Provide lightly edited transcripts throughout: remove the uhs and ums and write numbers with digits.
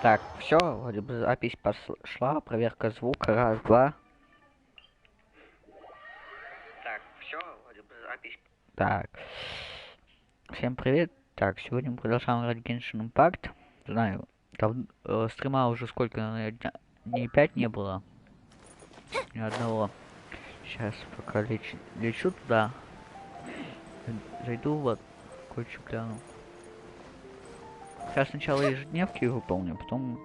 Так, все, вроде бы запись пошла, проверка звука, раз, два. Так, все, вроде бы запись. Так, всем привет. Так, сегодня мы продолжаем играть Genshin Impact. Знаю, там стрима уже сколько, наверное, дней 5 не было. Ни одного. Сейчас пока лечу туда. Зайду вот, кое-что гляну. Сейчас сначала ежедневки выполню, потом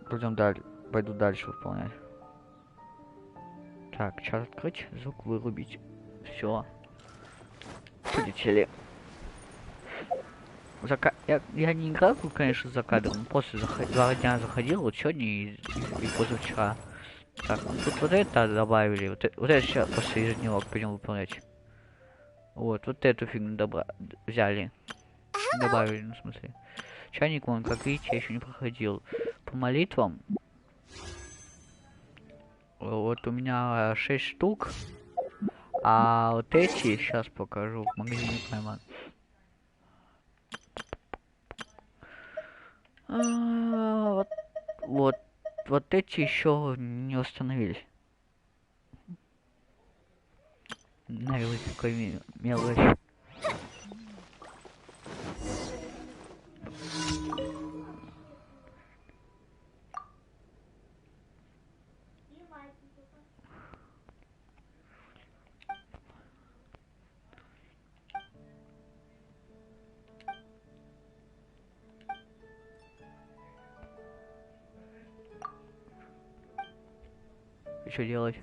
пойдем дальше, пойду дальше выполнять. Так, чат открыть, звук вырубить. Все. Полетели. Я не играл, конечно, за кадром, но после 2 дня заходил, вот сегодня и позавчера. Так, ну тут вот это добавили, вот это сейчас после ежедневок пойдем выполнять. Вот эту фигню взяли. Добавили, ну, в смысле. Чайник вон, как видите, я еще не проходил. По молитвам. Вот у меня 6 штук. А вот эти, сейчас покажу, в магазине пойман. Вот эти еще не установились. Наверное, какой мелочь. Что делать?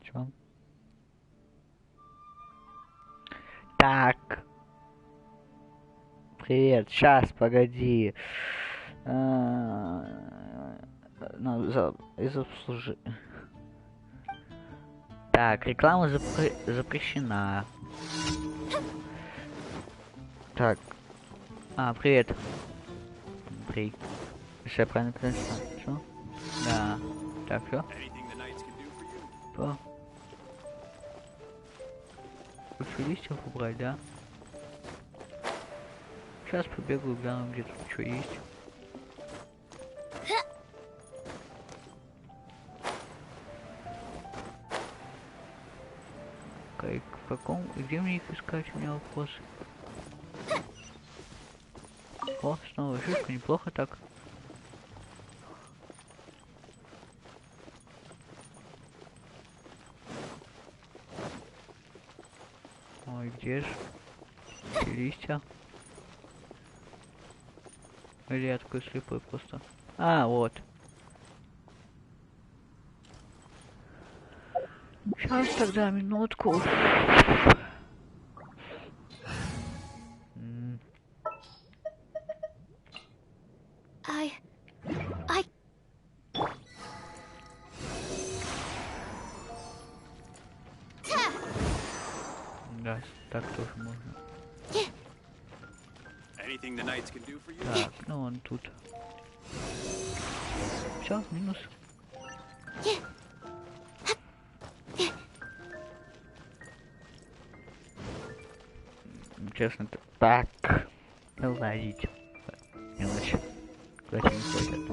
Чё? Так. Привет, сейчас, погоди. Заслужи. Так, реклама запрещена. Так. Привет. Если я правильно понял, что? Да. Так, все. Что? Кучу листьев убрать, да? Сейчас побегаю, гляну, где тут что есть. В каком? Где мне их искать? У меня вопрос. О, снова шишка, неплохо так. Ой, где же эти листья? Или я такой слепой просто? Вот. Сейчас тогда минутку. Да, так тоже можно. Так, ну он тут. Все, минус. Честно, так. Лазить. Мелочь. Куда не ходят.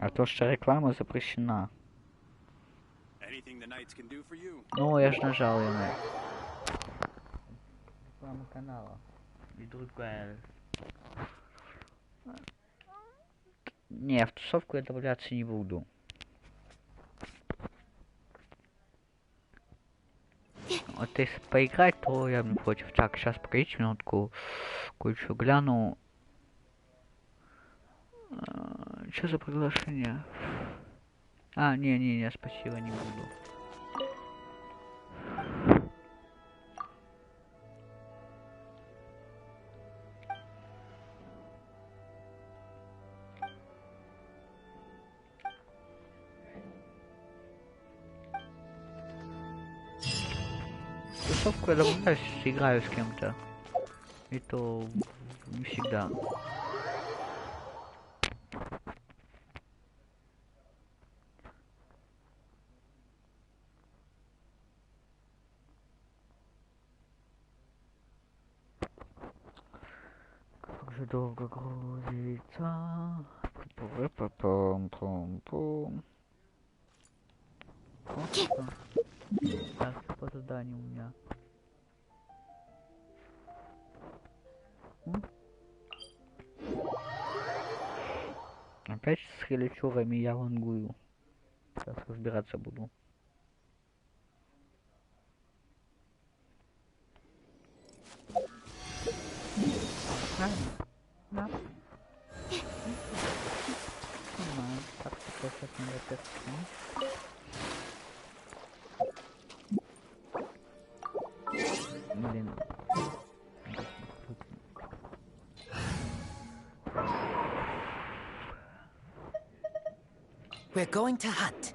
А то, что реклама запрещена. Ну, я ж нажал ему. Реклама канала. И другая. Не, в тусовку я добавляться не буду. Вот если поиграть, то я не против. Так, сейчас погодите минутку. Кое-что гляну. Что за приглашение? А, не, спасибо, не буду. Тусовку я добавляюсь, играю с кем-то. И то не всегда. Как же долго грузится. Пум-пум-пум-пум. Так, по заданию у меня. Опять с хеличурами я вангую. Сейчас разбираться буду. Да. Так, сейчас надо опять. Блин. We're going to hunt.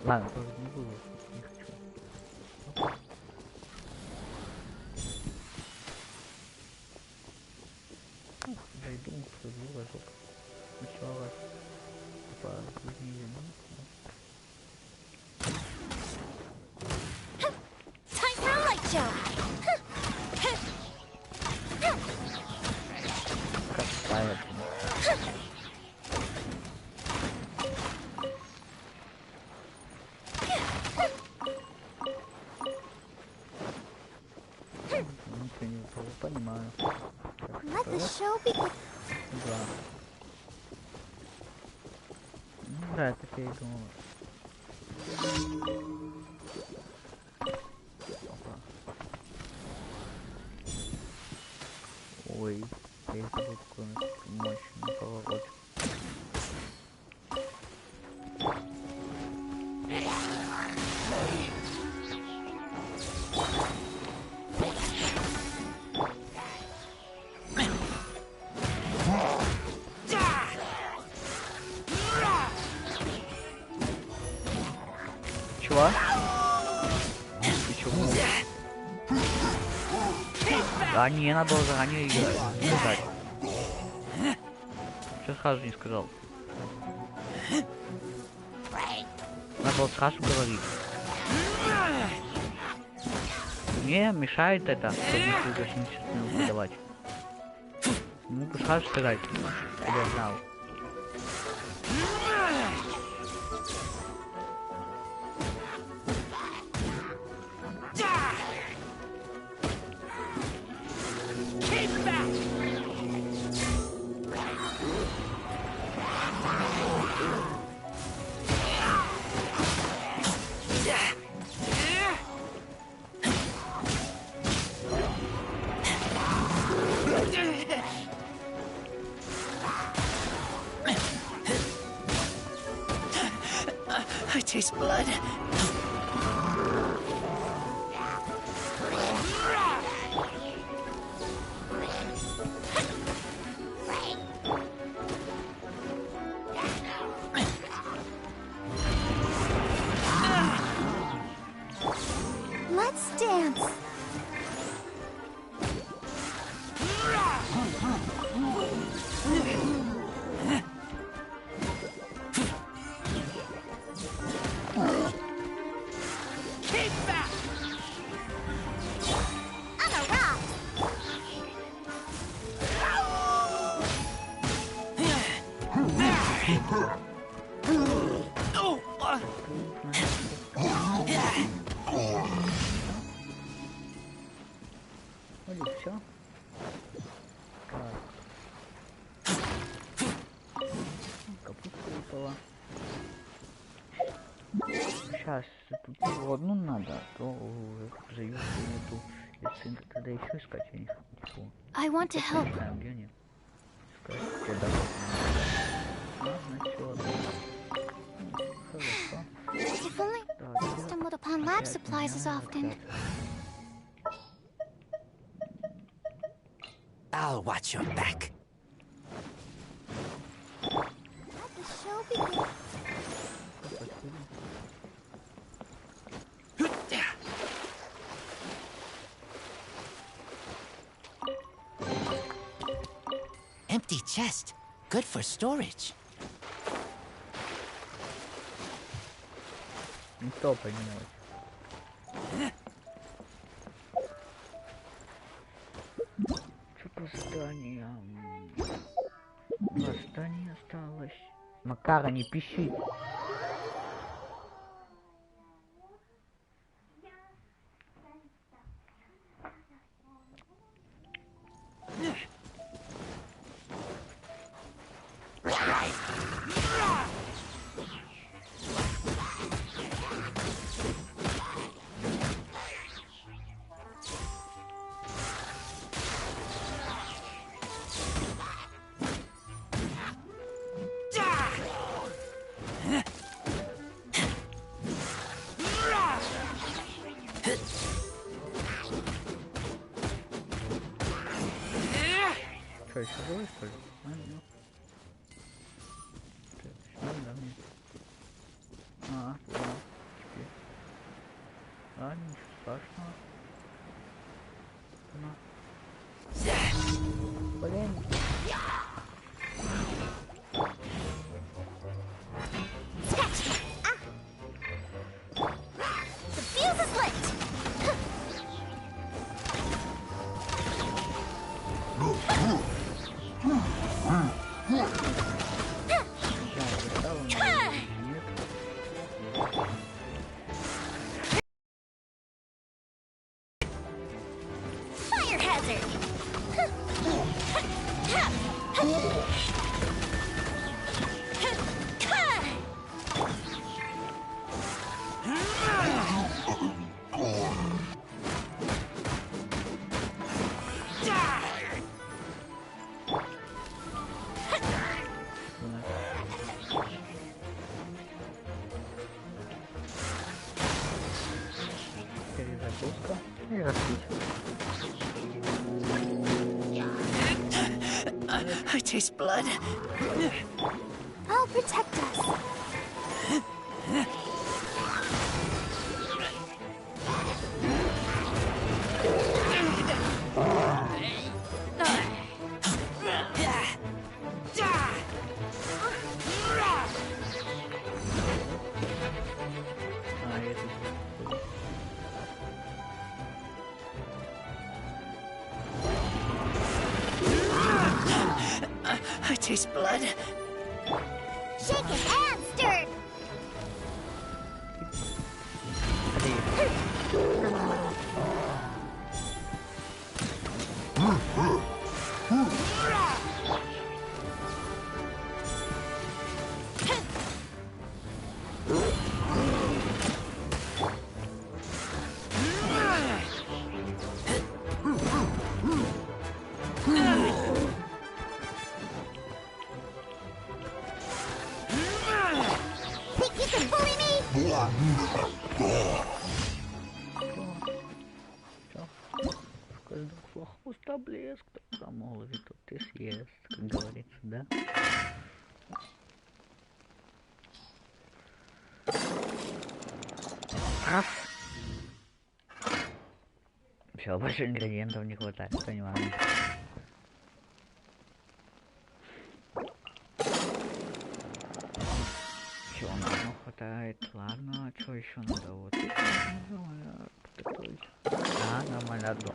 Ладно, тоже не буду, не хочу. Зайду, сразу разок. Сначала по жизни. Time for a light show. Как ставят. Понимаю. Let the show begin. Да. Ну да, это я и думал. Ой, я забыл такой мощный поворот. Чего? Ты чего? А не, надо было заранее сказать. Что сразу не сказал? Надо было сразу говорить. Мне мешает это, чтобы не выдавать. Ну, сразу сказать, я знал. I taste blood. Let's dance. Вроде все. Капуста выпала. Сейчас тут всего одну надо, а то заюсь нету. Если тогда еще искать я не хочу. I want to help. Не знаю, где они. Искать, где дорога надо. Значит, ладно. Хорошо. If only stumbled upon lab supplies as often. I'll watch your back. Let the show begin. Empty chest. Good for storage. Никто поднялся. Что по заданиям? Два задания осталось. Макара, не пищи. Что, еще живой, что ли? А, нет. Так, да, мне. Да, теперь. А, ничего страшного. Блин. The fuse is lit. Fire hazard. Перезагрузка и распить. I taste blood. I'll protect us. А, я тут. I taste blood. Shaken and stirred. Think you can bully me? Хвоста блеск, промолвит, тут ты съест, как говорится, да? Раз. Все, больше ингредиентов не хватает, понимаю. Все, нам хватает, ладно, что еще надо, вот это нормально подготовить. А, нормально, одно.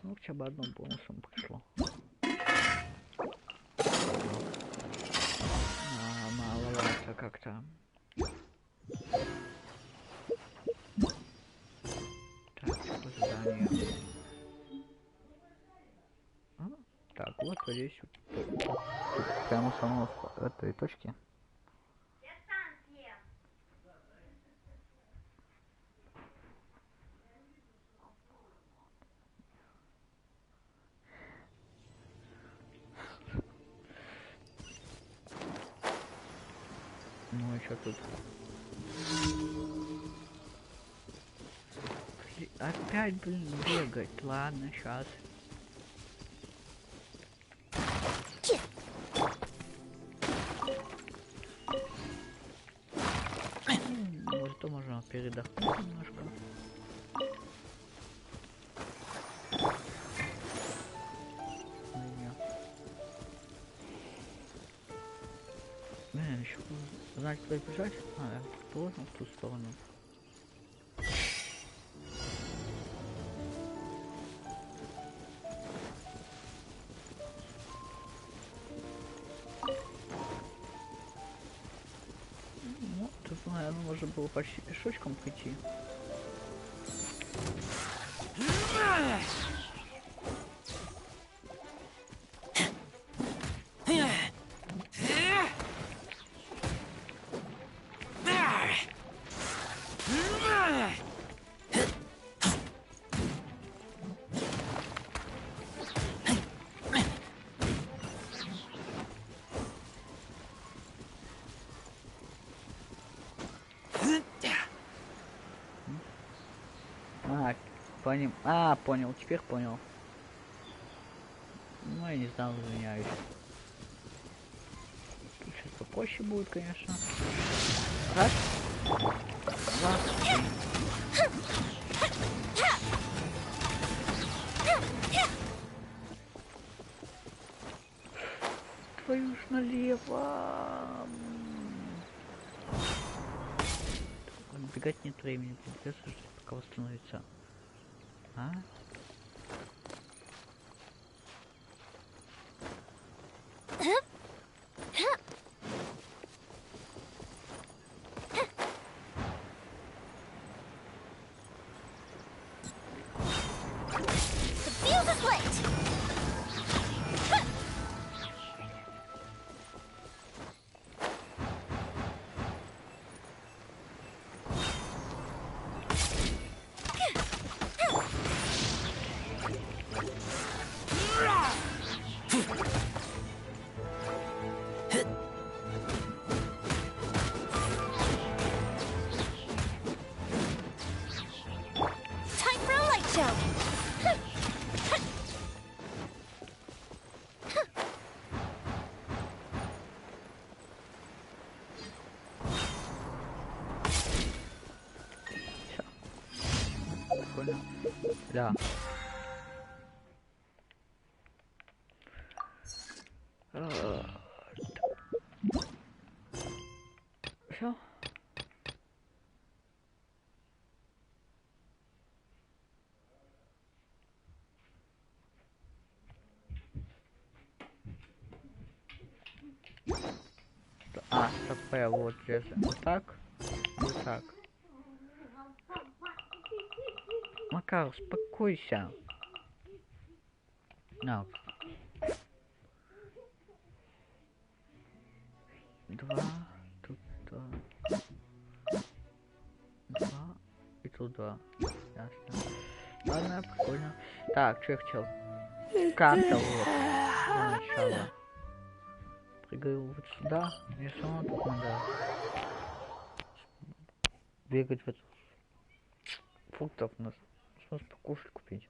Ну, хотя бы одно бонусом пришло. А, мало так. как там? Так, что задание? А? Так, вот здесь вот, прямо само в этой точке. Ну и что тут? Опять, блин, бегать. Ладно, сейчас. Может, можно передохнуть немножко. Блин, еще знать, куда бежать? А, положим в ту сторону. Ну, тут, наверное, можно было почти пешочком прийти. Понял, теперь понял. Ну, я не знал, извиняюсь. Тут сейчас попроще будет, конечно. Раз. Два. Твою ж налево. Бегать нет времени, придется ждать, пока восстановится. А? Да. Все. ТП, вот здесь. Вот так. Вот так. Макар, успокойся. На. 2, тут 2. 2 и тут 2. Ясно. Ладно, прикольно. Так, что я хотел? Как-то вот. Для начала. Прыгаю вот сюда. И все равно тут надо бегать в эту. Фруктов у нас. Смысл покушать купить.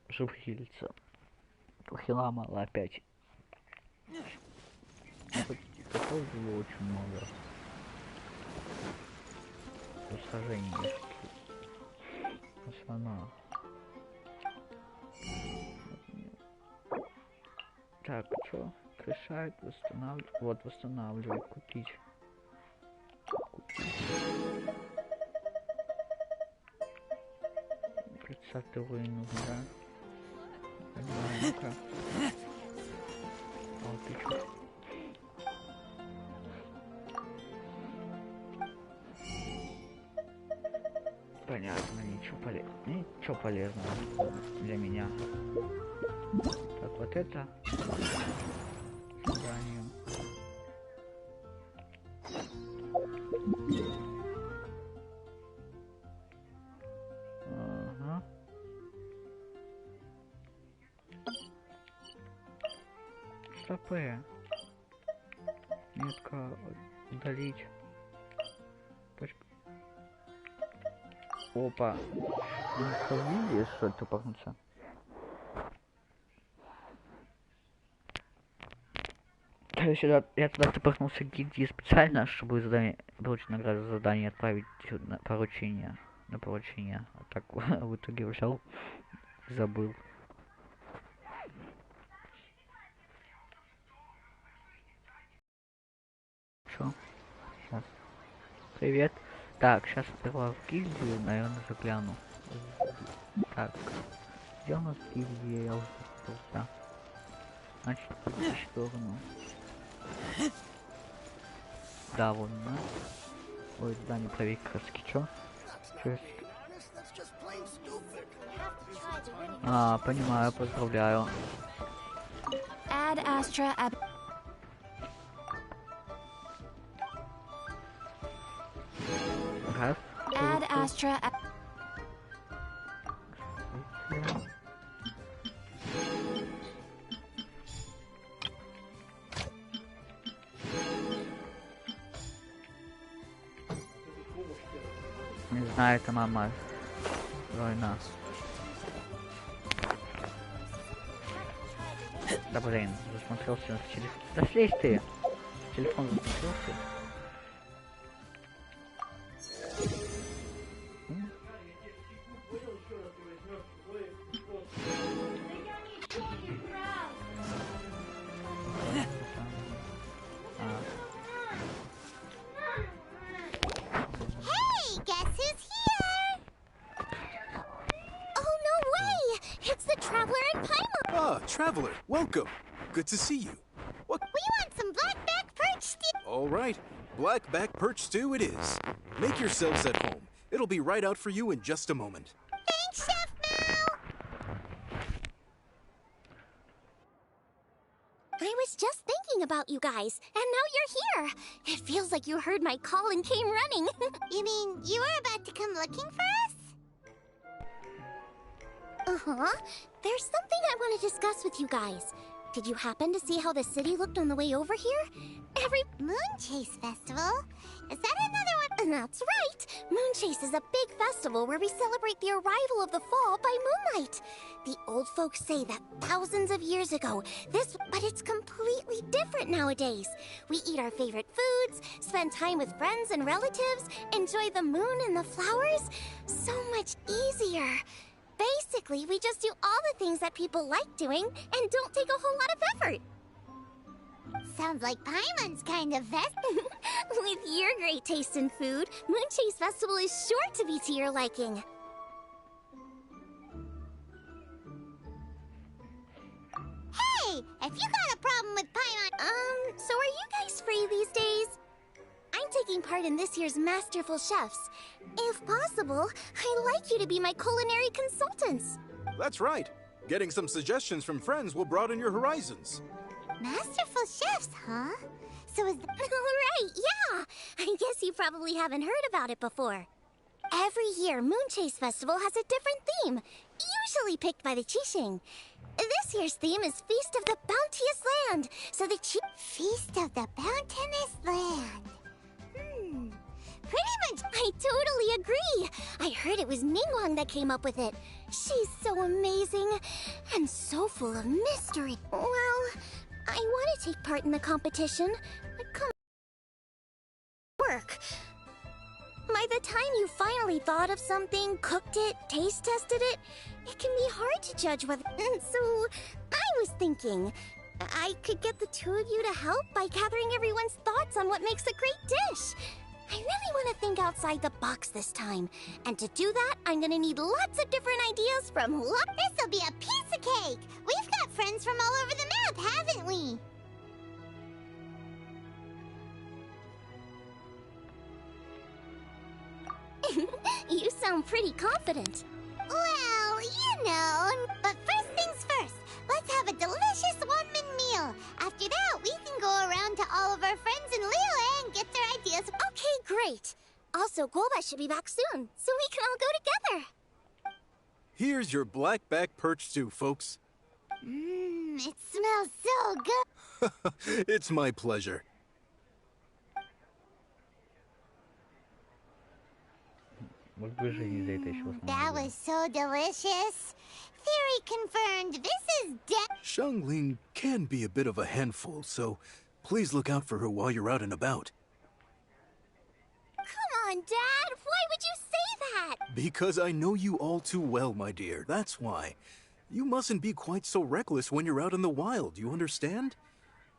Чтобы хилиться. Хила мало опять. Такого было очень много. Сражений. Пацана. Так, что? Решает, восстанавливать. Вот, восстанавливать, купить. 30 уровень нужно, да? Ну-ка. О, ты чё? Понятно, ничего полезного для меня. Так, вот это задание. Ага. Стопы. Метка удалить. Опа. Видишь, что это тупорнуться? Короче, я туда тупорнулся к гильдии специально, чтобы задание, получить награду за задание, отправить на поручение. А так в итоге взял и забыл. Чё? Сейчас. Привет. Так, сейчас сперва в гильдию, наверное, загляну. Так, где у нас гильдия? Я уже запутался. Значит, в эту сторону. Да, вон, да? Ой, здание проверки краски, чё? А, понимаю, поздравляю. Ad Astra ab. Раз. Ad Astra ab. Не знаю, это мама. Война. Да блин, засмотрелся на телефон. Да слезь ты! Телефон засмотрелся. Hey, guess who's here? Oh no way! It's the Traveler and Paimon. Ah, Traveler, welcome. Good to see you. What? We want some blackback perch stew. All right, blackback perch stew it is. Make yourselves at home. It'll be right out for you in just a moment. Thanks, Chef Mao. I was just thinking about you guys, and now you're here. It feels like you heard my call and came running. You mean you were about to come looking for us? Uh-huh. There's something I want to discuss with you guys. Did you happen to see how the city looked on the way over here? Moonchase Festival? Is that another one? That's right! Moonchase is a big festival where we celebrate the arrival of the fall by moonlight. The old folks say that thousands of years ago, but it's completely different nowadays. We eat our favorite foods, spend time with friends and relatives, enjoy the moon and the flowers. So much easier. Basically, we just do all the things that people like doing and don't take a whole lot of effort. Sounds like Paimon's kind of With your great taste in food, Moonchase Festival is sure to be to your liking. Hey, if you got a problem with Paimon... so are you guys free these days? I'm taking part in this year's Masterful Chefs. If possible, I'd like you to be my culinary consultants. That's right. Getting some suggestions from friends will broaden your horizons. Masterful Chefs, huh? So is right, yeah! I guess you probably haven't heard about it before. Every year, Moonchase Festival has a different theme, usually picked by the Qixing. This year's theme is Feast of the Bounteous Land, so the Feast of the Bounteous Land. Pretty much, I totally agree. I heard it was Ningguang that came up with it. She's so amazing and so full of mystery. Well, I want to take part in the competition, but come work. By the time you finally thought of something, cooked it, taste tested it, it can be hard to judge whether... So, I was thinking, I could get the two of you to help by gathering everyone's thoughts on what makes a great dish. I really want to think outside the box this time. And to do that, I'm gonna need lots of different ideas from This'll be a piece of cake! We've got friends from all over the map, haven't we? You sound pretty confident. Well, you know. But first things first, let's have a delicious one-min meal. After that, we can go around to all of our friends in Liyue and get their ideas. Okay, great. Also, Golbat should be back soon, so we can all go together. Here's your blackback perch stew, folks. It smells so good. It's my pleasure. Вот бы жизнь за это еще That was so delicious. Theory confirmed. This is dead. Xiangling can be a bit of a handful, so please look out for her while you're out and about. Come on, Dad. Why would you say that? Because I know you all too well, my dear. That's why. You mustn't be quite so reckless when you're out in the wild, you understand?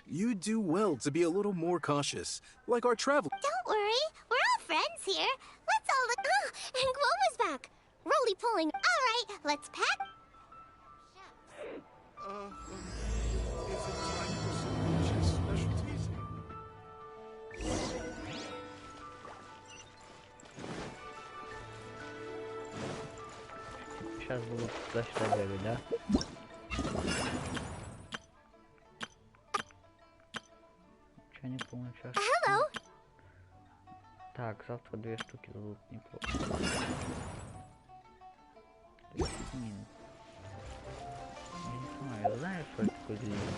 You do well to be a little more cautious, like our travel. Don't worry. We're all friends here. Let's all look. Oh, and Gloma's back. Roly-poling. All right, let's pack. Is it time for some chess specialties? Сейчас будут туда-сюда бегать, да? Чё не помню, сейчас. Hello. Так, завтра 2 штуки дадут, неплохо. 10 минут. Я не знаю, я знаю, что это такое длинное.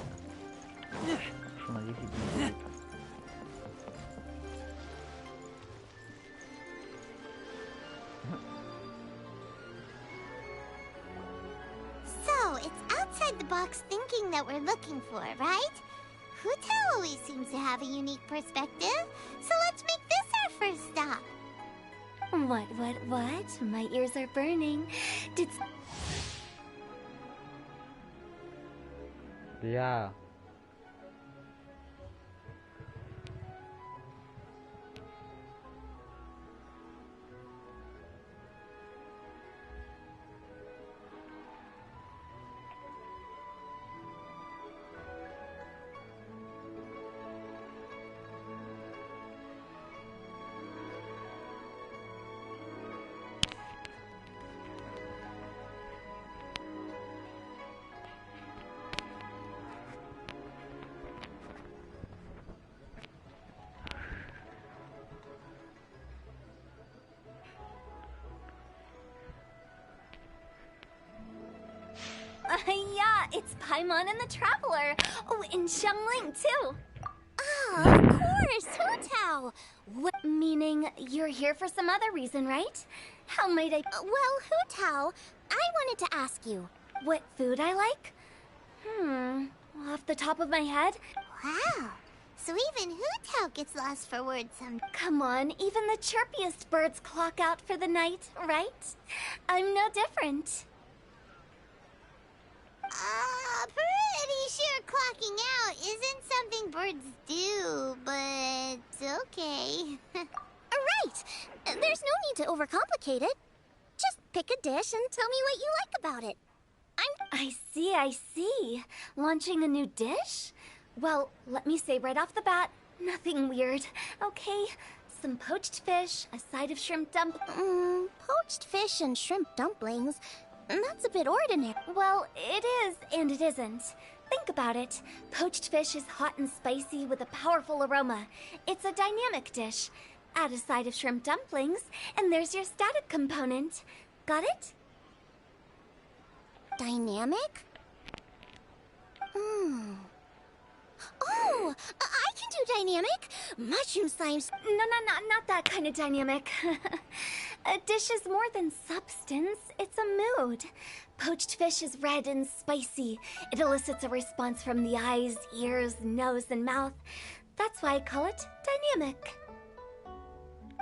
Что на 10 минут. So, it's outside the box thinking that we're looking for, right? Hotel always seems to have a unique perspective, so let's make this our first stop. What? My ears are burning. Did... Бля. Yeah, it's Paimon and the Traveler. Oh, and Xiangling, too. Ah, of course, Hotel. Meaning you're here for some other reason, right? How might I... Well, Hotel, I wanted to ask you. What food I like? Off the top of my head? Wow. So even Hotel gets lost for words some... Come on, even the chirpiest birds clock out for the night, right? I'm no different. Pretty sure clocking out isn't something birds do, but okay. Right! There's no need to overcomplicate it. Just pick a dish and tell me what you like about it. I see. Launching a new dish? Well, let me say right off the bat, nothing weird, okay? Some poached fish, a side of shrimp Poached fish and shrimp dumplings. That's a bit ordinary. Well, it is and it isn't. Think about it. Poached fish is hot and spicy with a powerful aroma. It's a dynamic dish. Add a side of shrimp dumplings, and there's your static component. Got it? Dynamic? Oh, I can do dynamic. Mushroom slimes. No, not that kind of dynamic. A dish is more than substance, it's a mood. Poached fish is red and spicy. It elicits a response from the eyes, ears, nose, and mouth. That's why I call it dynamic.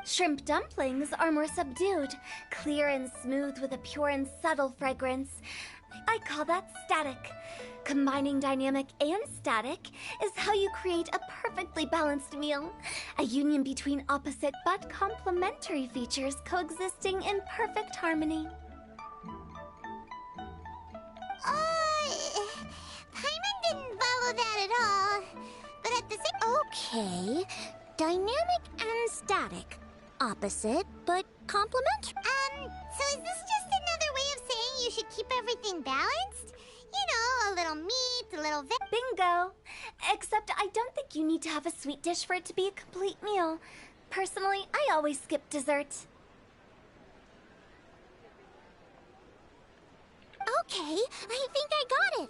Shrimp dumplings are more subdued, clear and smooth with a pure and subtle fragrance. I call that static. Combining dynamic and static is how you create a perfectly balanced meal. A union between opposite but complementary features coexisting in perfect harmony. Paimon didn't follow that at all. But at the same... Okay. Dynamic and static. Opposite, but complementary. So is this just another way of saying you should keep everything balanced? You know, a little meat, a little Bingo! Except I don't think you need to have a sweet dish for it to be a complete meal. Personally, I always skip dessert. Okay, I think I got it.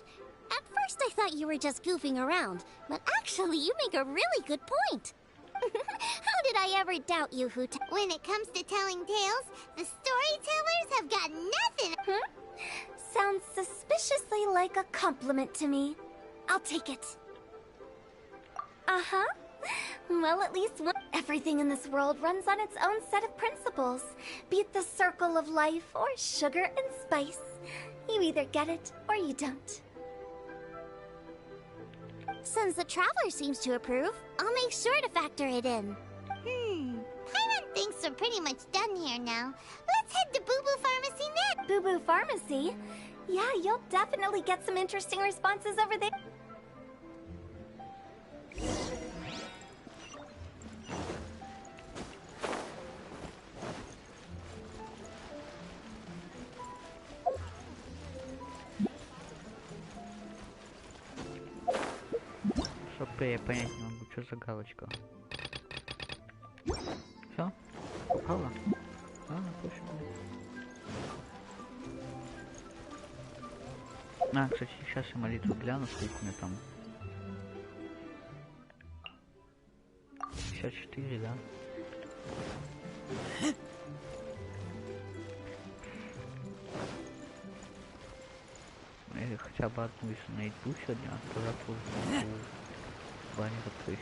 At first I thought you were just goofing around, but actually you make a really good point. How did I ever doubt you, When it comes to telling tales, the storytellers have got nothing. Sounds suspiciously like a compliment to me. I'll take it. Uh-huh. Well, at least everything in this world runs on its own set of principles. Be it the circle of life or sugar and spice. You either get it or you don't. Since the Traveler seems to approve, I'll make sure to factor it in. Paimon thinks we're pretty much done here now. Let's head to Boo Boo Pharmacy next. Boo Boo Pharmacy? Yeah, you'll definitely get some interesting responses over there. Я понять не могу, что за галочка. Все? Попало? Точно. Кстати, сейчас я молитву гляну, сколько у меня там. 54, да? Или хотя бы одну из найду сегодня, а то завтра уже бане открыть.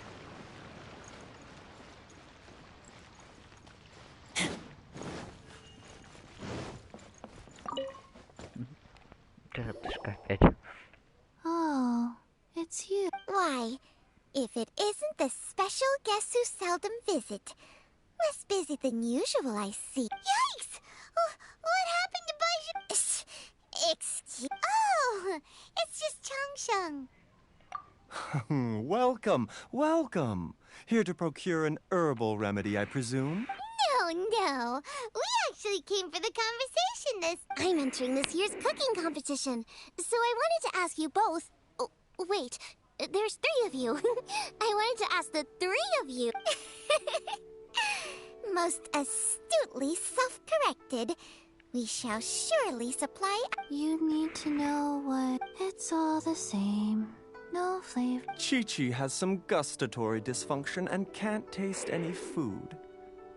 Oh, it's you. Why, if it isn't the special guest who seldom visit. Less busy than usual, I see. Yikes! What happened to Baiju? Excuse... Oh, it's just Changsheng. Welcome, welcome. Here to procure an herbal remedy, I presume? No. We actually came for the conversation I'm entering this year's cooking competition. So I wanted to ask you both... Oh, wait, there's 3 of you. I wanted to ask the 3 of you. Most astutely self-corrected. We shall surely supply... You need to know what... It's all the same. No flavor. Chi-Chi has some gustatory dysfunction and can't taste any food.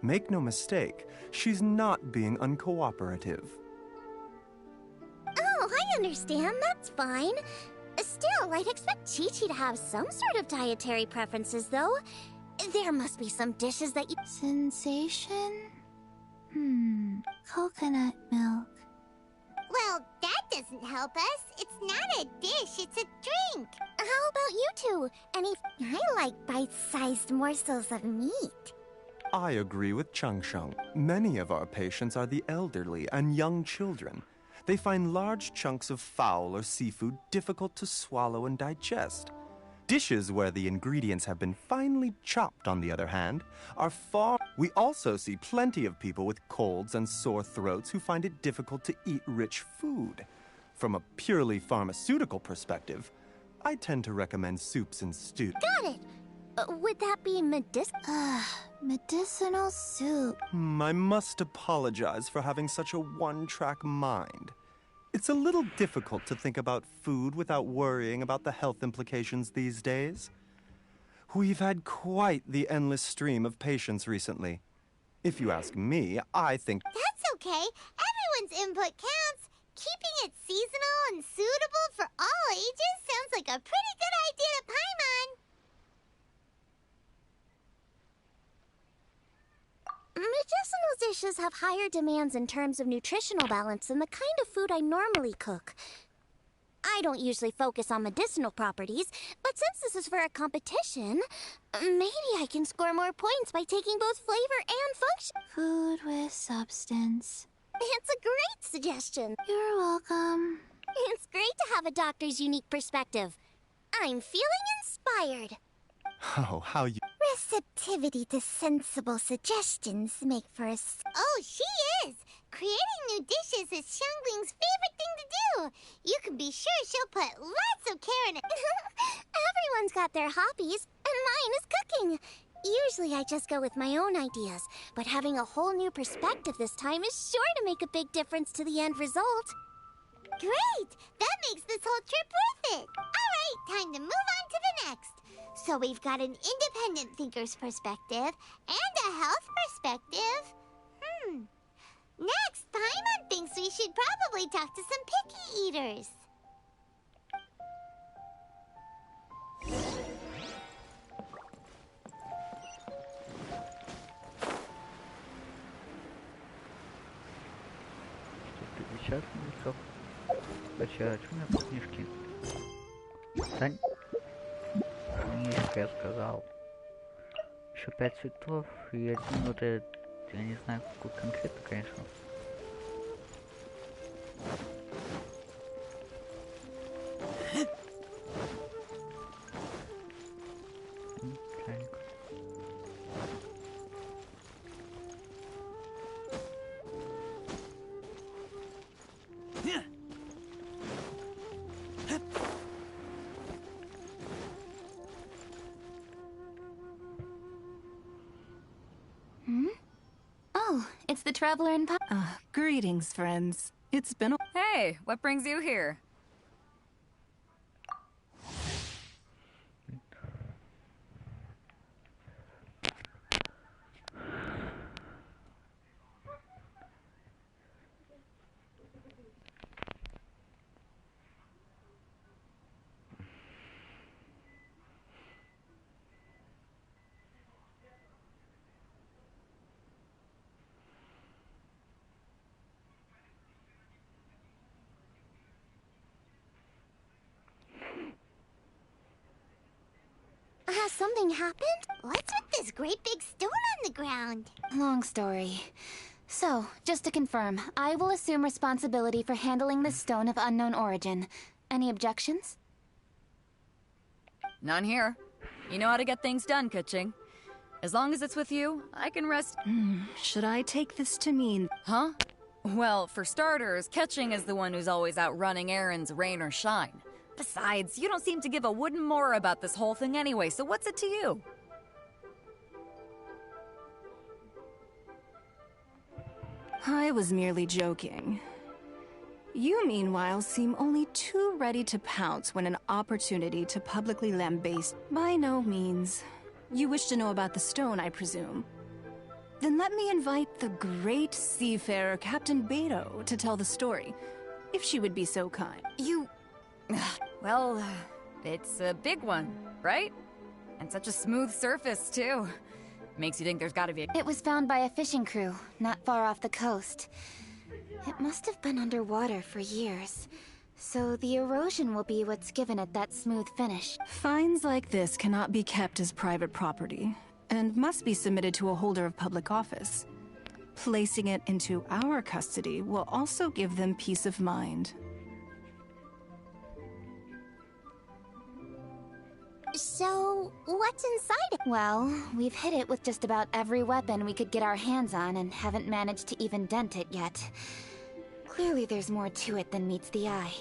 Make no mistake, she's not being uncooperative. Oh, I understand. That's fine. Still, I'd expect Chi-Chi to have some sort of dietary preferences, though. There must be some dishes that you... Sensation? Coconut milk. Well, that doesn't help us. It's not a dish, it's a drink. How about you two? I like bite-sized morsels of meat. I agree with Changsheng. Many of our patients are the elderly and young children. They find large chunks of fowl or seafood difficult to swallow and digest. Dishes where the ingredients have been finely chopped, on the other hand, are far... We also see plenty of people with colds and sore throats who find it difficult to eat rich food. From a purely pharmaceutical perspective, I tend to recommend soups and stews. Got it! Would that be medicinal soup? I must apologize for having such a one-track mind. It's a little difficult to think about food without worrying about the health implications these days. We've had quite the endless stream of patients recently. If you ask me, I think... That's okay. Everyone's input counts. Keeping it seasonal and suitable for all ages sounds like a pretty good idea to Paimon. Medicinal dishes have higher demands in terms of nutritional balance than the kind of food I normally cook. I don't usually focus on medicinal properties, but since this is for a competition, maybe I can score more points by taking both flavor and function. Food with substance. It's a great suggestion. You're welcome. It's great to have a doctor's unique perspective. I'm feeling inspired. Oh, how you... Receptivity to sensible suggestions make for a... Oh, she is! Creating new dishes is Xiangling's favorite thing to do. You can be sure she'll put lots of care in it. Everyone's got their hobbies, and mine is cooking. Usually I just go with my own ideas, but having a whole new perspective this time is sure to make a big difference to the end result. Great! That makes this whole trip worth it. All right, time to move on to the next. So we've got an independent thinker's perspective and a health perspective. Next, Paimon thinks we should probably talk to some picky eaters. Сейчас лицо. Качать. У меня тут книжки. Сань. Книжка, я сказал. Еще 5 цветов и один вот этот. Я не знаю, какой конкретно, конечно. It's the traveler in Greetings, friends. It's been a... Hey, what brings you here? Has something happened? What's with this great big stone on the ground? Long story. So, just to confirm, I will assume responsibility for handling this stone of unknown origin. Any objections? None here. You know how to get things done, Kuching. As long as it's with you, I can rest. Should I take this to mean... Huh? Well, for starters, Ketching is the one who's always out running errands, rain or shine. Besides, you don't seem to give a wooden more about this whole thing anyway, so what's it to you? I was merely joking. You, meanwhile, seem only too ready to pounce when an opportunity to publicly lambaste. By no means. You wish to know about the stone, I presume. Then let me invite the great seafarer Captain Beto to tell the story, if she would be so kind. You... Well, it's a big one, right? And such a smooth surface, too. Makes you think there's gotta be a... It was found by a fishing crew, not far off the coast. It must have been underwater for years, so the erosion will be what's given it that smooth finish. Finds like this cannot be kept as private property, and must be submitted to a holder of public office. Placing it into our custody will also give them peace of mind. So, what's inside it? Well, we've hit it with just about every weapon we could get our hands on and haven't managed to even dent it yet. Clearly there's more to it than meets the eye.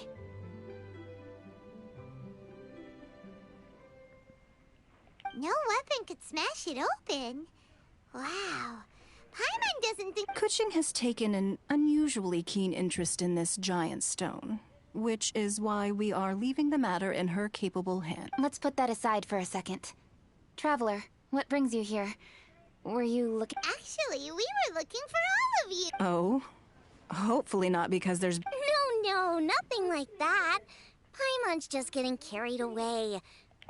No weapon could smash it open. Wow. Paimon doesn't think... Kuching has taken an unusually keen interest in this giant stone, which is why we are leaving the matter in her capable hand. Let's put that aside for a second. Traveler, what brings you here? Were you looking... Actually, we were looking for all of you. Oh? Hopefully not because there's... No, nothing like that. Paimon's just getting carried away.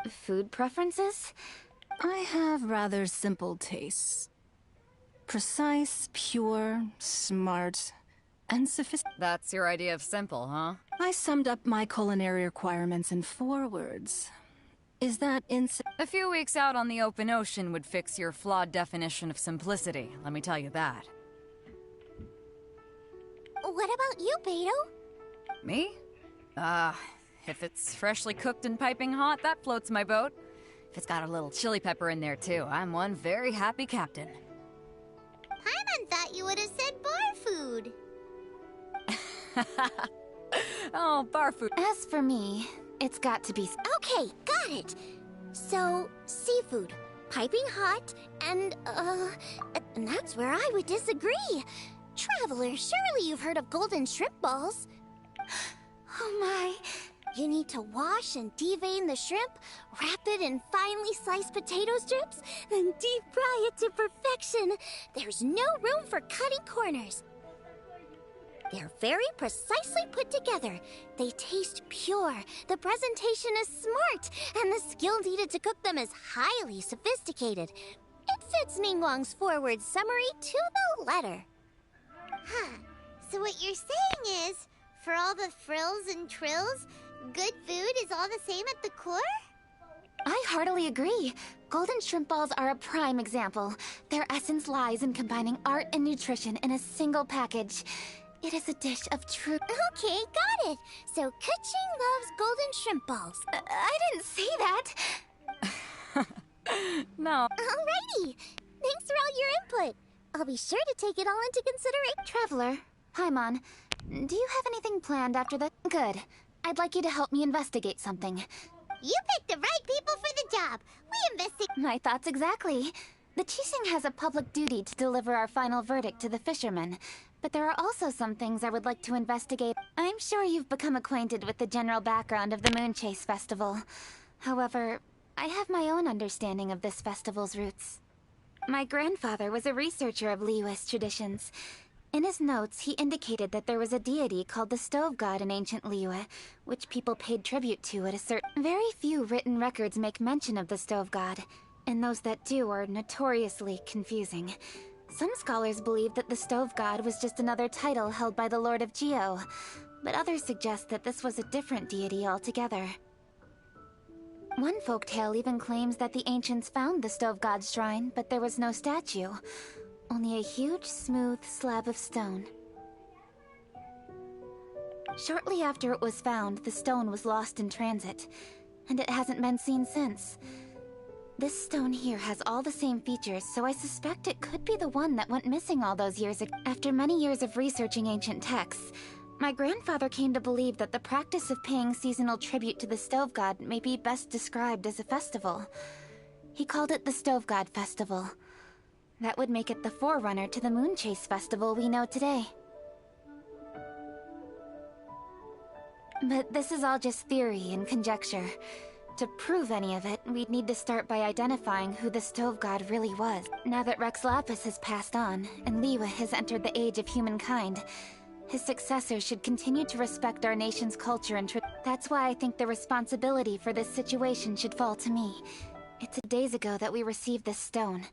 Food preferences? I have rather simple tastes. Precise, pure, smart, and sophisticated. That's your idea of simple, huh? I summed up my culinary requirements in 4 words. Is that A few weeks out on the open ocean would fix your flawed definition of simplicity, let me tell you that. What about you, Beto? Me? If it's freshly cooked and piping hot, that floats my boat. If it's got a little chili pepper in there too, I'm one very happy captain. Paimon thought you would have said bar food. Oh, bar food. As for me, it's got to be. Okay, got it. So, seafood, piping hot, and that's where I would disagree. Traveler, surely you've heard of golden shrimp balls. Oh my. You need to wash and devein the shrimp, wrap it in finely sliced potato strips, then deep fry it to perfection. There's no room for cutting corners. They're very precisely put together. They taste pure, the presentation is smart, and the skill needed to cook them is highly sophisticated. It fits Ningguang's forward summary to the letter. Huh. So what you're saying is, for all the frills and trills, good food is all the same at the core? I heartily agree. Golden shrimp balls are a prime example. Their essence lies in combining art and nutrition in a single package. It is a dish of true. Okay, got it. So Kuching loves golden shrimp balls. I didn't say that. No. Alrighty. Thanks for all your input. I'll be sure to take it all into consideration. Traveler, Paimon, do you have anything planned after the? Good. I'd like you to help me investigate something. You picked the right people for the job. We investigate. My thoughts exactly. The Qixing has a public duty to deliver our final verdict to the fishermen. But there are also some things I would like to investigate. I'm sure you've become acquainted with the general background of the Moon Chase Festival. However, I have my own understanding of this festival's roots. My grandfather was a researcher of Liyue's traditions. In his notes, he indicated that there was a deity called the Stove God in ancient Liyue, which people paid tribute to at a certain... Very few written records make mention of the Stove God, and those that do are notoriously confusing. Some scholars believe that the Stove God was just another title held by the Lord of Geo, but others suggest that this was a different deity altogether. One folktale even claims that the ancients found the Stove God's shrine, but there was no statue. Only a huge, smooth slab of stone. Shortly after it was found, the stone was lost in transit, and it hasn't been seen since. This stone here has all the same features, so I suspect it could be the one that went missing all those years ago. After many years of researching ancient texts, my grandfather came to believe that the practice of paying seasonal tribute to the Stove God may be best described as a festival. He called it the Stove God Festival. That would make it the forerunner to the Moon Chase Festival we know today. But this is all just theory and conjecture. To prove any of it, we'd need to start by identifying who the Stove God really was. Now that Rex Lapis has passed on, and Liyue has entered the age of humankind, his successor should continue to respect our nation's culture and That's why I think the responsibility for this situation should fall to me. It's days ago that we received this stone.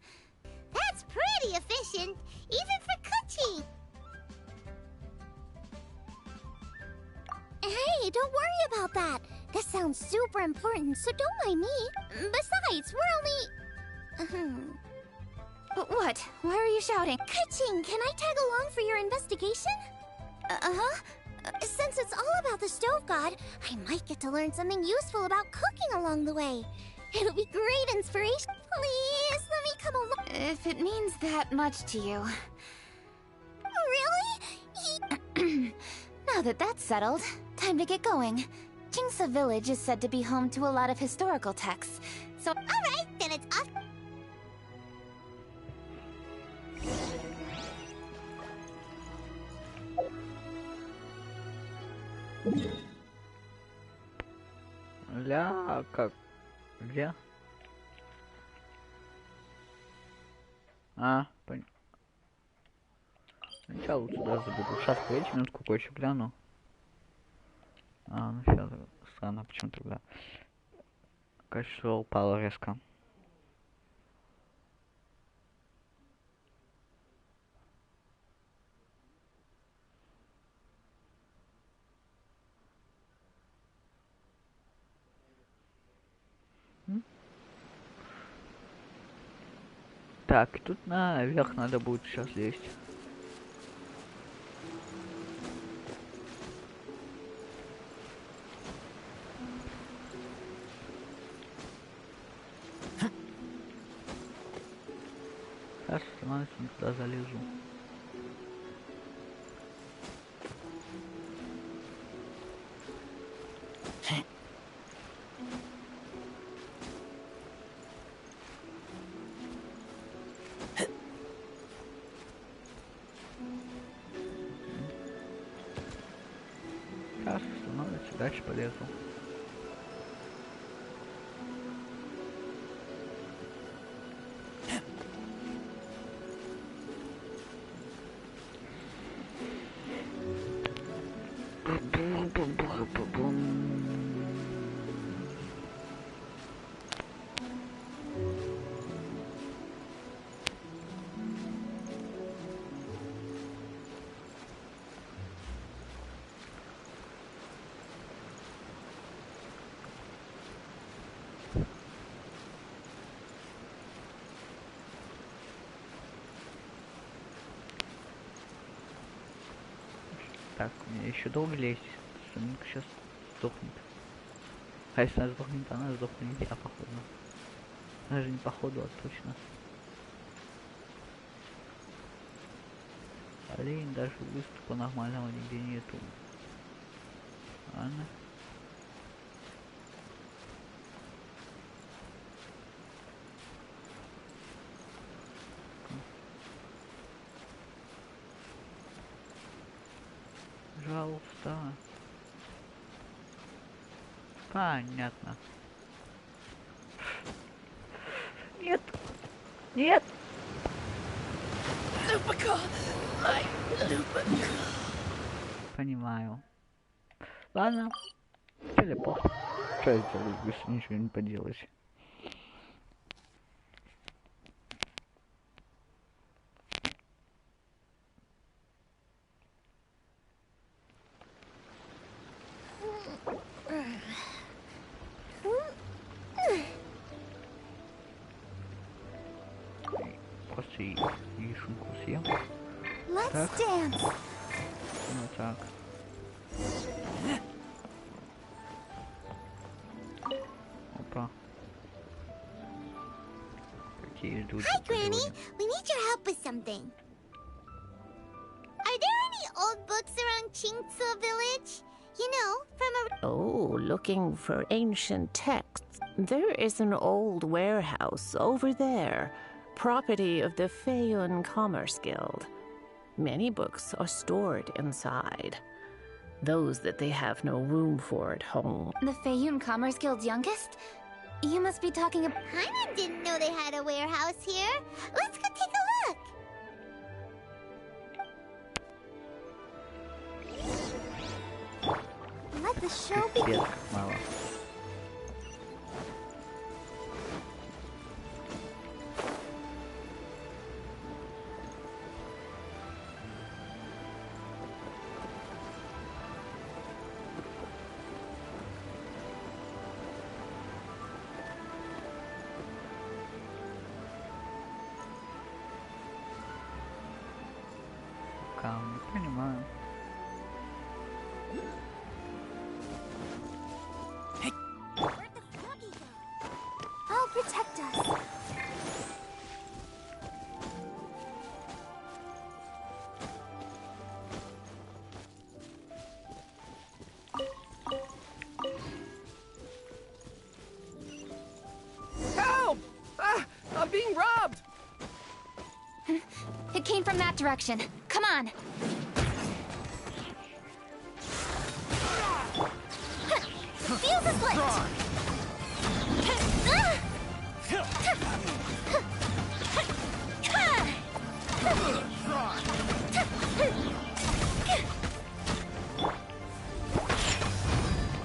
That's pretty efficient, even for Kuching. Hey, don't worry about that. This sounds super important, so don't mind me. Besides, we're only... What? Why are you shouting? Kuching, can I tag along for your investigation? Uh-huh. Since it's all about the Stove God, I might get to learn something useful about cooking along the way. It'll be great inspiration. Please, let me come along. If it means that much to you. Really? Now that that's settled, time to get going. Jingsa Village is said to be home to a lot of historical texts, so... Alright, then it's off. Ля, как? Где? Сначала лучше туда забуду. Сейчас, погодите минутку, кое-что гляну. Ну сейчас, странно, почему тогда? Качество упало резко. Так, тут наверх надо будет сейчас лезть. не туда залезу. Сейчас становится, дальше полезу. Так, мне еще долго лезть. Сумка сейчас сдохнет. А если она сдохнет, она сдохнет я, походу. Даже не походу, а точно. Блин, даже выступа нормального нигде нету. Ладно. Пожалуйста. Понятно. Нет. Нет. Понимаю. Ладно. Телепорт. Что я делаю, если ничего не поделаешь? Просто яишенку съем. Так. Ну так. Опа. Какие ждут? Hi, Granny. We need your help with something. Are there any old books around Chingsa village? You know, from a... Oh, looking for ancient texts. There is an old warehouse over there, property of the Feiyun Commerce Guild. Many books are stored inside. Those that they have no room for at home. The Feiyun Commerce Guild's youngest? You must be talking about... Paimon didn't know they had a warehouse here. Let's go take a look. Let the show begin. Пипец, мало. Не понимаю. Where'd the froggy go? I'll protect us. Help! I'm being robbed! It came from that direction. Come on. Fuse is lit!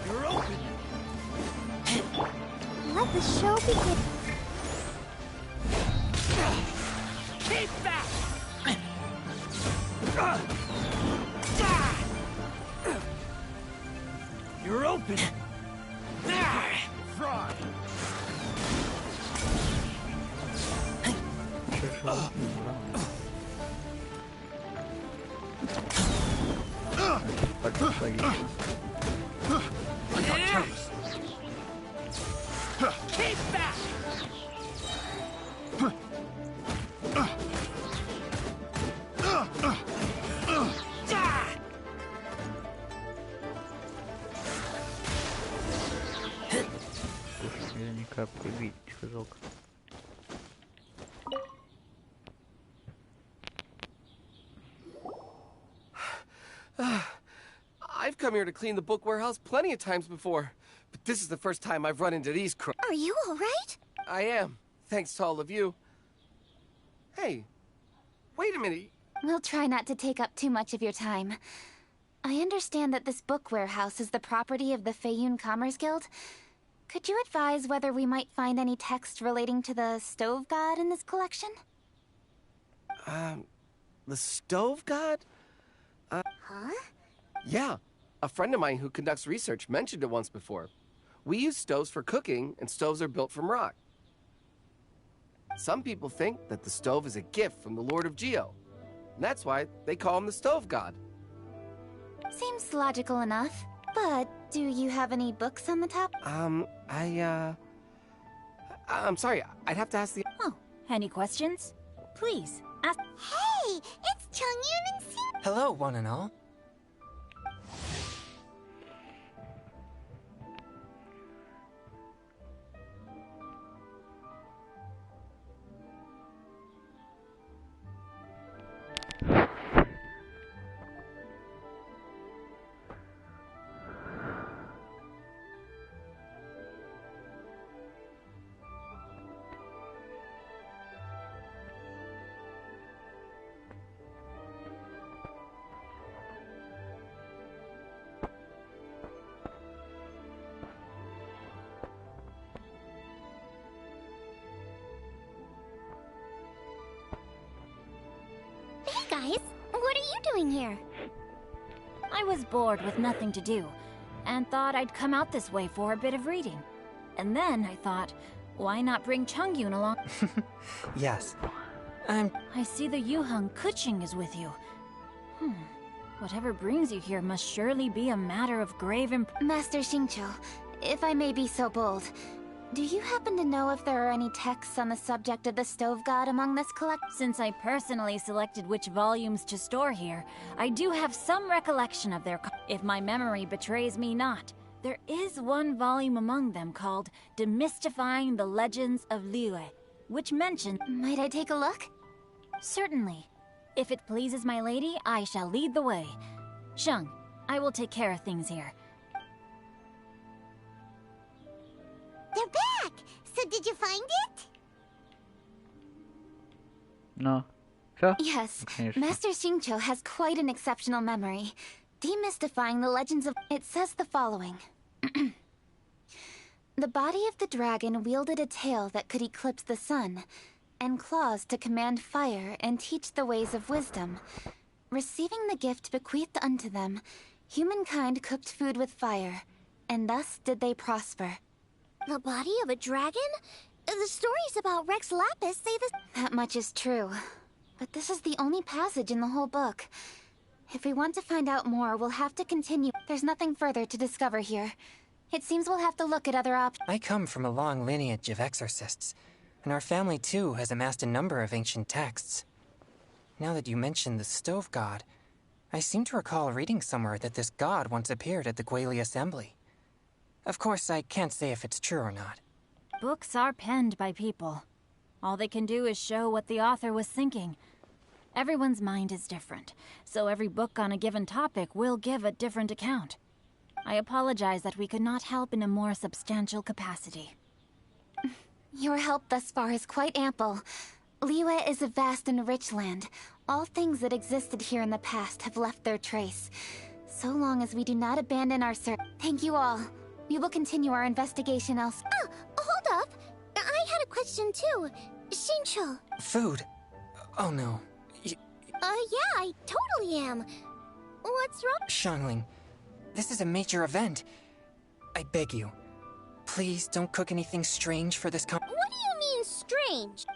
You're open! Let the show begin. Keep back! You're open! Fraud! Keep back! I've come here to clean the book warehouse plenty of times before, but this is the first time I've run into these Are you all right? I am, thanks to all of you. Hey, wait a minute. We'll try not to take up too much of your time. I understand that this book warehouse is the property of the Feiyun Commerce Guild. Could you advise whether we might find any text relating to the stove god in this collection? The stove god? Huh? Yeah, a friend of mine who conducts research mentioned it once before. We use stoves for cooking, and stoves are built from rock. Some people think that the stove is a gift from the Lord of Geo, and that's why they call him the stove god. Seems logical enough. But do you have any books on the top? I'm sorry, I'd have to ask the... Oh, any questions? Please, ask. Hey, it's Chongyun and Xing. Hello, one and all. Hey guys, what are you doing here? I was bored with nothing to do, and thought I'd come out this way for a bit of reading. And then I thought, why not bring Chongyun along? Yes. I see the Yuheng Kuching is with you. Whatever brings you here must surely be a matter of grave Master Xingqiu, if I may be so bold, do you happen to know if there are any texts on the subject of the stove god among this collection? Since I personally selected which volumes to store here, I do have some recollection of their if my memory betrays me not. There is one volume among them called Demystifying the Legends of Liyue, which mentions... Might I take a look? Certainly. If it pleases my lady, I shall lead the way. Sheng, I will take care of things here. They're back! So did you find it? No. Sure? Yes, Okay, Master Xingqiu has quite an exceptional memory. Demystifying the legends of... It says the following. The body of the dragon wielded a tail that could eclipse the sun, and claws to command fire and teach the ways of wisdom. Receiving the gift bequeathed unto them, humankind cooked food with fire, and thus did they prosper. The body of a dragon? The stories about Rex Lapis say this. That much is true. But this is the only passage in the whole book. If we want to find out more, we'll have to continue. There's nothing further to discover here. It seems we'll have to look at other options. I come from a long lineage of exorcists, and our family too has amassed a number of ancient texts. Now that you mention the stove god, I seem to recall reading somewhere that this god once appeared at the Guili Assembly. Of course, I can't say if it's true or not. Books are penned by people. All they can do is show what the author was thinking. Everyone's mind is different, so every book on a given topic will give a different account. I apologize that we could not help in a more substantial capacity. Your help thus far is quite ample. Liyue is a vast and rich land. All things that existed here in the past have left their trace. So long as we do not abandon our search. Thank you all. We will continue our investigation elsewhere. Oh, hold up! I had a question too. Xingqiu. Food? Oh no. Yeah, I totally am. What's wrong? Xiangling, this is a major event. I beg you, please don't cook anything strange for this What do you mean, strange?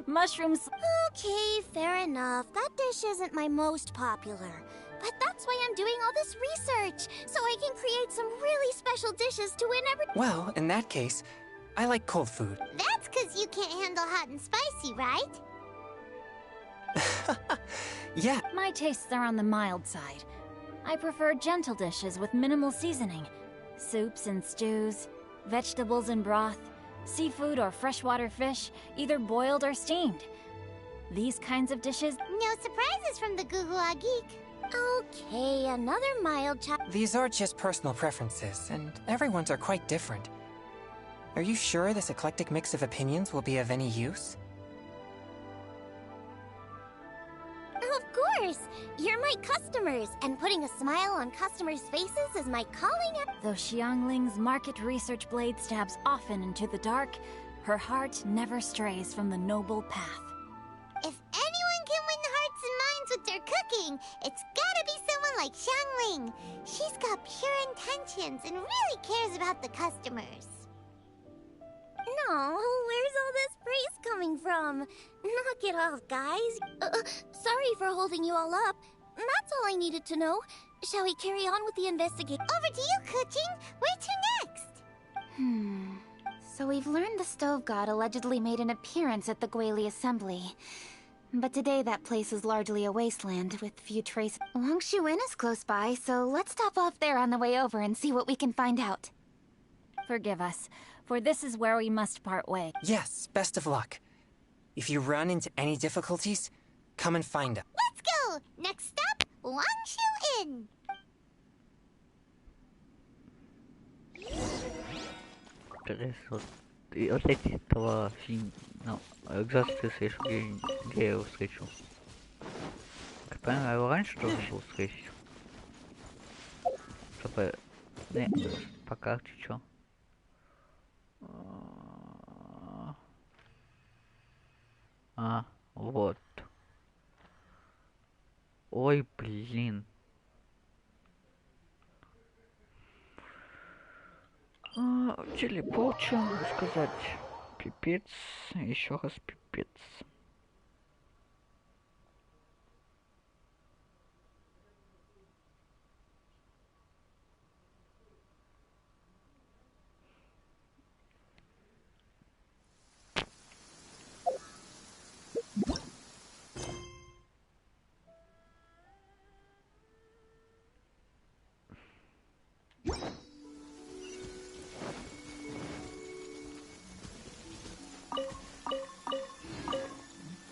Mushrooms. Okay, fair enough. That dish isn't my most popular. But that's why I'm doing all this research, so I can create some really special dishes to win every... Well, in that case, I like cold food. That's because you can't handle hot and spicy, right? Yeah. My tastes are on the mild side. I prefer gentle dishes with minimal seasoning. Soups and stews, vegetables and broth, seafood or freshwater fish, either boiled or steamed. These kinds of dishes... No surprises from the Gugua Geek. Okay, another mild These are just personal preferences, and everyone's are quite different. Are you sure this eclectic mix of opinions will be of any use? Of course! You're my customers, and putting a smile on customers' faces is my calling. Though Xiangling's market research blade stabs often into the dark, her heart never strays from the noble path. If anyone can win the hearts and minds with their cooking, it's gotta be someone like Xiangling. She's got pure intentions and really cares about the customers. No, where's all this praise coming from? Knock it off, guys. Sorry for holding you all up. That's all I needed to know. Shall we carry on with the investigation? Over to you, Kuching. Where to next? So we've learned the Stove God allegedly made an appearance at the Guili Assembly. But today that place is largely a wasteland with few traces. Longshuin is close by, so let's stop off there on the way over and see what we can find out. Forgive us, for this is where we must part ways. Yes, best of luck. If you run into any difficulties, come and find us. Let's go! Next stop, Longshuin! И вот этого экзорциста еще где я его встречу. Как понимаю, я его раньше тоже был встретить. Чтобы... Не, пока чё. Вот. Ой, блин. Телепорт, что могу сказать? Пипец, еще раз пипец.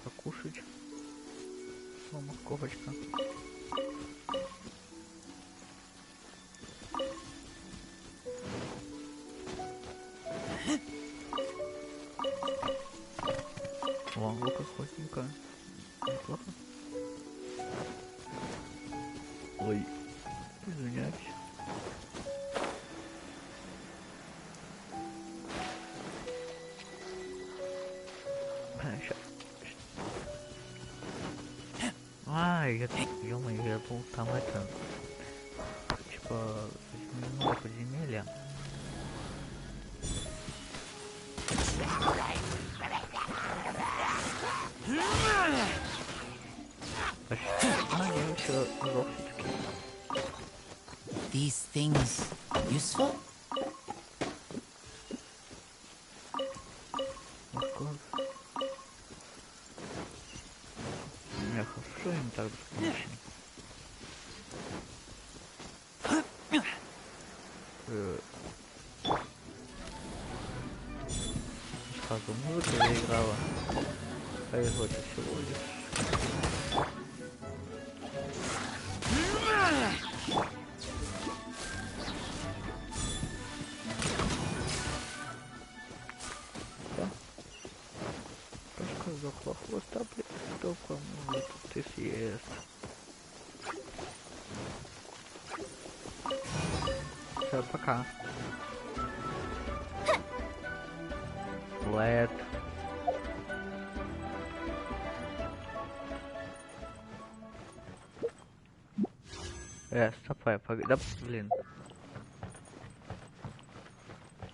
Покушать. О, морковочка. О, лук охотненько. Неплохо. Ой, извиняюсь. Ё-моё, я думал, там это... Типа... Изменено подземелье. Почти. Я все сдох всё-таки. These things useful? Хорошо им так бесконечно. Сразу музыка заиграла. Повезло всего лишь. Кошка сдохла, хвоста только может ты съест. Все, пока. Лэд. Стопай, да блин.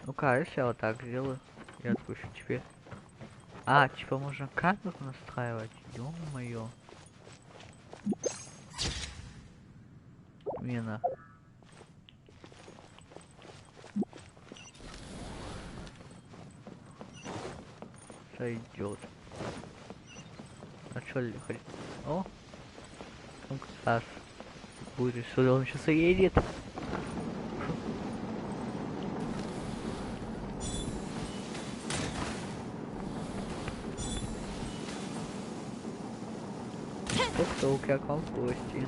Ну-ка, если я вот так сделаю, я отпущу теперь. Типа можно камеру настраивать, ё-моё. Мина. Сойдет. А чё ли хоть? О! Там как раз будет сюда, он сейчас едет. Кто укакал в гости.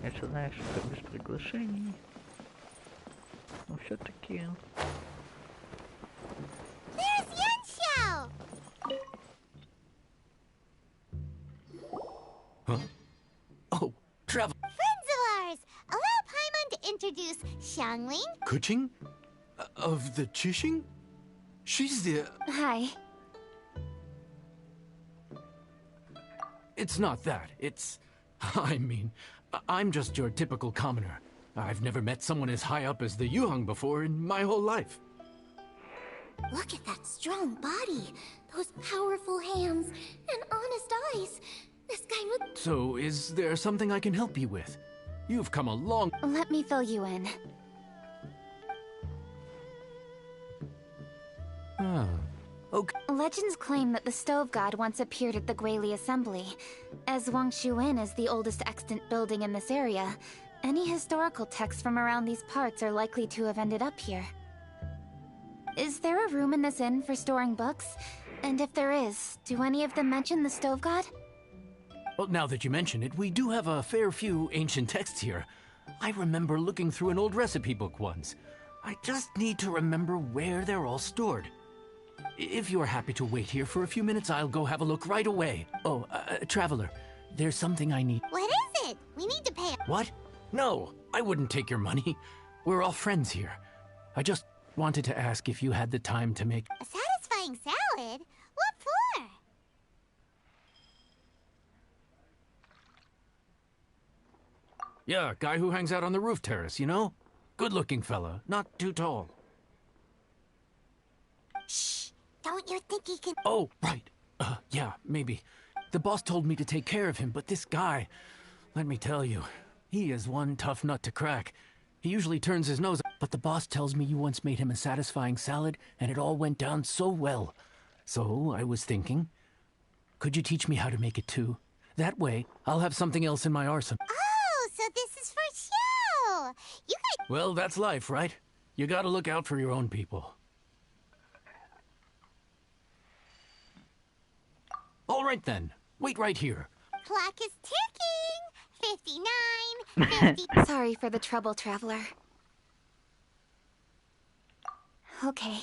Конечно, знаешь, что без приглашений. Но все-таки... There's Yanxiao! Huh? Oh, travel. Friends of ours! Allow Paimon to introduce Xiangling. Kuching? Of the Chishing? She's the... Hi. It's not that. It's... I mean, I'm just your typical commoner. I've never met someone as high up as the Yuhang before in my whole life. Look at that strong body, those powerful hands, and honest eyes. This guy would... So, is there something I can help you with? You've come a long... Let me fill you in. Ah, okay. Legends claim that the Stove God once appeared at the Guili Assembly. As Wang Shuin is the oldest extant building in this area, any historical texts from around these parts are likely to have ended up here. Is there a room in this inn for storing books? And if there is, do any of them mention the Stove God? Well, now that you mention it, we do have a fair few ancient texts here. I remember looking through an old recipe book once. I just need to remember where they're all stored. If you're happy to wait here for a few minutes, I'll go have a look right away. Oh, Traveler, there's something I need. What is it? We need to pay... What? No, I wouldn't take your money. We're all friends here. I just wanted to ask if you had the time to make... A satisfying salad? What for? Yeah, guy who hangs out on the roof terrace, you know? Good-looking fella, not too tall. Shh! Don't you think he can... Oh, right. Yeah, maybe. The boss told me to take care of him, but this guy... Let me tell you, he is one tough nut to crack. He usually turns his nose... But the boss tells me you once made him a satisfying salad, and it all went down so well. So, I was thinking... Could you teach me how to make it too? That way, I'll have something else in my arsenal. Oh, so this is for show! You guys... Well, that's life, right? You gotta look out for your own people. All right then. Wait right here. Clock is ticking! 59, 50... Sorry for the trouble, Traveler. Okay.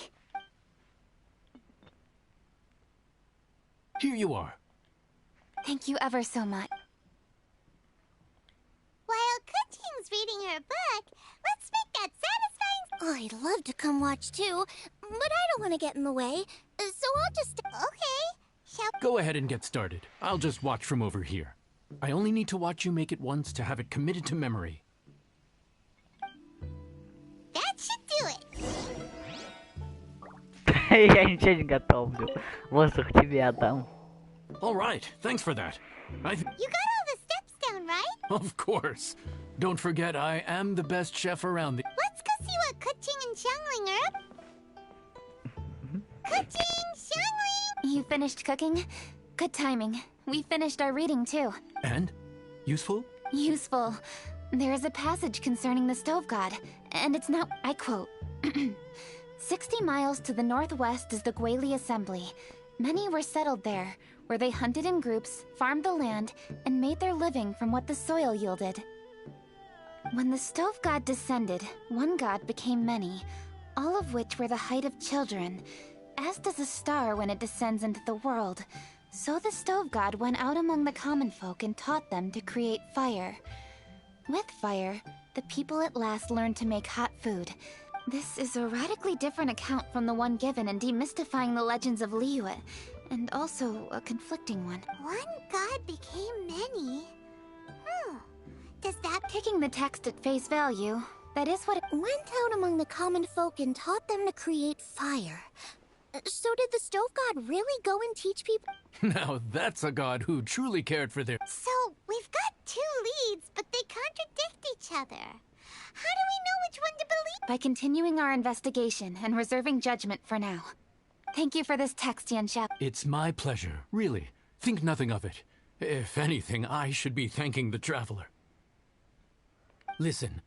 Here you are. Thank you ever so much. While Kuching's reading her book, let's make that satisfying... Oh, I'd love to come watch too, but I don't want to get in the way, so I'll just... Okay. Shall... Go ahead and get started. I'll just watch from over here. I only need to watch you make it once to have it committed to memory. That should do it. Я ничего не готовлю. Воздух тебе отдам. All right, thanks for that. You got all the steps down, right? Of course. Don't forget, I am the best chef around the... Let's go see what Kuching and Xiangling are up. Kuching, Xiangling! You finished cooking? Good timing. We finished our reading too. And? Useful? Useful. There is a passage concerning the Stove God, and it's now... I quote... 60 miles to the northwest is the Guili Assembly. Many were settled there, where they hunted in groups, farmed the land, and made their living from what the soil yielded. When the Stove God descended, one god became many, all of which were the height of children. As does a star when it descends into the world, so the Stove God went out among the common folk and taught them to create fire. With fire, the people at last learned to make hot food. This is a radically different account from the one given in demystifying the legends of Liyue, and also a conflicting one. One god became many? Does that... Taking the text at face value, that is what it went out among the common folk and taught them to create fire. So did the Stove God really go and teach people? Now that's a god who truly cared for their... So, we've got two leads, but they contradict each other. How do we know which one to believe? By continuing our investigation and reserving judgment for now. Thank you for this text, Yanxiao. It's my pleasure, really. Think nothing of it. If anything, I should be thanking the Traveler. Listen,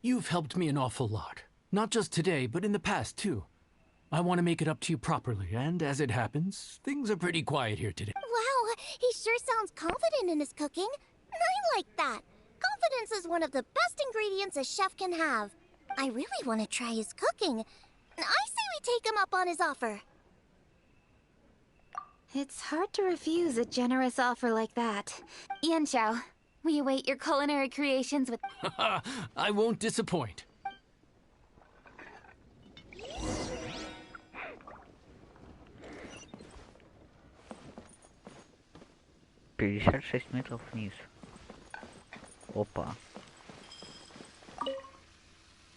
you've helped me an awful lot. Not just today, but in the past, too. I want to make it up to you properly, and as it happens, things are pretty quiet here today. Wow, He sure sounds confident in his cooking. I like that. Confidence is one of the best ingredients a chef can have. I really want to try his cooking. I say we take him up on his offer. It's hard to refuse a generous offer like that. Yanxiao, we await your culinary creations with... I won't disappoint. «56 метров вниз». Опа.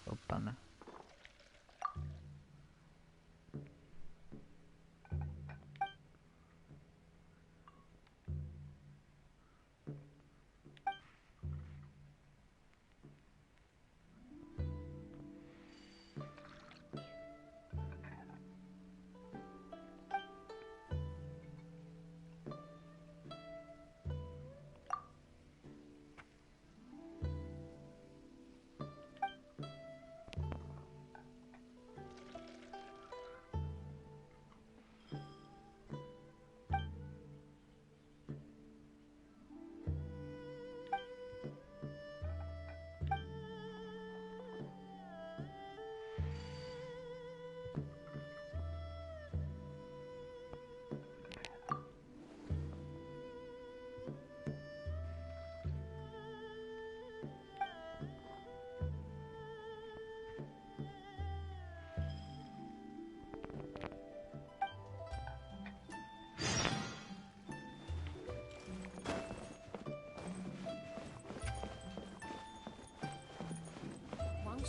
Опа-на.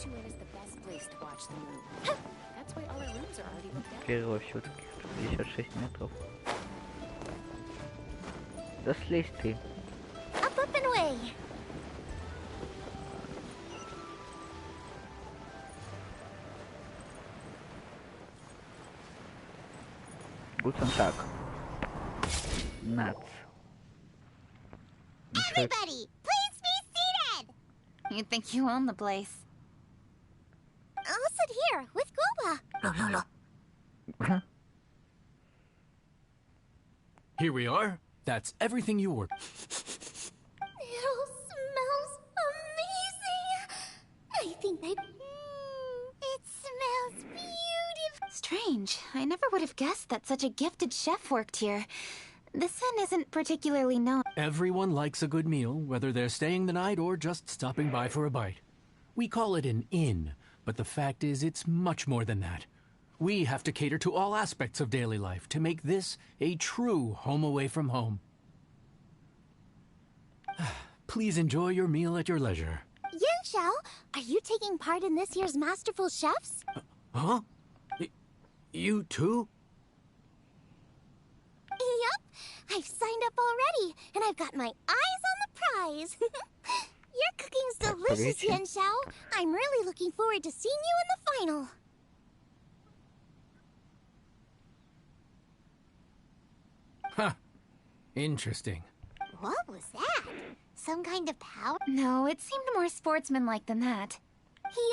Sanctuary is the best place to watch the moon. That's why all our rooms are already booked out. Первого все-таки 56 метров. Да слезь ты. Up and away. Guten Tag. Nuts. Everybody, please be seated. You think you own the place? I'll sit here with Goba. No. Here we are. That's everything you ordered. It all smells amazing. I think it smells beautiful. Strange. I never would have guessed that such a gifted chef worked here. This inn isn't particularly known. Everyone likes a good meal, whether they're staying the night or just stopping by for a bite. We call it an inn, but the fact is it's much more than that. We have to cater to all aspects of daily life to make this a true home away from home. Please enjoy your meal at your leisure. Yanxiao, are you taking part in this year's Masterful Chefs? Huh? You too? Yep, I've signed up already, and I've got my eyes on the prize. Your cooking's delicious, Yanxiao. I'm really looking forward to seeing you in the final. Huh. Interesting. What was that? Some kind of power? No, it seemed more sportsmanlike than that.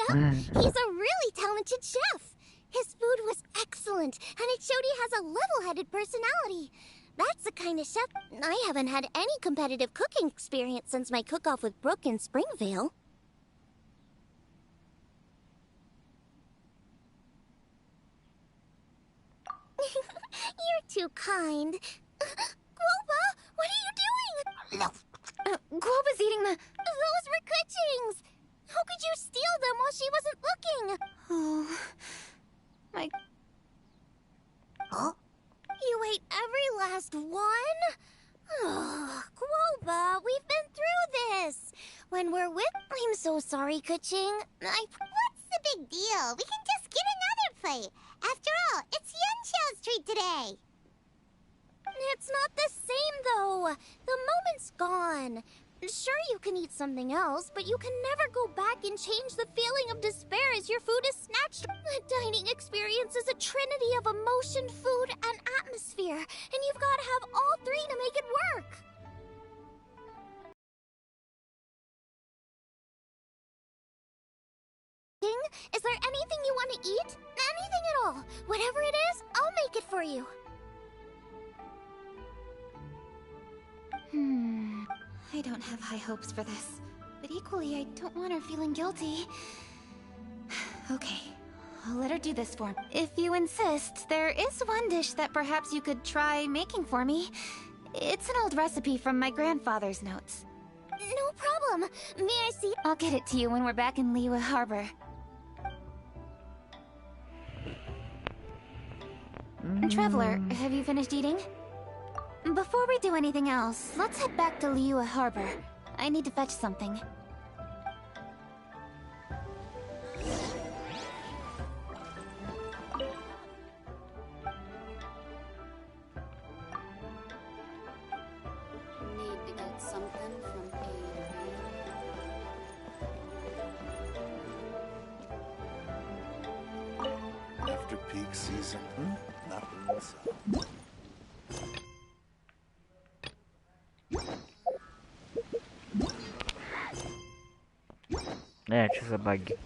Yep, he's a really talented chef. His food was excellent, and it showed he has a level-headed personality. That's the kind of chef... I haven't had any competitive cooking experience since my cook-off with Brooke in Springvale. You're too kind. Guoba, what are you doing? No. Guoba's eating the... Those were Kuching's. How could you steal them while she wasn't looking? Oh... my... Huh? You ate every last one? Oh, Guoba, we've been through this. When we're with... I'm so sorry, Kuching. What's the big deal? We can just get another plate. After all, it's Yanxiao's treat today. It's not the same, though. The moment's gone. Sure, you can eat something else, but you can never go back and change the feeling of despair as your food is snatched. The dining experience is a trinity of emotion, food, and atmosphere, and you've got to have all three to make it work. Is there anything you want to eat? Anything at all. Whatever it is, I'll make it for you. I don't have high hopes for this, but equally I don't want her feeling guilty. Okay, I'll let her do this for me. If you insist, there is one dish that perhaps you could try making for me. It's an old recipe from my grandfather's notes. No problem. May I see? I'll get it to you when we're back in Liyue Harbor. Traveler, have you finished eating? Before we do anything else, let's head back to Liyue Harbor. I need to fetch something. Need to get something from A to B. After peak season, nothing's up. Что за баги?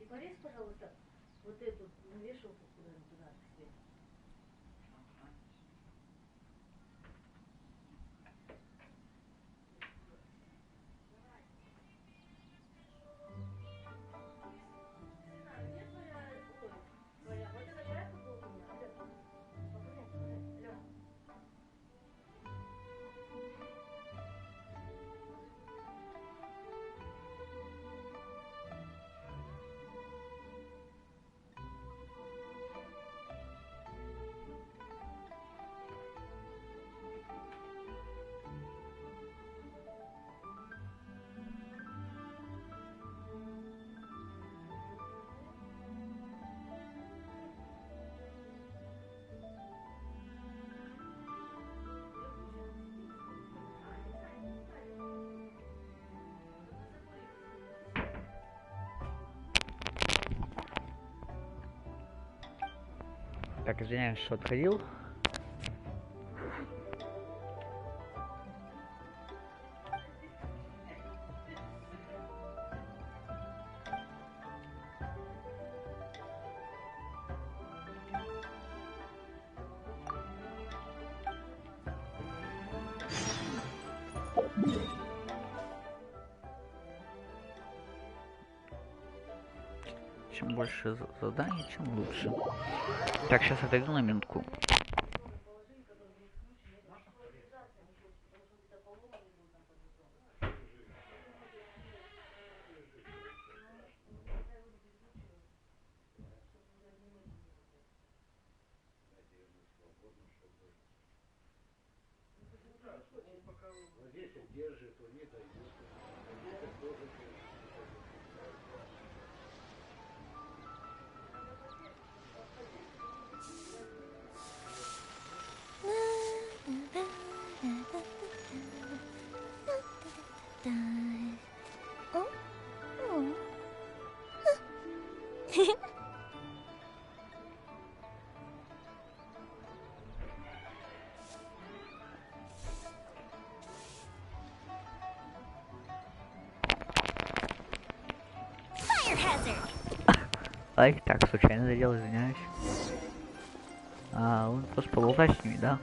Порез, пожалуйста, вот эту вешалку туда, свет. Так, извиняюсь, что отходил. Чем больше заданий, чем лучше. Так, сейчас отойду на минутку. Ай, так, случайно задел, извиняюсь. Он просто поболтать с ними, да?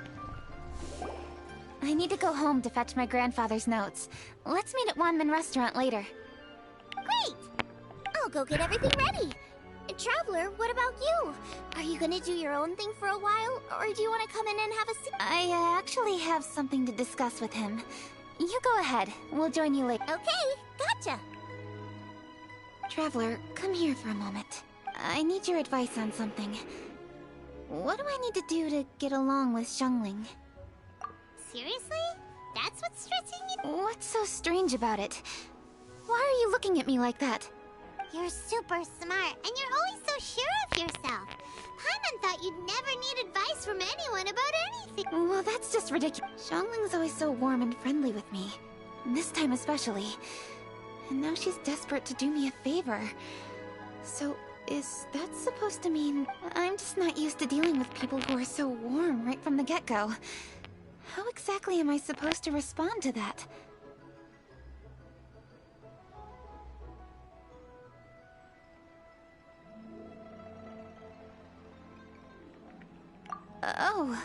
I need to go home to fetch my grandfather's notes. Let's meet at Wanman Restaurant later. Great! I'll go get everything ready. Traveler, what about you? Are you gonna do your own thing for a while, or do you want to come in and have a seat? I actually have something to discuss with him. You go ahead. We'll join you later. Okay, gotcha. Traveler, come here for a moment. I need your advice on something. What do I need to do to get along with Xiangling? Seriously? That's what's stressing you? What's so strange about it? Why are you looking at me like that? You're super smart, and you're always so sure of yourself. Paimon thought you'd never need advice from anyone about anything. Well, that's just ridiculous. Xiangling's always so warm and friendly with me. This time especially. And now she's desperate to do me a favor. So, is that supposed to mean I'm just not used to dealing with people who are so warm right from the get-go? How exactly am I supposed to respond to that? Oh.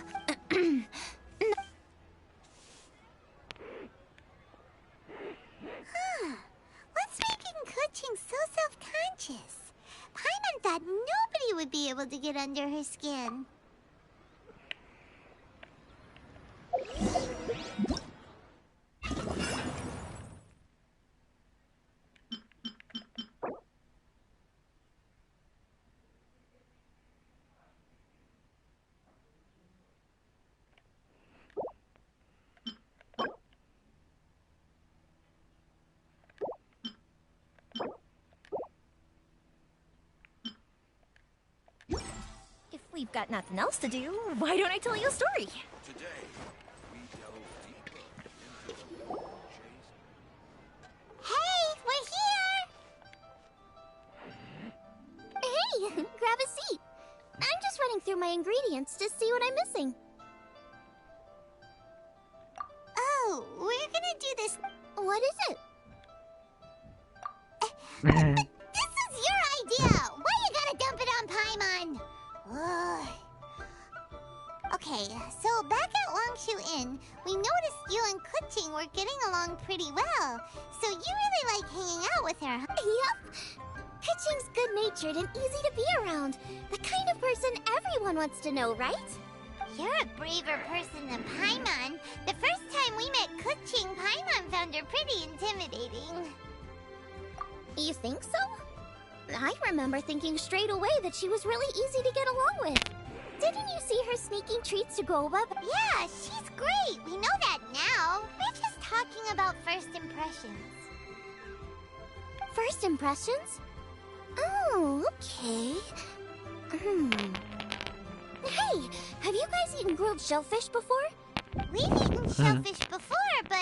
What's making Kuching so self-conscious? Paimon thought nobody would be able to get under her skin. If we've got nothing else to do, why don't I tell you a story? Today, we delve deeper into the moon chase. Hey, we're here! Hey, grab a seat. I'm just running through my ingredients to see what I'm missing. Oh, we're gonna do this. What is it? This is your idea! Why you gotta dump it on Paimon? Ugh. Okay, so back at Longshu Inn, we noticed you and Kuching were getting along pretty well. So you really like hanging out with her, huh? Yep. Kuching's good-natured and easy to be around. The kind of person everyone wants to know, right? You're a braver person than Paimon. The first time we met Kuching, Paimon found her pretty intimidating. You think so? I remember thinking straight away that she was really easy to get along with. Didn't you see her sneaking treats to Goba? Yeah, she's great. We know that now. We're just talking about first impressions. First impressions? Oh, okay. Hey, have you guys eaten grilled shellfish before? We've eaten shellfish before, but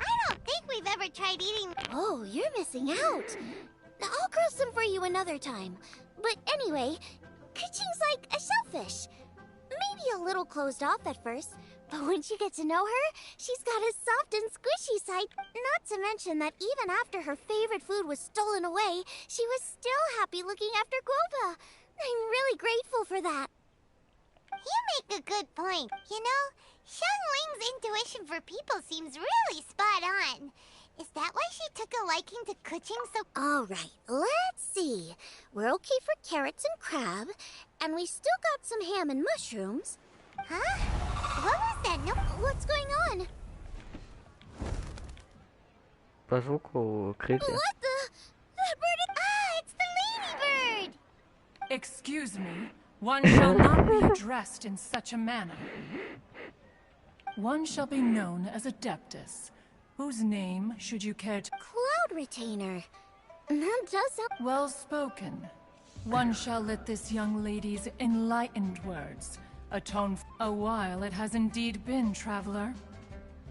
I don't think we've ever tried eating... Oh, you're missing out. I'll grill some for you another time. But anyway, Kuching's like a shellfish. Maybe a little closed off at first, but once you get to know her, she's got a soft and squishy side. Not to mention that even after her favorite food was stolen away, she was still happy looking after Guoba. I'm really grateful for that. You make a good point. You know, Xiangling's intuition for people seems really spot on. Is that why she took a liking to Kuching so... Alright, let's see. We're okay for carrots and crab, and we still got some ham and mushrooms. Huh? What was that? No... What's going on? По звуку крики. What the... That bird is... Ah, it's the ladybird! Excuse me. One shall not be addressed in such a manner. One shall be known as Adeptus. Whose name should you care to... Cloud Retainer. That does sound... Well spoken. One shall let this young lady's enlightened words atone for... A while it has indeed been, traveler.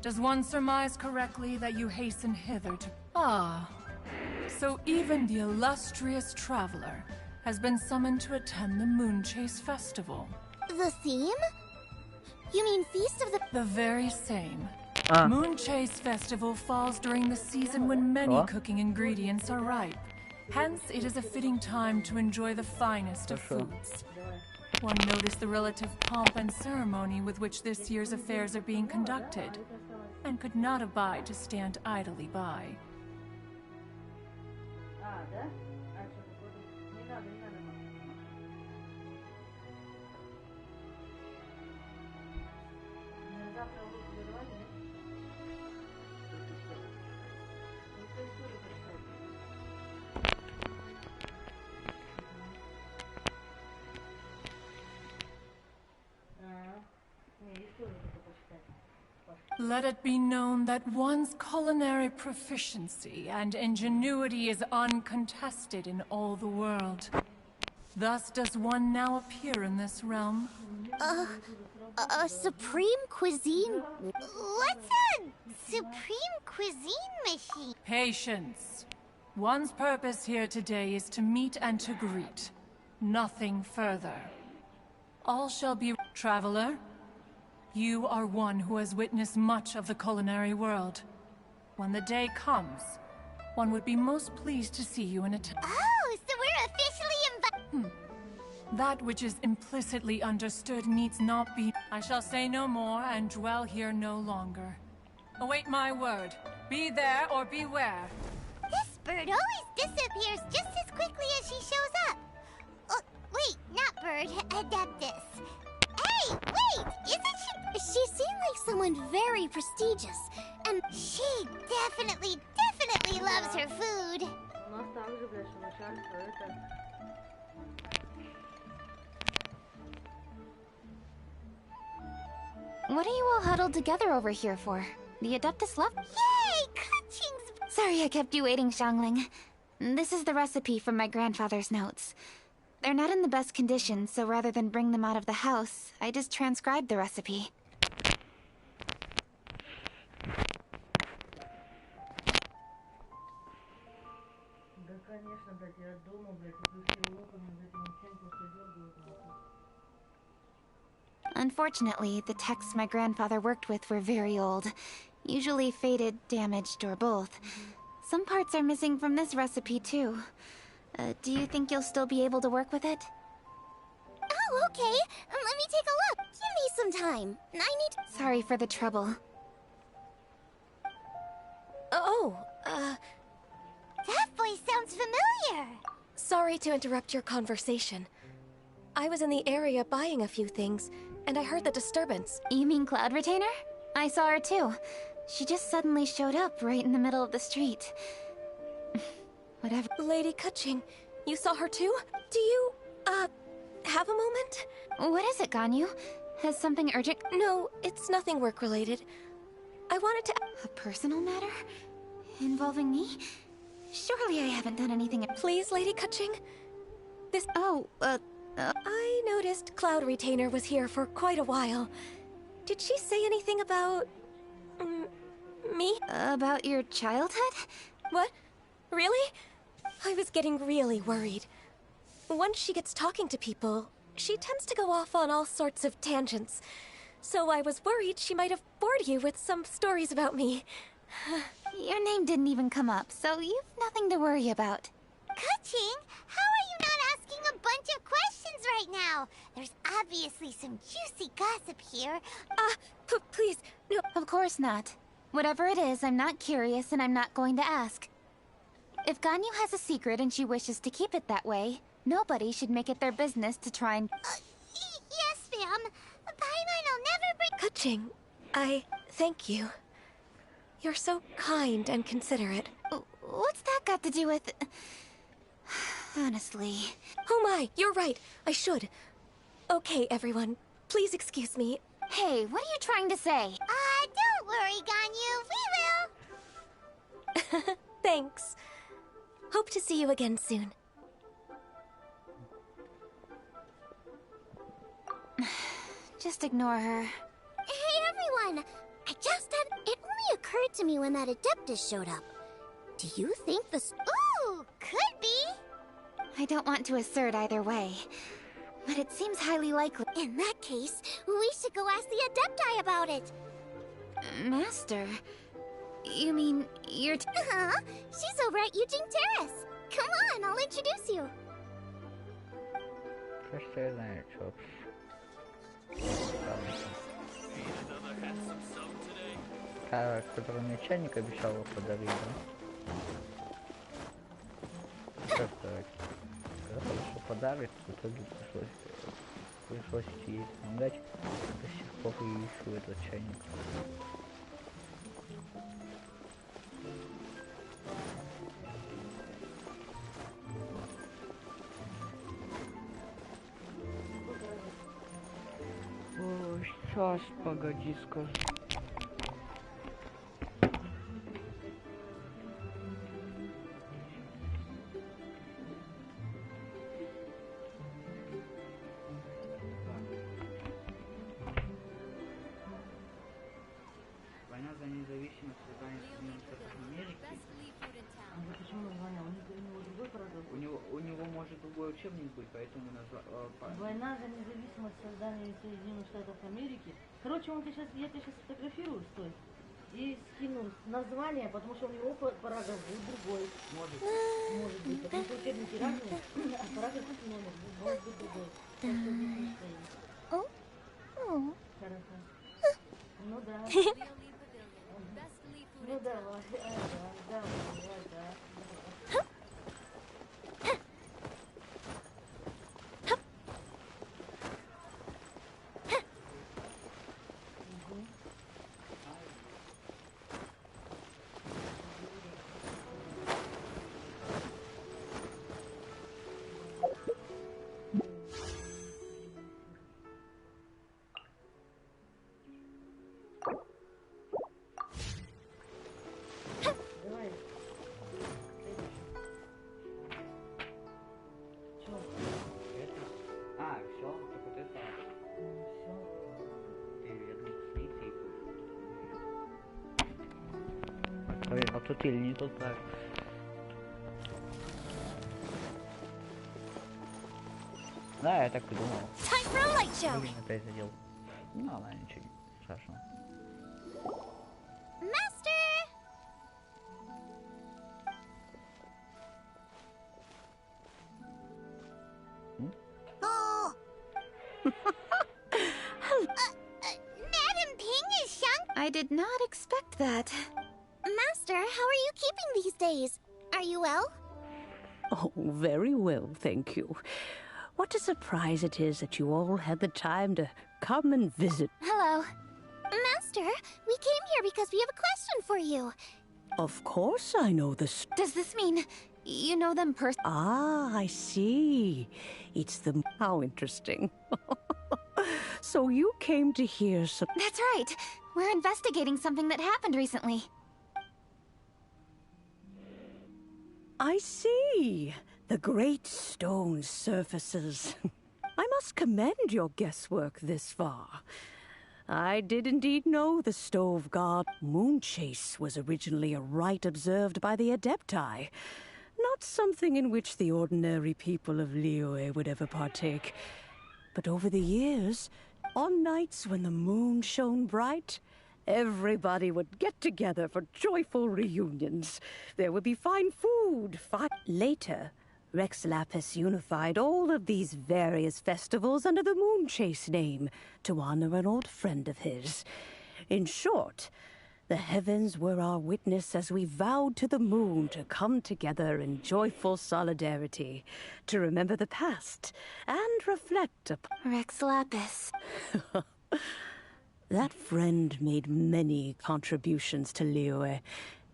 Does one surmise correctly that you hasten hither to... Ah. So even the illustrious traveler has been summoned to attend the Moon Chase Festival. The theme? You mean Feast of the... The very same. Moon Chase Festival falls during the season when many cooking ingredients are ripe. Hence, it is a fitting time to enjoy the finest of foods. One noticed the relative pomp and ceremony with which this year's affairs are being conducted, and could not abide to stand idly by. Let it be known that one's culinary proficiency and ingenuity is uncontested in all the world. Thus does one now appear in this realm. A supreme cuisine? What's a supreme cuisine machine? Patience. One's purpose here today is to meet and to greet. Nothing further. All shall be... Traveler, you are one who has witnessed much of the culinary world. When the day comes, one would be most pleased to see you in a... Oh, so we're officially invited. That which is implicitly understood needs not be... I shall say no more and dwell here no longer. Await my word. Be there or beware. This bird always disappears just as quickly as she shows up. Oh, wait, not bird, Adeptus. Hey, wait, isn't she... She seemed like someone very prestigious, and... She definitely loves her food. What are you all huddled together over here for? The Adeptus left? Yay! Kaching's... Sorry I kept you waiting, Xiangling. This is the recipe from my grandfather's notes. They're not in the best condition, so rather than bring them out of the house, I just transcribed the recipe. Unfortunately, the texts my grandfather worked with were very old. Usually faded, damaged, or both. Some parts are missing from this recipe, too. Do you think you'll still be able to work with it? Oh, okay. Let me take a look. Give me some time. I need... Sorry for the trouble. That voice sounds familiar. Sorry to interrupt your conversation. I was in the area buying a few things, and I heard the disturbance. You mean Cloud Retainer? I saw her too. She just suddenly showed up right in the middle of the street. Whatever. Lady Kaching, you saw her too? Do you, have a moment? What is it, Ganyu? Has something urgent? No, it's nothing work-related. I wanted to... A personal matter? Involving me? Surely I haven't done anything... Please, Lady Kaching? This... I noticed Cloud Retainer was here for quite a while. Did she say anything about... me? About your childhood? What? Really? I was getting really worried. Once she gets talking to people, she tends to go off on all sorts of tangents. So I was worried she might have bored you with some stories about me. Your name didn't even come up, so you've nothing to worry about. Kaching, how are you not asking a bunch of questions right now? There's obviously some juicy gossip here. Please, no. Of course not. Whatever it is, I'm not curious and I'm not going to ask. If Ganyu has a secret and she wishes to keep it that way, nobody should make it their business to try and... Yes, ma'am. Paimon will never bring... Kaching, I thank you. You're so kind and considerate. What's that got to do with... Honestly... Oh my, you're right. I should. Okay, everyone. Please excuse me. Hey, what are you trying to say? Don't worry, Ganyu. We will. Thanks. Hope to see you again soon. Just ignore her. Hey, everyone! I just had... It only occurred to me when that Adeptus showed up. Do you think this... Ooh, could be. I don't want to assert either way, but it seems highly likely. In that case, we should go ask the Adepti about it. Master? You mean you're... Uh-huh. She's over at Yujing Terrace. Come on, I'll introduce you. Который мне чайник обещал подарить, да? Как сказать? Сказал, что подарит, в итоге пришлось ей помогать. До сих пор и ищу этот чайник. О, сейчас, погоди, скажу. учебник будет, поэтому Война за независимость создания Соединенных Штатов Америки. Короче, я тебя сейчас сфотографирую, стой. И скину название, потому что у него параграф будет другой. Может быть. Потому что учебники разные, а параграф и номер может быть другой. Так что здесь не стоит. Хорошо. Ну да. Ну давай, ага. Давай. Чё? Это? Все, так вот это. Все. Проверь, тут или не тут правильно. Да, я так и думал. Блин, опять задел. Ну, ладно, ничего страшного. Master! Oh! Madam Ping is shrunk. I did not expect that. Master, how are you keeping these days? Are you well? Oh, very well, thank you. What a surprise it is that you all had the time to come and visit. Hello. Master, we came here because we have a question for you. Of course I know this. Does this mean you know them personally? Ah, I see. It's the... How interesting. So you came to hear some... That's right. We're investigating something that happened recently. I see. The great stone surfaces. I must commend your guesswork this far. I did indeed know the stove god. Moonchase was originally a rite observed by the Adepti, not something in which the ordinary people of Liyue would ever partake. But over the years, on nights when the moon shone bright, everybody would get together for joyful reunions. There would be fine food, Later, Rex Lapis unified all of these various festivals under the Moonchase name to honor an old friend of his. In short, the heavens were our witness as we vowed to the moon to come together in joyful solidarity, to remember the past and reflect upon... Rex Lapis. That friend made many contributions to Liyue,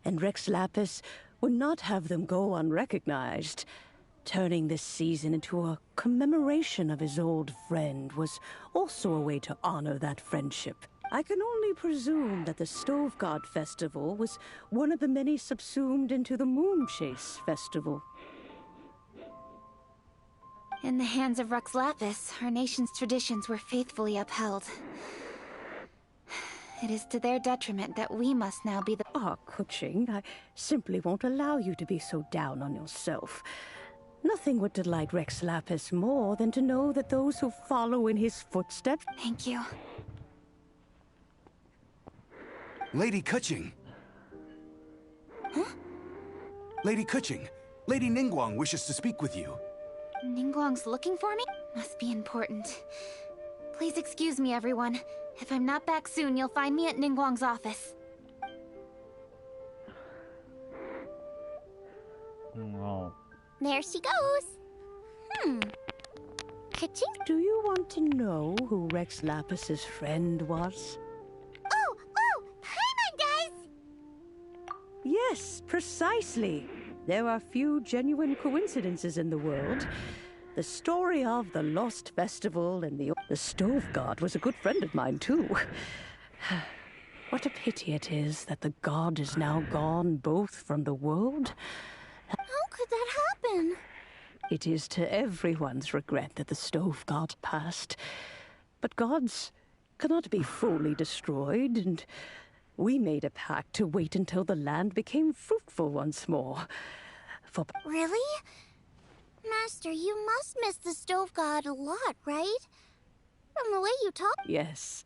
and Rex Lapis would not have them go unrecognized. Turning this season into a commemoration of his old friend was also a way to honor that friendship. I can only presume that the Stove God Festival was one of the many subsumed into the Moonchase Festival. In the hands of Rex Lapis, our nation's traditions were faithfully upheld. It is to their detriment that we must now be the... Ah, Kuching, I simply won't allow you to be so down on yourself. Nothing would delight Rex Lapis more than to know that those who follow in his footsteps... Thank you. Lady Kuching. Huh? Lady Kuching, Lady Ningguang wishes to speak with you. Ningguang's looking for me? Must be important. Please excuse me, everyone. If I'm not back soon, you'll find me at Ningguang's office. No. There she goes. Ka-ching. Do you want to know who Rex Lapis's friend was? Oh! Paimon, guys! Yes, precisely. There are few genuine coincidences in the world. The story of the Lost Festival and the Stove God was a good friend of mine, too. What a pity it is that the god is now gone both from the world. How could that happen? It is to everyone's regret that the Stove God passed. But gods cannot be fully destroyed, and we made a pact to wait until the land became fruitful once more. Really? Master, you must miss the stove god a lot, right? From the way you talk. Yes.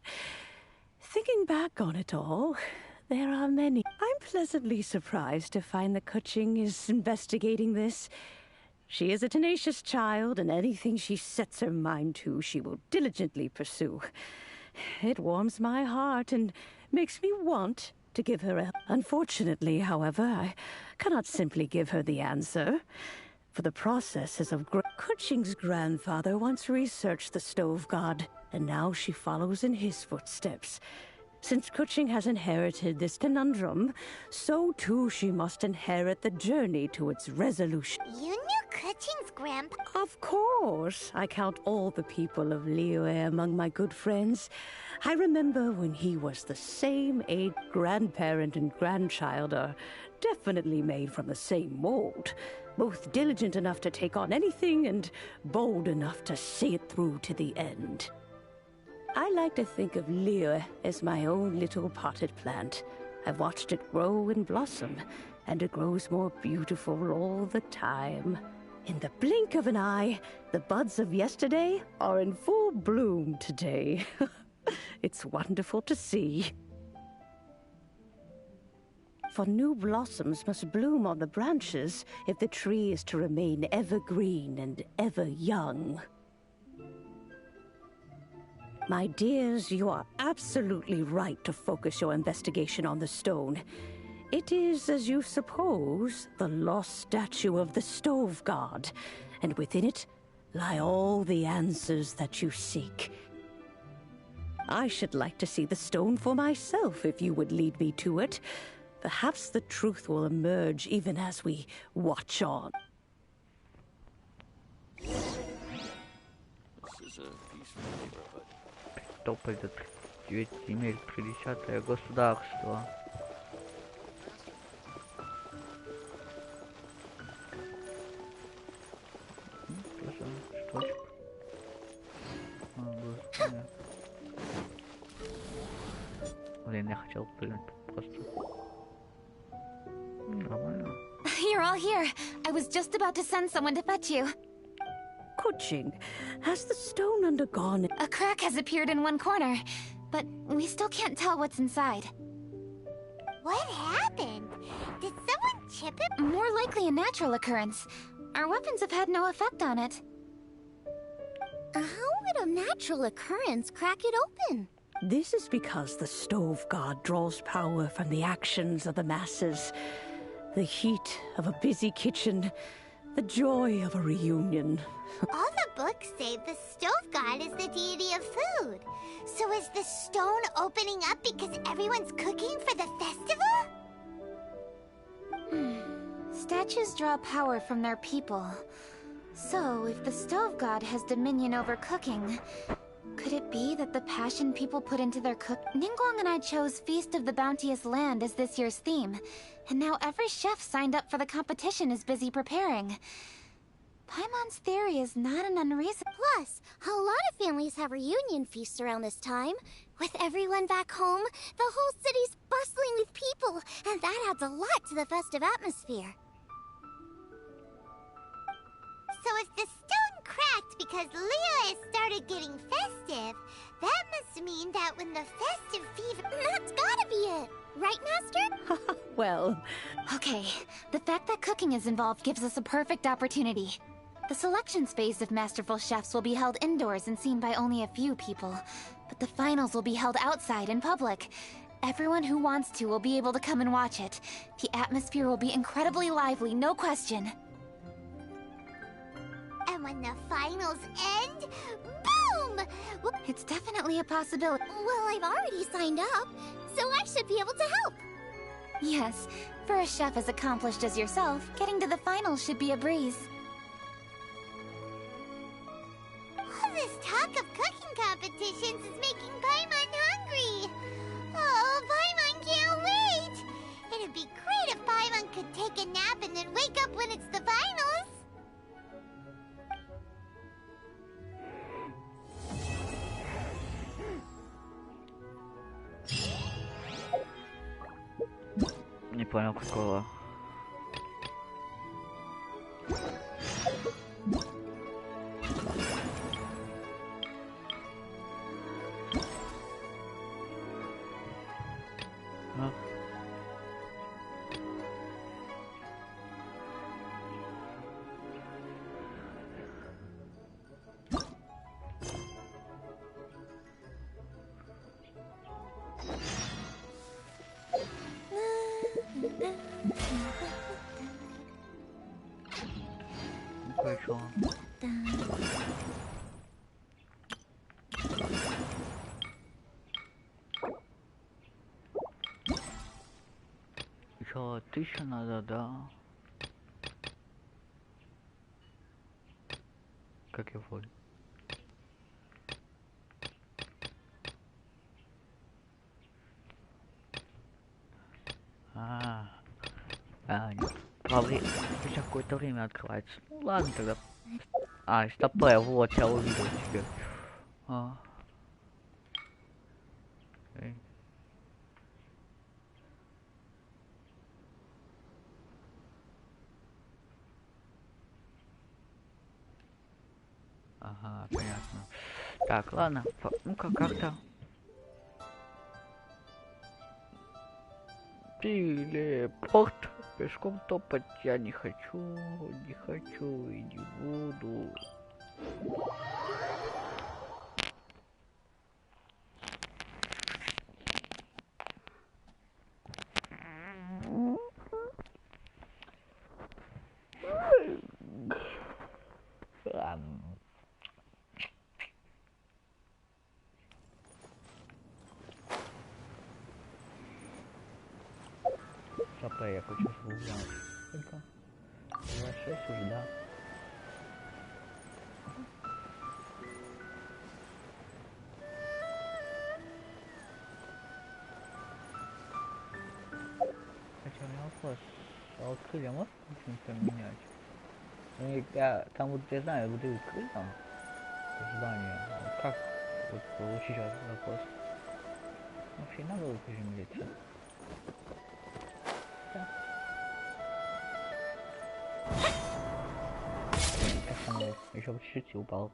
Thinking back on it all, there are many. I'm pleasantly surprised to find that Kuching is investigating this. She is a tenacious child, and anything she sets her mind to, she will diligently pursue. It warms my heart and makes me want to give her a... Unfortunately, however, I cannot simply give her the answer. For the processes of... Kuching's grandfather once researched the stove god, and now she follows in his footsteps. Since Kuching has inherited this conundrum, so too she must inherit the journey to its resolution. You knew Kuching's grandpa? Of course. I count all the people of Liyue among my good friends. I remember when he was the same age. Grandparent and grandchild are definitely made from the same mold. Both diligent enough to take on anything and bold enough to see it through to the end. I like to think of Liyue as my own little potted plant. I've watched it grow and blossom, and it grows more beautiful all the time. In the blink of an eye, the buds of yesterday are in full bloom today. It's wonderful to see. For new blossoms must bloom on the branches if the tree is to remain evergreen and ever young. My dears, you are absolutely right to focus your investigation on the stone. It is, as you suppose, the lost statue of the stove god, and within it lie all the answers that you seek. I should like to see the stone for myself if you would lead me to it. Perhaps the truth will emerge even as we watch on. This is a peaceful neighborhood. Кто пойдет? 9 земель, 30-е государство. Штучка. Блин, я хотел прыгнуть просто. Нормально. You're all here. I was just about to send someone to fetch you. Kuching, has the stone undergone... A crack has appeared in one corner, but we still can't tell what's inside. What happened? Did someone chip it? More likely a natural occurrence. Our weapons have had no effect on it. How would a natural occurrence crack it open? This is because the stove god draws power from the actions of the masses. The heat of a busy kitchen, the joy of a reunion. All the books say the stove god is the deity of food. So is the stone opening up because everyone's cooking for the festival? Statues draw power from their people. So, if the stove god has dominion over cooking, could it be that the passion people put into their cook... Ningguang and I chose Feast of the Bounteous Land as this year's theme, and now every chef signed up for the competition is busy preparing. Paimon's theory is not an unreason... Plus, a lot of families have reunion feasts around this time. With everyone back home, the whole city's bustling with people, and that adds a lot to the festive atmosphere. So if the stone cracked because Leo has started getting festive, that must mean that when the festive fever... That's gotta be it! Right, Master? Well... Okay, the fact that cooking is involved gives us a perfect opportunity. The selections phase of Masterful Chefs will be held indoors and seen by only a few people, but the finals will be held outside in public. Everyone who wants to will be able to come and watch it. The atmosphere will be incredibly lively, no question. And when the finals end, boom! It's definitely a possibility. Well, I've already signed up, so I should be able to help. Yes, for a chef as accomplished as yourself, getting to the finals should be a breeze. All this talk of cooking competitions is making Paimon hungry. Oh, Paimon can't wait! It'd be great if Paimon could take a nap and then wake up when it's the finals. Не понял какого. Чё? Еще 1000 надо, да? Как его? Нет. Спустя какое-то время открывается. Ну ладно тогда. Стопэ, вот, я увидел теперь. Ага, понятно. Так, ладно. Ну-ка, как-то. Телепорт. Пешком топать я не хочу и не буду. Стопэ, я хочу узнать. Сколько? 26 уже, да? Хотя у меня вопрос. А вот крылья можно поменять? Ну, там вот я знаю, выдают крылья здание. Вот как вот получить этот вопрос? Вообще надо было приземлиться. Да. Еще бы чуть-чуть и упал.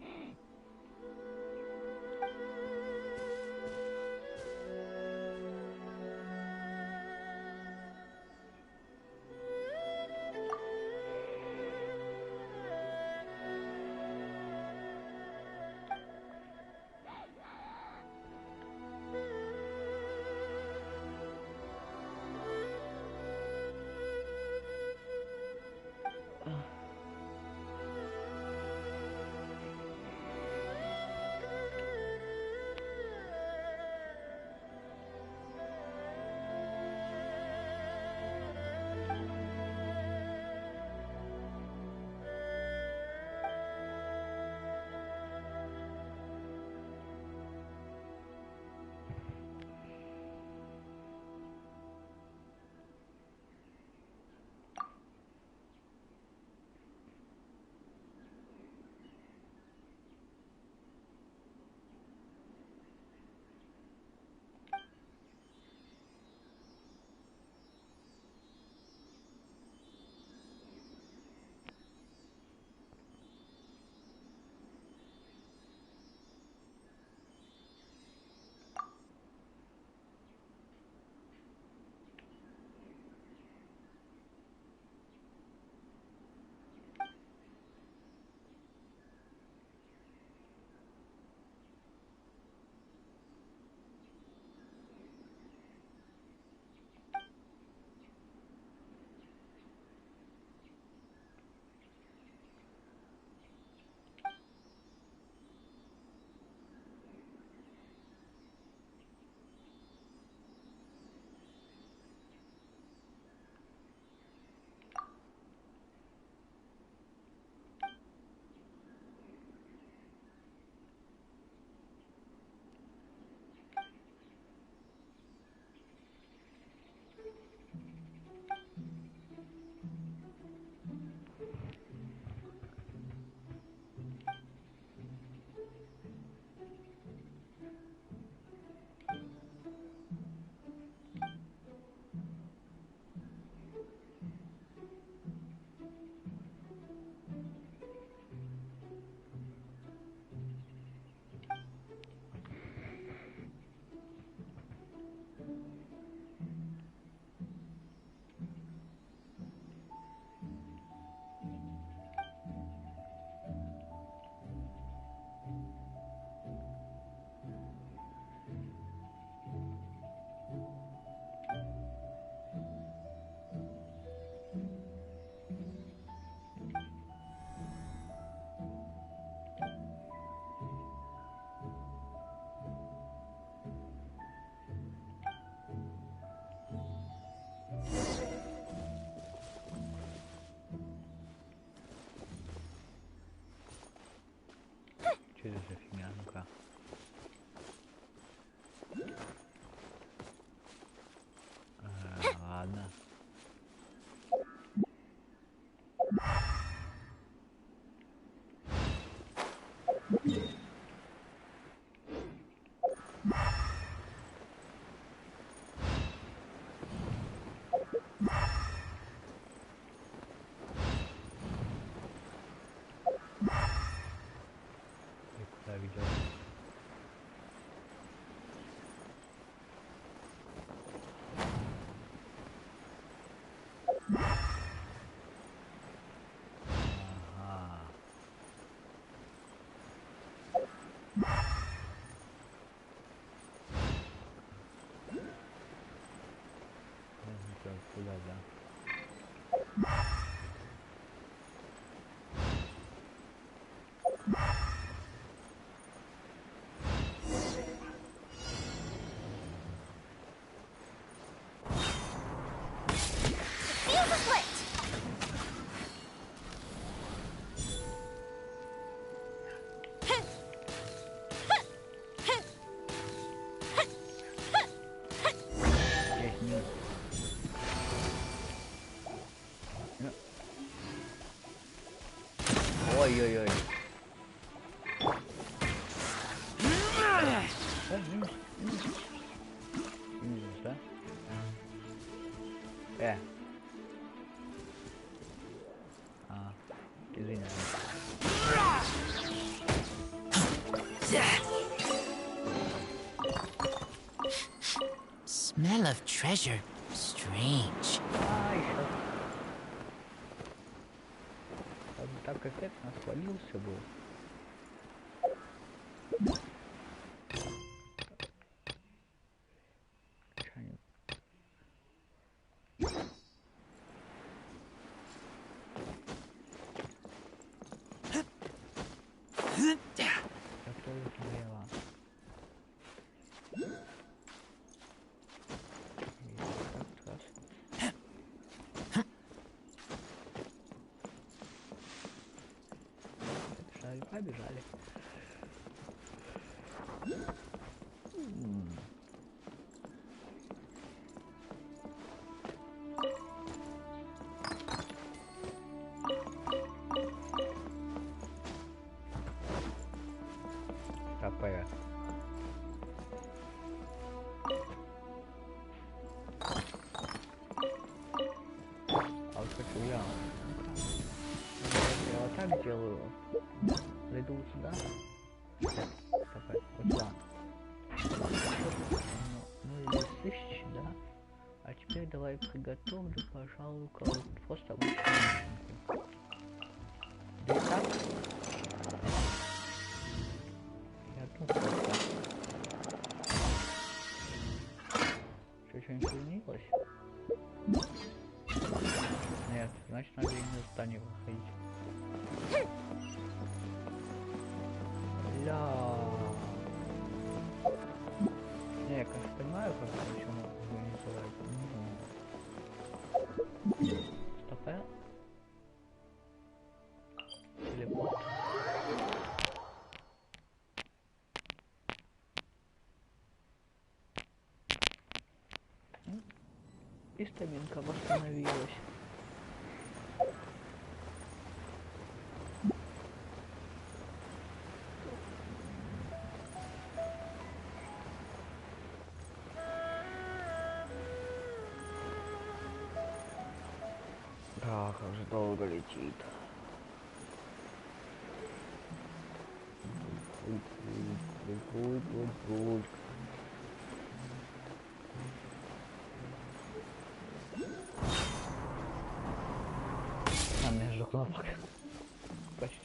это за фигня? Ну-ка. Ладно. И куда ведет? Куда, да? Fuse is lit! Здесь нет. Ой-ой-ой. Минус, да? Извини. Smell of treasure. Strange. Он так эффектно свалился был. Побежали. КП. А вот хочу я. Я вот так делаю. Зайду вот сюда. КП. Вот сюда. Ну и 1000, да? А теперь давай приготовлю, пожалуй, просто обычную. Да и так. Я тут просто. Что-нибудь изменилось? Нет, значит надо именно в здание выходить. Ля. Не, я, конечно, понимаю, как почему организовать. Стопэ. Телепорт. И стаминка восстановилась. Да, как же долго летит. А, между кнопок. Почти.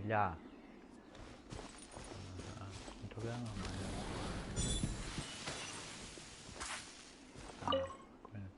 Ля. Тогда нормально. Прикольно.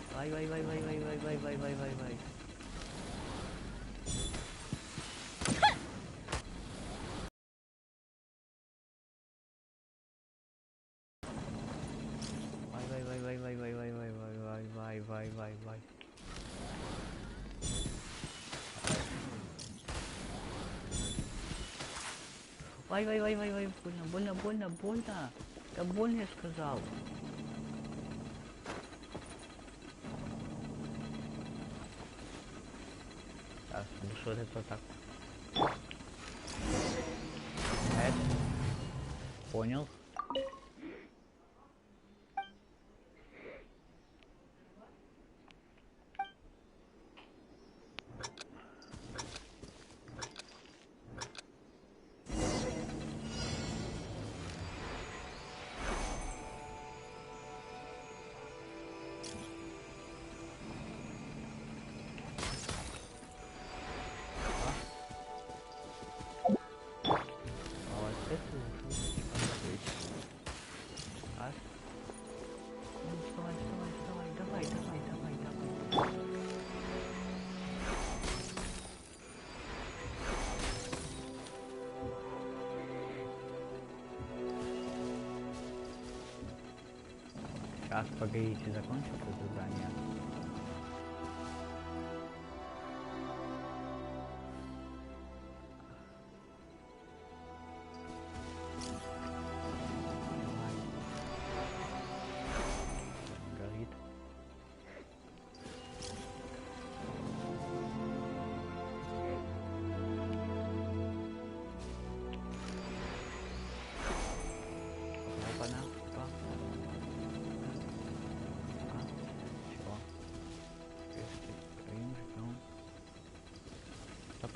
Vai. Vai. Vai. Больно. Да больно, я сказал. Так, ну что это так? Нет. Понял. Сейчас, погодите, закончу это задание. Горит. Опа-на.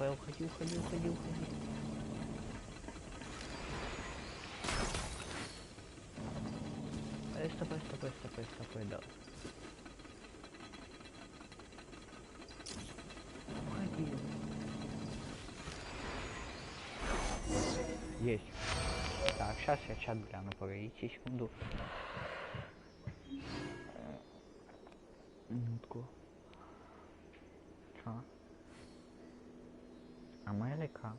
Уходи. Стопай, да. Уходи. Есть. Так, сейчас я чат гляну, погодите секунду. Минутку. Что? Америка?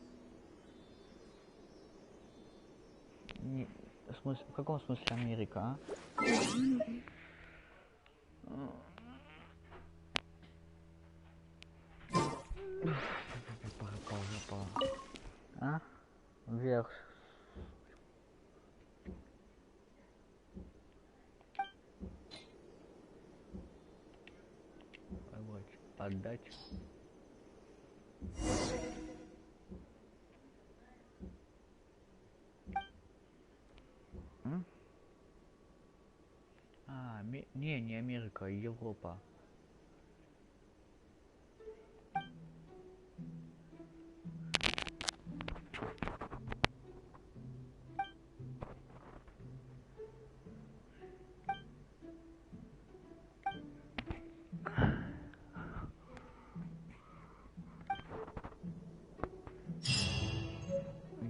Не, в каком смысле Америка, а? А? Вверх. Отдать. Не Америка, Европа.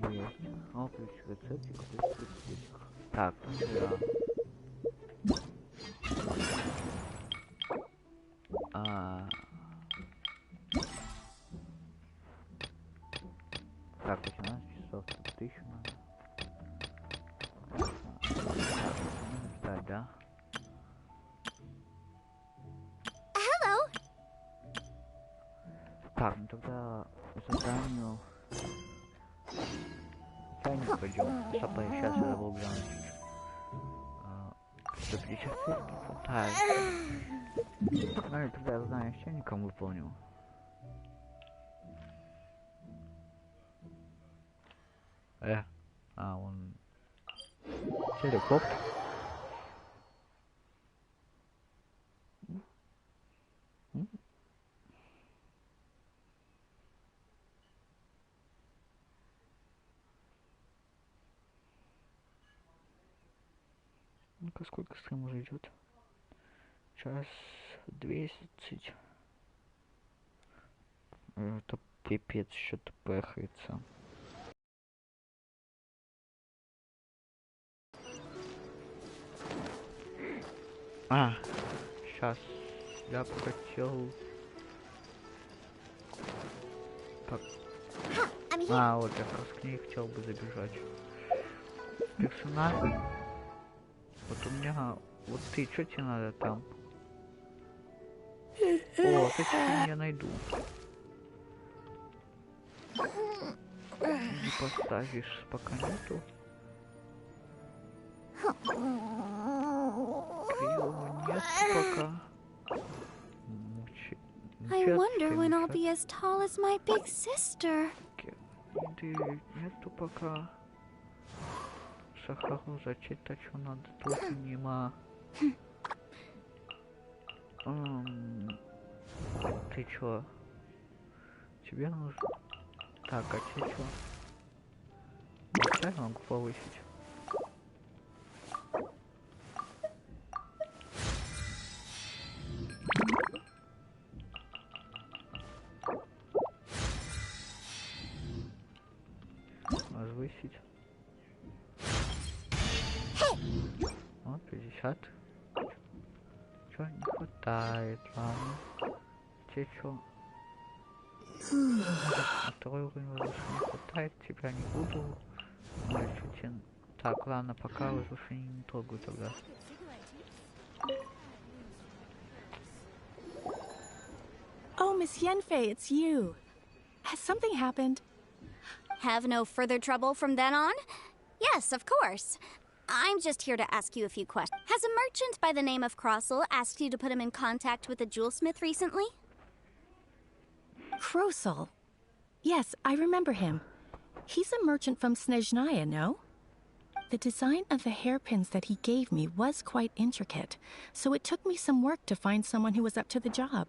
Есть. О, ключ, рецептик. Так, да. Так, 18 часов, 1000 надо. Так, ну тогда заданию... Чайник пойдем. Стоп, сейчас я забыл глянуть. 156 не хватает. Погнали, тогда я знаю, чайником выполню. Он... Телескоптер. Ну-ка, сколько стрим уже идет? Час 20. Это пипец, что-то пахается. Сейчас я бы хотел... Так. Вот я как раз к ней хотел бы забежать. Персонаж. Вот у меня... Вот ты, что тебе надо там? О, ты я найду. Не поставишь, пока нету. Криво нет пока. I wonder when I'll be as tall as my big sister. Нету пока. Сахару зачем-то что надо, тут нема. Ты чё? Тебе нужно? Так, а тебе чё? Нельзя могу повысить. Возвысить. Вот 50. Чё не хватает, ладно. Тебе чё? Второй уровень возвышения не хватает, тебя не буду. Так, ладно, пока возвышение не трогаю тогда. Oh, Miss Yenfei, it's you. Has something happened? Have no further trouble from then on? Yes, of course. I'm just here to ask you a few questions. Has a merchant by the name of Crossel asked you to put him in contact with a jewelsmith recently? Crossel? Yes, I remember him. He's a merchant from Snezhnaya, no? The design of the hairpins that he gave me was quite intricate, so it took me some work to find someone who was up to the job.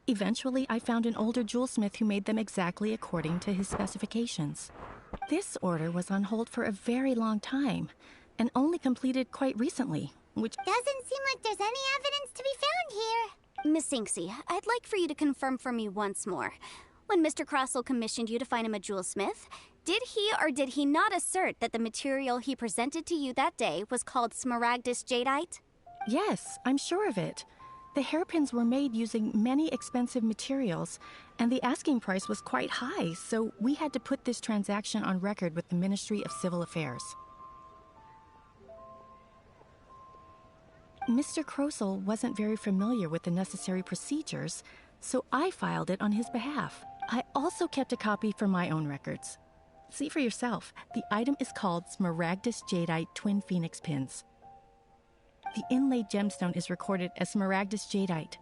Eventually, I found an older jewelsmith who made them exactly according to his specifications. This order was on hold for a very long time, and only completed quite recently, which doesn't seem like there's any evidence to be found here. Miss Inksy, I'd like for you to confirm for me once more. When Mr. Crossel commissioned you to find him a jewelsmith, did he or did he not assert that the material he presented to you that day was called Smaragdus Jadeite? Yes, I'm sure of it. The hairpins were made using many expensive materials, and the asking price was quite high, so we had to put this transaction on record with the Ministry of Civil Affairs. Mr. Crossel wasn't very familiar with the necessary procedures, so I filed it on his behalf. I also kept a copy for my own records. See for yourself, the item is called Smaragdus Jadeite Twin Phoenix Pins. The inlaid gemstone is recorded as Smaragdus Jadeite.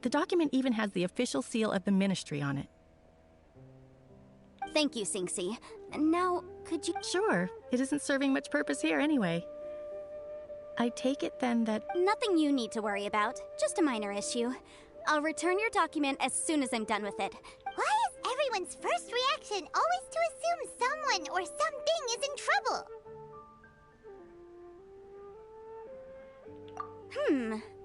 The document even has the official seal of the ministry on it. Thank you, Sinksy. Now, could you... Sure. It isn't serving much purpose here anyway. I take it then that... Nothing you need to worry about. Just a minor issue. I'll return your document as soon as I'm done with it. Why is everyone's first reaction always to assume someone or something is in trouble?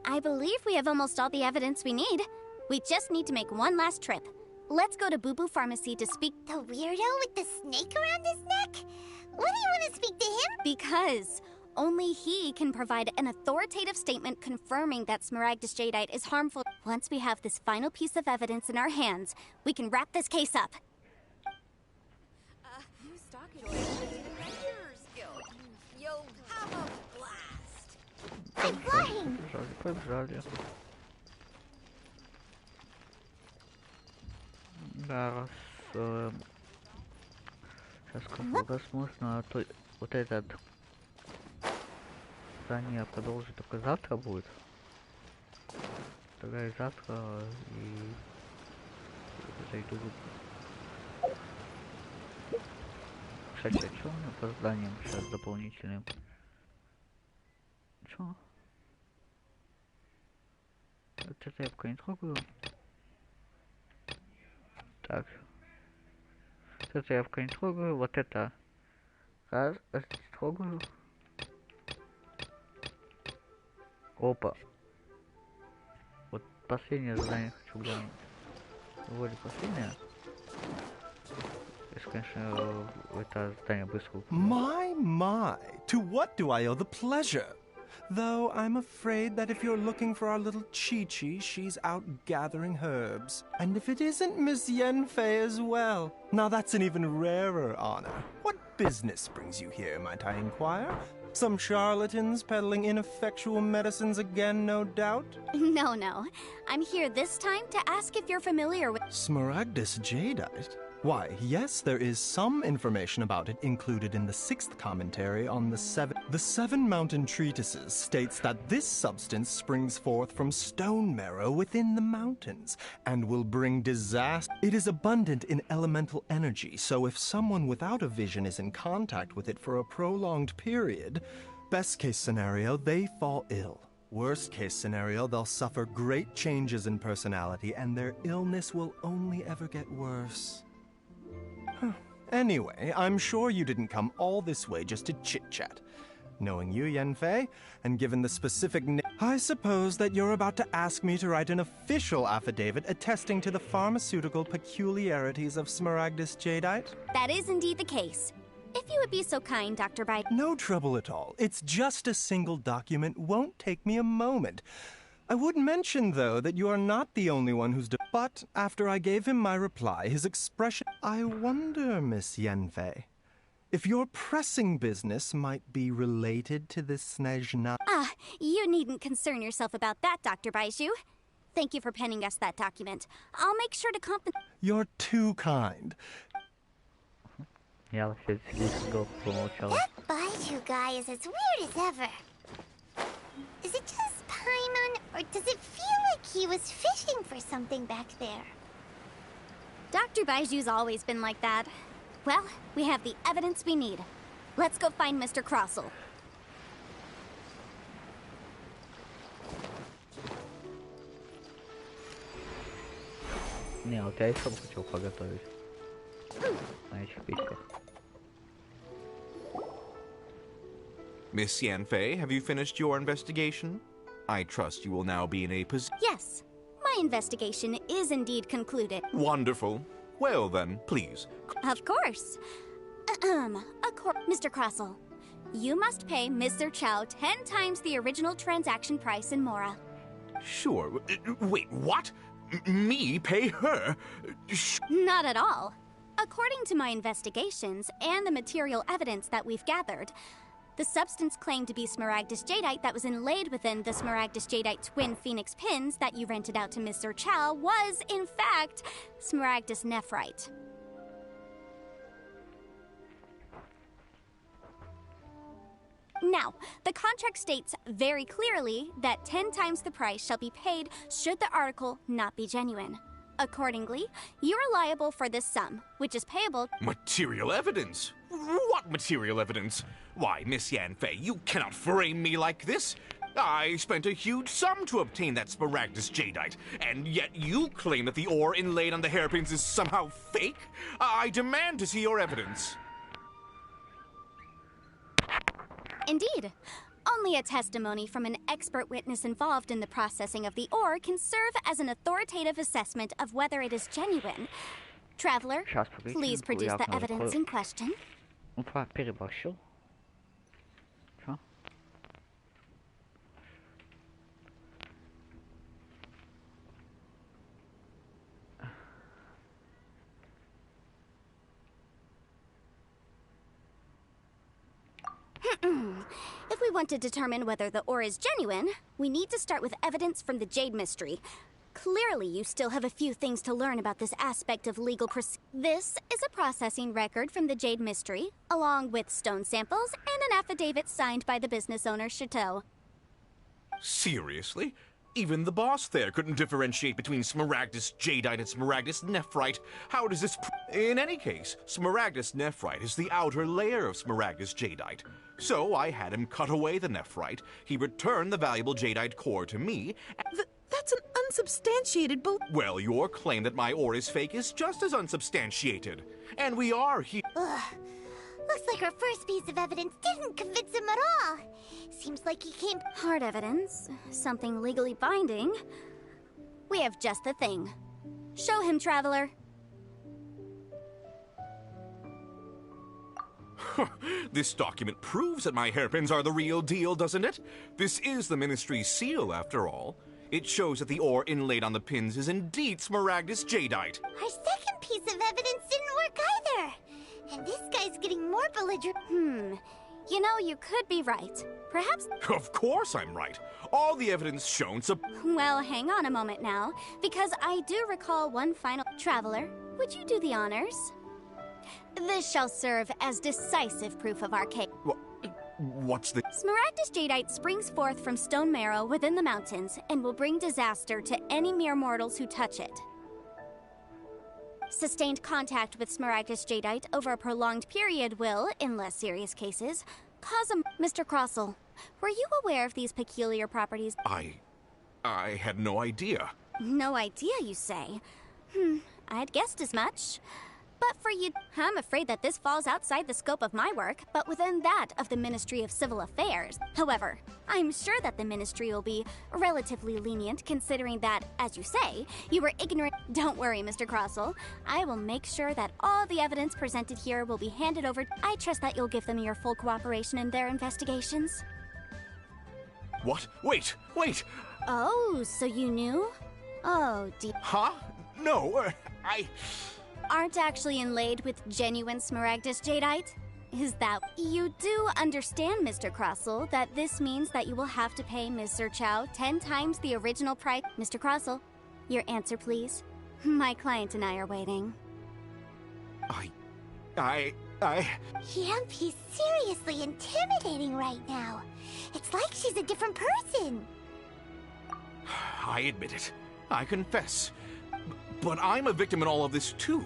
I believe we have almost all the evidence we need. We just need to make one last trip. Let's go to Boo Boo Pharmacy to speak... The weirdo with the snake around his neck? Why do you want to speak to him? Because only he can provide an authoritative statement confirming that Smaragdus Jadeite is harmful. Once we have this final piece of evidence in our hands, we can wrap this case up. New stock Adventurers Guild. You'll have a blast. I'm flying! Да, сейчас как раз можно, то вот этот задание продолжить только завтра будет. Тогда и завтра и зайду. Кстати, а что у меня по зданиям сейчас дополнительным? Чё? Вот это я пока не трогаю. Так. Это я пока не трогаю. Вот это. Раз, трогаю. Опа. Вот последнее задание хочу глянуть. Вроде последнее. Если, конечно, это задание быстро. My, to what do I owe the pleasure? Though I'm afraid that if you're looking for our little Chi-Chi, she's out gathering herbs. And if it isn't Miss Yenfei as well. Now that's an even rarer honor. What business brings you here, might I inquire? Some charlatans peddling ineffectual medicines again, no doubt? No. I'm here this time to ask if you're familiar with Smaragdus jadeite? Why, yes, there is some information about it included in the 6th commentary on the Seven Mountain Treatises states that this substance springs forth from stone marrow within the mountains and will bring disaster. It is abundant in elemental energy, so if someone without a vision is in contact with it for a prolonged period, best case scenario, they fall ill. Worst case scenario, they'll suffer great changes in personality and their illness will only ever get worse. Anyway, I'm sure you didn't come all this way just to chit-chat. Knowing you, Yenfei, and given the specific I suppose that you're about to ask me to write an official affidavit attesting to the pharmaceutical peculiarities of Smaragdus jadeite? That is indeed the case. If you would be so kind, Dr. Bide. No trouble at all. It's just a single document. Won't take me a moment. I would mention, though, that you are not the only one who's... But after I gave him my reply, his expression... I wonder, Miss Yenfei, if your pressing business might be related to this Snezhna... You needn't concern yourself about that, Dr. Baiju. Thank you for penning us that document. I'll make sure to compensate... You're too kind. Я вообще слишком помолчал. That Baiju guy is as weird as ever. Is it just Paimon, or does it feel like he was fishing for something back there? Dr. Baiju's always been like that. Well, we have the evidence we need. Let's go find Mr. Crossell. Не, вот я и сам хотел поготовить. На этих печках. Miss Yanfei, have you finished your investigation? I trust you will now be in a position... Yes, my investigation is indeed concluded. Wonderful. Well then, please. Of course. Mr. Crossell, you must pay Mr. Chow 10 times the original transaction price in Mora. Sure. Wait, what? Me pay her? Not at all. According to my investigations and the material evidence that we've gathered, the substance claimed to be Smaragdus jadeite that was inlaid within the Smaragdus jadeite twin phoenix pins that you rented out to Mr. Chow was, in fact, Smaragdus nephrite. Now, the contract states very clearly that 10 times the price shall be paid should the article not be genuine. Accordingly, you are liable for this sum, which is payable... Material evidence? What material evidence? Why, Miss Yanfei, you cannot frame me like this. I spent a huge sum to obtain that Smaragdus jadeite, and yet you claim that the ore inlaid on the hairpins is somehow fake? I demand to see your evidence. Indeed. Only a testimony from an expert witness involved in the processing of the ore can serve as an authoritative assessment of whether it is genuine. Traveler, please produce the evidence in question. Переборщил. Чё? If we want to determine whether the ore is genuine, we need to start with evidence from the Jade Mystery. Clearly, you still have a few things to learn about this aspect of legal This is a processing record from the Jade Mystery, along with stone samples and an affidavit signed by the business owner, Chateau. Seriously? Even the boss there couldn't differentiate between Smaragdus Jadeite and Smaragdus Nephrite. How does this In any case, Smaragdus Nephrite is the outer layer of Smaragdus Jadeite. So I had him cut away the Nephrite, he returned the valuable Jadeite core to me, That's an unsubstantiated Well, your claim that my ore is fake is just as unsubstantiated. And we are here. Ugh. Looks like our first piece of evidence didn't convince him at all. Seems like he came... Hard evidence. Something legally binding. We have just the thing. Show him, Traveler. This document proves that my hairpins are the real deal, doesn't it? This is the Ministry's seal, after all. It shows that the ore inlaid on the pins is indeed Smaragdus Jadeite. Our second piece of evidence didn't work either. And this guy's getting more belligerent. You know, you could be right. Perhaps... Of course I'm right. All the evidence shown Well, hang on a moment now, because I do recall one final... Traveler, would you do the honors? This shall serve as decisive proof of our case. What's the... Smaragdus Jadeite springs forth from stone marrow within the mountains and will bring disaster to any mere mortals who touch it. Sustained contact with Smaragdus Jadeite over a prolonged period will, in less serious cases, cause a... Mr. Crossell, were you aware of these peculiar properties? I had no idea. No idea, you say? I'd guessed as much. But for you, I'm afraid that this falls outside the scope of my work, but within that of the Ministry of Civil Affairs. However, I'm sure that the Ministry will be relatively lenient, considering that, as you say, you were ignorant. Don't worry, Mr. Crossell. I will make sure that all the evidence presented here will be handed over. I trust that you'll give them your full cooperation in their investigations. What? Wait! Oh, so you knew? Oh, dear. Huh? No, I... Aren't actually inlaid with genuine Smaragdus Jadeite? Is that... You do understand, Mr. Crossell, that this means that you will have to pay Ms. Chow 10 times the original price. Mr. Crossell, your answer, please. My client and I are waiting. He's seriously intimidating right now. It's like she's a different person. I admit it. I confess. But I'm a victim in all of this, too.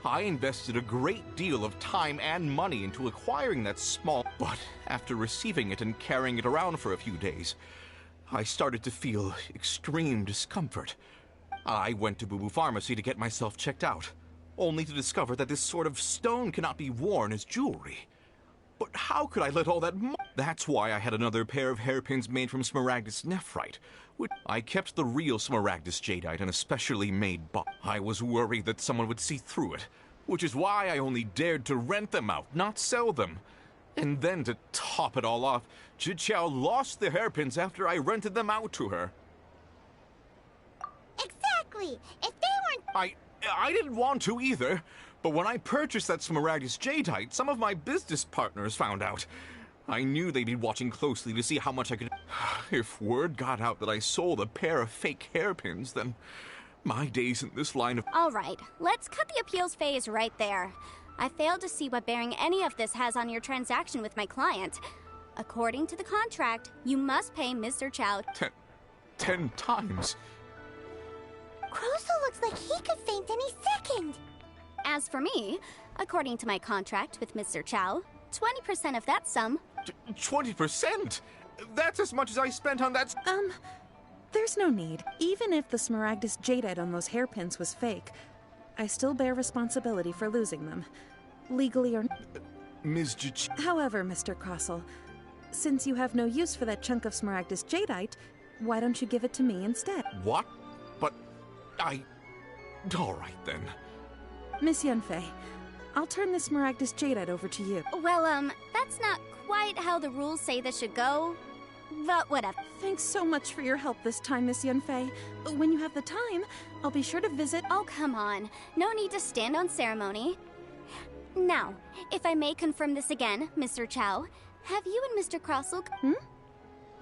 I invested a great deal of time and money into acquiring that small... But after receiving it and carrying it around for a few days, I started to feel extreme discomfort. I went to Boo Boo Pharmacy to get myself checked out, only to discover that this sort of stone cannot be worn as jewelry. But how could I let all that That's why I had another pair of hairpins made from Smaragdus Nephrite. I kept the real Smaragdus Jadeite in a specially made box. I was worried that someone would see through it, which is why I only dared to rent them out, not sell them. And then to top it all off, Chichao lost the hairpins after I rented them out to her. Exactly! If they weren't... I didn't want to either, but when I purchased that Smaragdus Jadeite, some of my business partners found out. I knew they'd be watching closely to see how much I could... If word got out that I sold a pair of fake hairpins, then my days in this line of... All right, let's cut the appeals phase right there. I failed to see what bearing any of this has on your transaction with my client. According to the contract, you must pay Mr. Chow... 10 times? Crossell looks like he could faint any second. As for me, according to my contract with Mr. Chow, 20% of that sum... 20%? That's as much as I spent on that... There's no need. Even if the Smaragdus Jadeite on those hairpins was fake, I still bear responsibility for losing them. Legally or... Ms. J... However, Mr. Crossell, since you have no use for that chunk of Smaragdus Jadeite, why don't you give it to me instead? What? But all right, then. Miss Yanfei, I'll turn this Smaragdus Jadeite over to you. Well, that's not quite how the rules say this should go. But whatever. Thanks so much for your help this time, Miss Yanfei. When you have the time, I'll be sure to visit... Oh, come on. No need to stand on ceremony. Now, if I may confirm this again, Mr. Chow, have you and Mr. Crossell...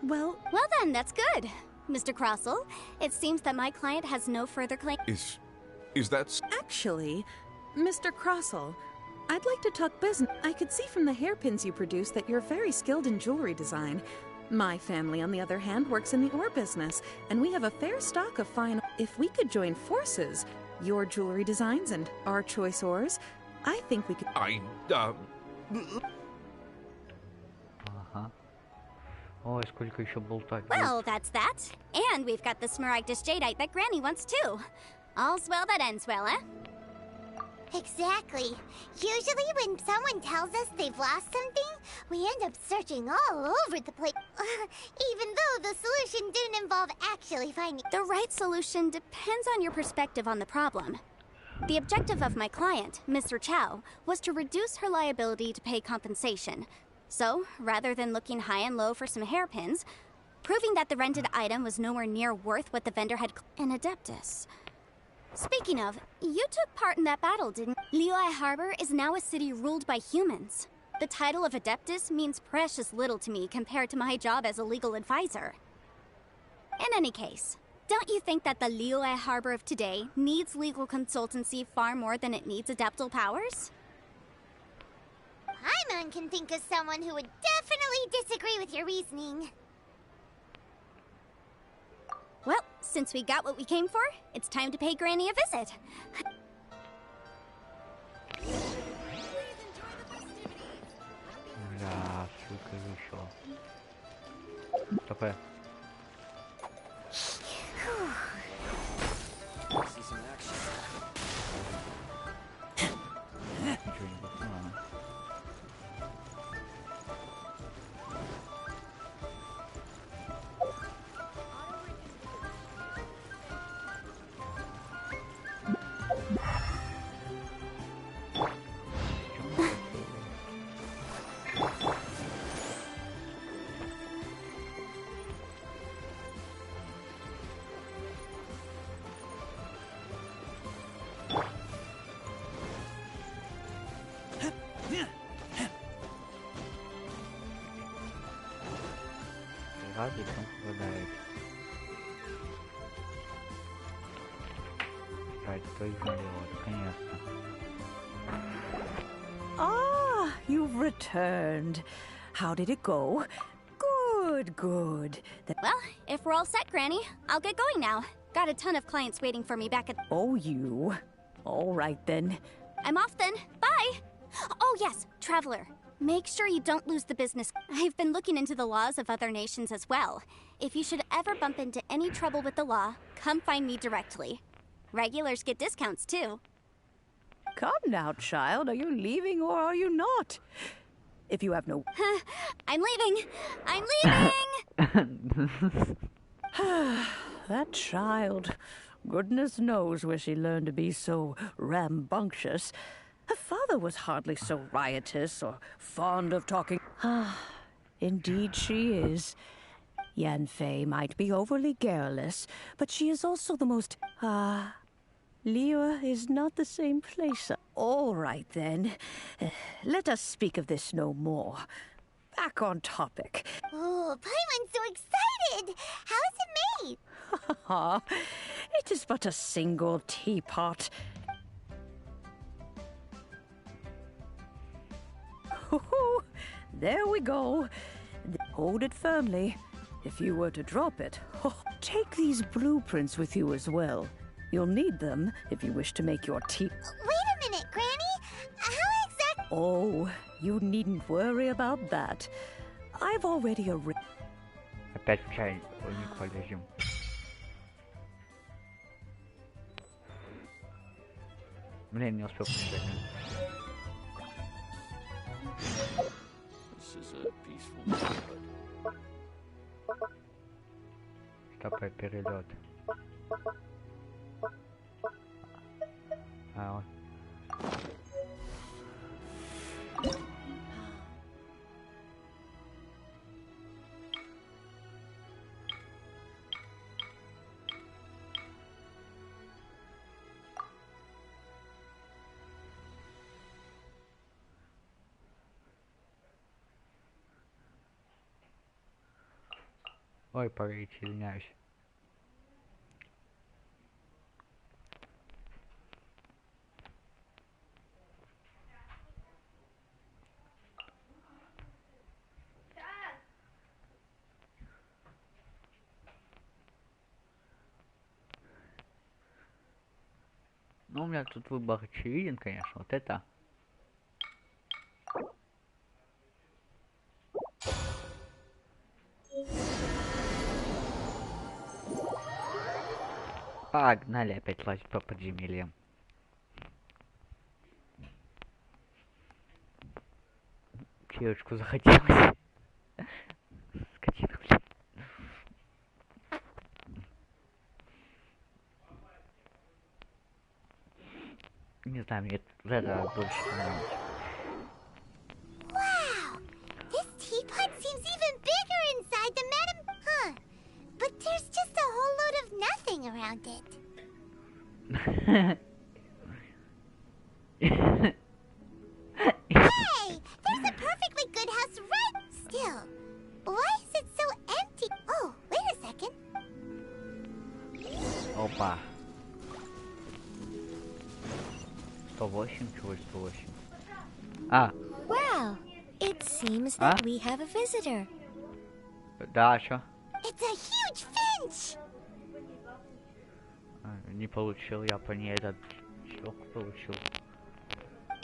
Well then, that's good. Mr. Crossell, it seems that my client has no further claim. Is that... Actually, Mr. Crossell, I'd like to talk business. I could see from the hairpins you produce that you're very skilled in jewelry design. My family, on the other hand, works in the ore business, and we have a fair stock of fine... If we could join forces, your jewelry designs and our choice ores, I think we could... Ой, сколько еще болтать. Well, that's that. And we've got the Smaragdus Jadeite that Granny wants too. All's well that ends well, eh? Exactly. Usually when someone tells us they've lost something, we end up searching all over the place. Even though the solution didn't involve actually finding... The right solution depends on your perspective on the problem. The objective of my client, Mr. Chow, was to reduce her liability to pay compensation. So, rather than looking high and low for some hairpins, proving that the rented item was nowhere near worth what the vendor had... An Adeptus. Speaking of, you took part in that battle, didn't... Liyue Harbor is now a city ruled by humans. The title of Adeptus means precious little to me compared to my job as a legal advisor. In any case, don't you think that the Liyue Harbor of today needs legal consultancy far more than it needs adeptal powers? Paimon can think of someone who would definitely disagree with your reasoning. Well, since we got what we came for, it's time to pay Granny a visit. Да, ссылка еще. Такое. Ничего не будет, ладно. Разве там попадает? Right, то есть наконец-то. Ah, you've returned. How did it go? Good, good. Well, if we're all set, Granny, I'll get going now. Got a ton of clients waiting for me back at... Oh, you. All right, then. I'm off then. Bye! Oh, yes, Traveler. Make sure you don't lose the business. I've been looking into the laws of other nations as well. If you should ever bump into any trouble with the law, come find me directly. Regulars get discounts, too. Come now, child. Are you leaving or are you not? If you have no... I'm leaving! I'm leaving! That child. Goodness knows where she learned to be so rambunctious. Her father was hardly so riotous or fond of talking. Ah, indeed she is. Yanfei might be overly garrulous, but she is also the most... Liyue is not the same place. All right, then. Let us speak of this no more. Back on topic. Oh, Paimon's so excited! How is it made? It is but a single teapot. There we go. Hold it firmly. If you were to drop it, take these blueprints with you as well. You'll need them if you wish to make your tea. Wait a minute, Granny! How exactly... Oh, you needn't worry about that. I've already arranged... Опять включай, уникаль режим. Блин, не успел включать. This is a peaceful neighborhood. Стопай перелет. Вот. Ой, погодите, извиняюсь. Ну, у меня тут выбор очевиден, конечно, вот это. Погнали опять лазить по подземельям. Девочку захотелось. Скотина, блин. Не знаю, мне это больше нравится. Wow! This teapot seems even bigger inside than Madame... Huh. But there's just a whole load of nothing around it. Hey! There's a perfectly good house right still. Why is it so empty? Oh, wait a second. Опа. 108, чего 108? А. Well, it seems that we have a visitor. Да, чё? It's a huge finch! Не получил я по ней этот щелк получил.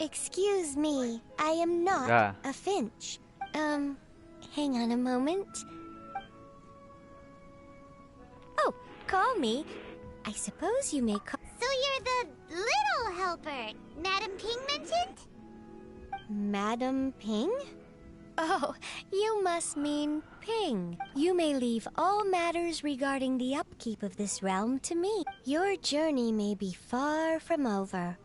Excuse me, I am not a finch. Hang on a moment. Oh, call me. I suppose you may call... So you're the little helper Madame Ping mentioned? Madam Ping? Oh, you must mean Ping. You may leave all matters regarding the upkeep of this realm to me. Your journey may be far from over,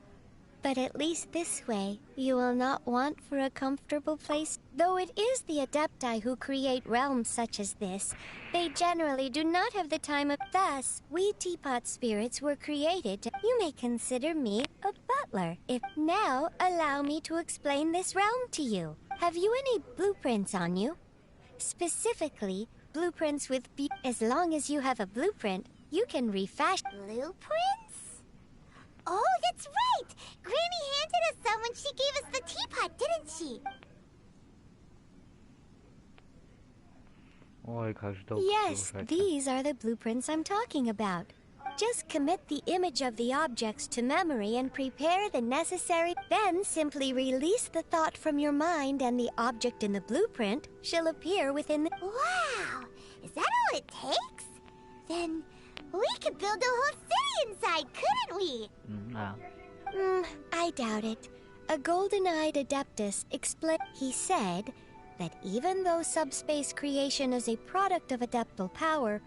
but at least this way you will not want for a comfortable place. Though it is the Adepti who create realms such as this, they generally do not have the time of... Thus, we teapot spirits were created to... You may consider me a butler. If now, allow me to explain this realm to you. Have you any blueprints on you? Specifically, blueprints with... As long as you have a blueprint, you can refashion... Blueprints? Oh, that's right! Granny handed us some when she gave us the teapot, didn't she? Ой, как же долго Yes, слушать. these are the blueprints I'm talking about. Just commit the image of the objects to memory and prepare the necessary... Then simply release the thought from your mind and the object in the blueprint shall appear within the... Wow! Is that all it takes? Then we could build a whole city inside, couldn't we? I doubt it. A golden-eyed adeptus explained... He said that even though subspace creation is a product of adeptal power,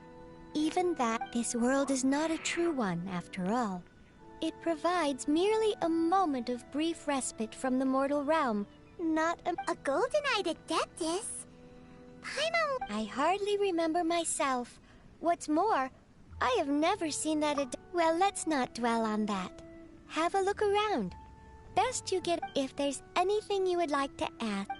even that, this world is not a true one, after all. It provides merely a moment of brief respite from the mortal realm, not a golden-eyed adeptus? Paimon... I hardly remember myself. What's more, I have never seen that Well, let's not dwell on that. Have a look around. Best you get if there's anything you would like to ask.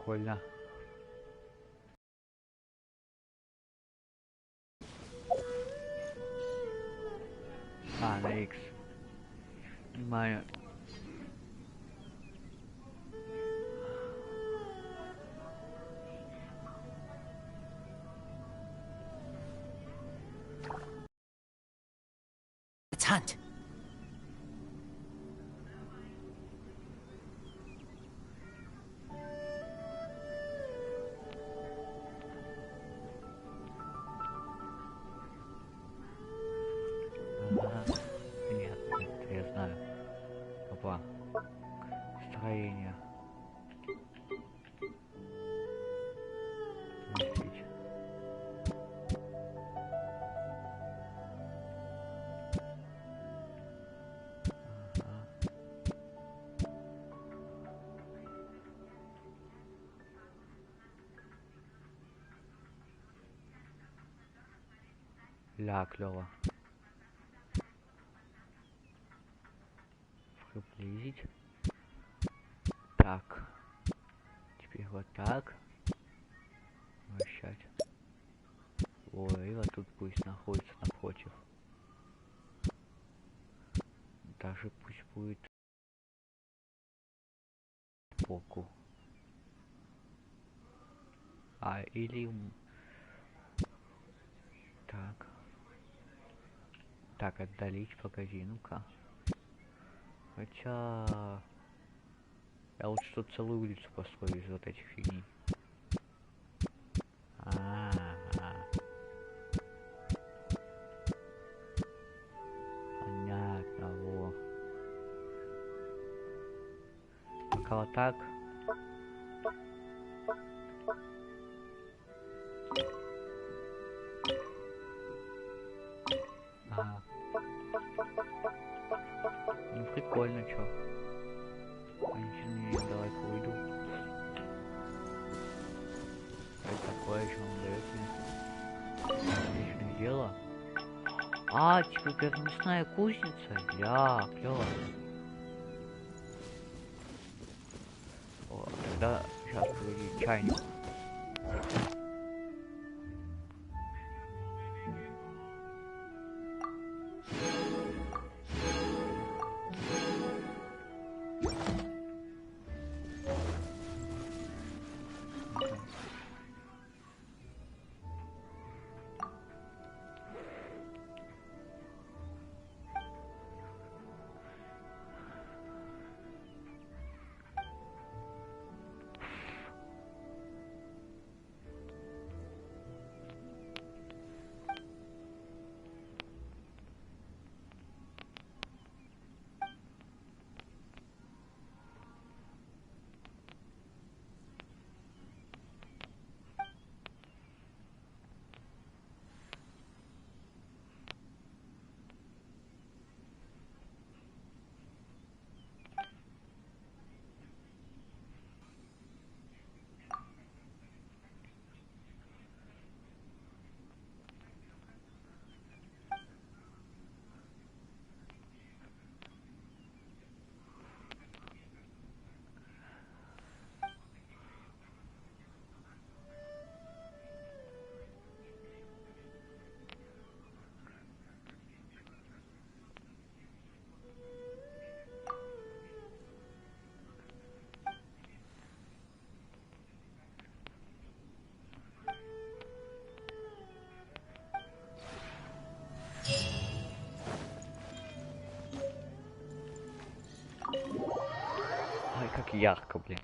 Прикольно. На X. Понимаю. hunt. Ага. Нет, это я знаю. Опа. Строение. Висеть. Ля, клево. Приблизить. Так. Теперь вот так. Вращать. Ой, и вот тут пусть находится напротив. Даже пусть будет сбоку. А, или... Так. Так, отдалить, погоди, ну-ка. Хотя... Я лучше тут целую улицу построю из вот этих фигней. Понятно, во. Пока вот так. Ага. Ну прикольно, чё. Давай уйду. Это такое, что он дает мне. Отличное дело. А, типа это мясная кузница? Я, клево. О, тогда сейчас погоди, чайник. Ай, как ярко, блин.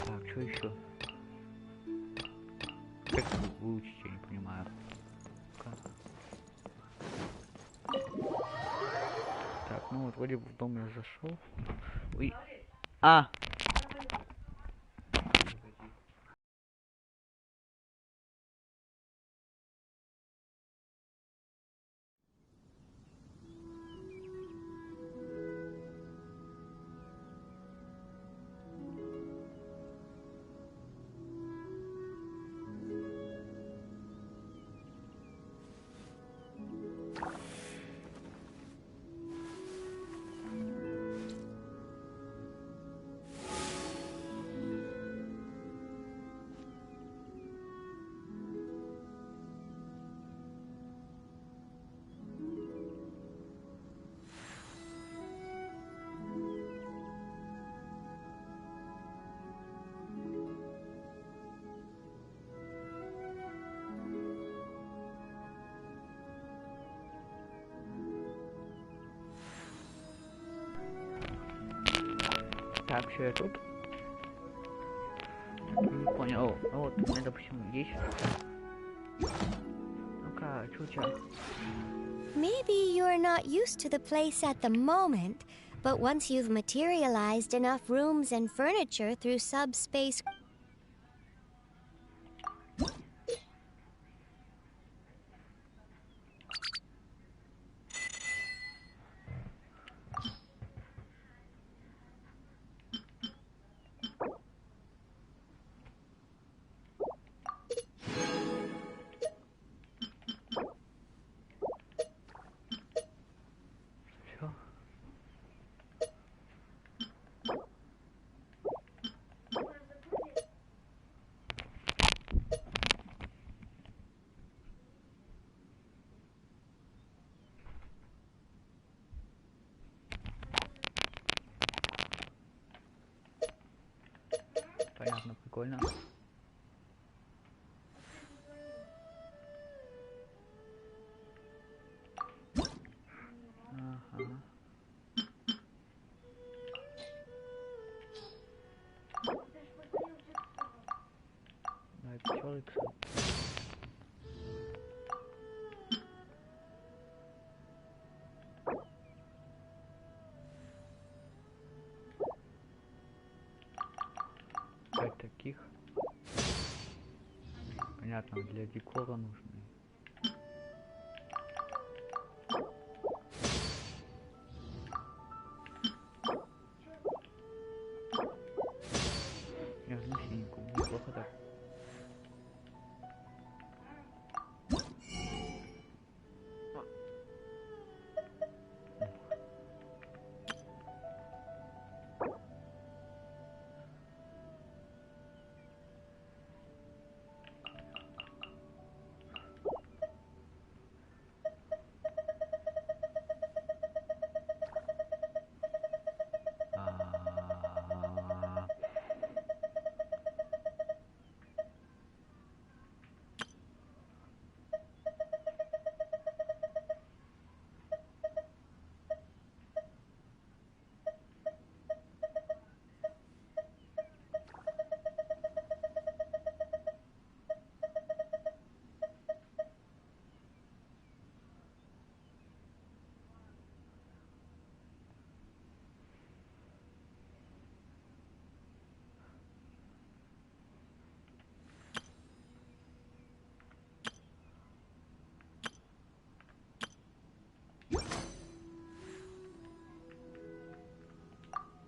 Так, что еще? Как выучить, я не понимаю. Так, ну вот вроде бы в дом я зашел. Ой. А! Так, все, я тут. Не понял. О, вот, у меня, допустим, здесь. Ну-ка, что у тебя? Maybe you're not used to the place at the moment, but once you've materialized enough rooms and furniture through subspace... Понятно, прикольно. Ага. Да, пчелы, кстати. Пять таких. Понятно, для декора нужны. Я возьму синенькую, неплохо так.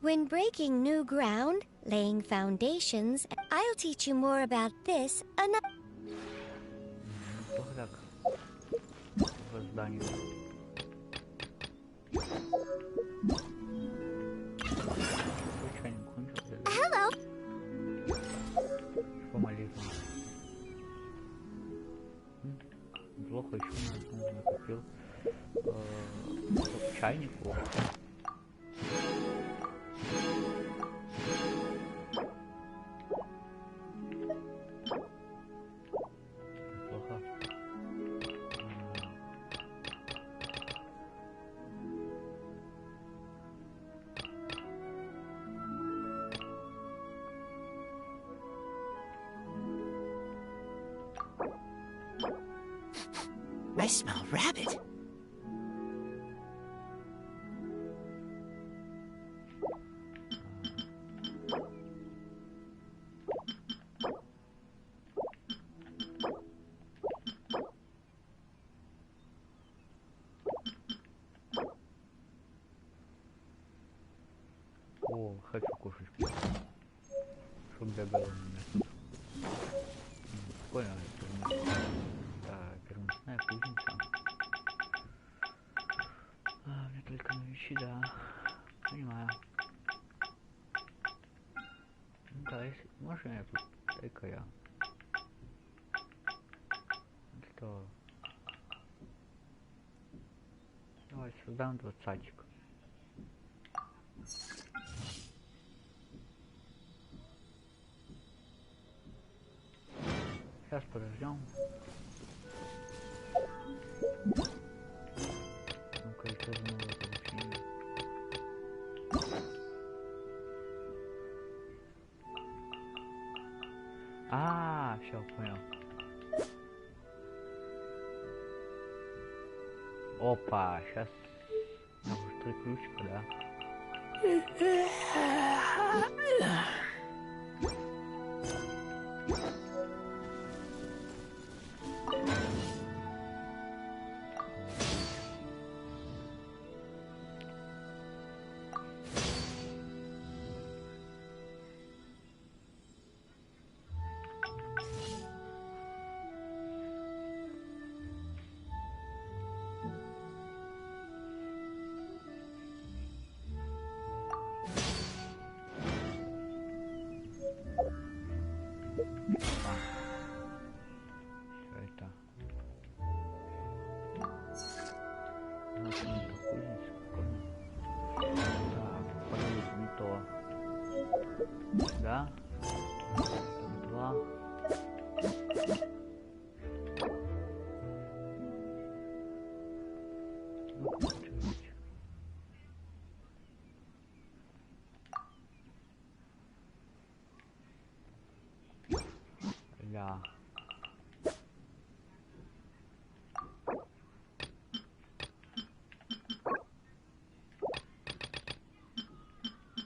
When breaking new ground, laying foundations, I'll teach you more about this another... Неплохо так. В здании. Случайно кончился. Hello. Формализм. Плохо еще накопил. Чайник плохо. I smell rabbit. О, хочу кушать. Чтоб бегал у меня. Прикольно. Переносная кузница. Мне только новички, да. Понимаю. Ну да, если можно я тут дай-ка я. Что? Давай создам 20-ик. Сейчас подождем. Ну-ка, это новое получение. все понял. Опа, сейчас 3 ключика, да? Да? 2. Ля.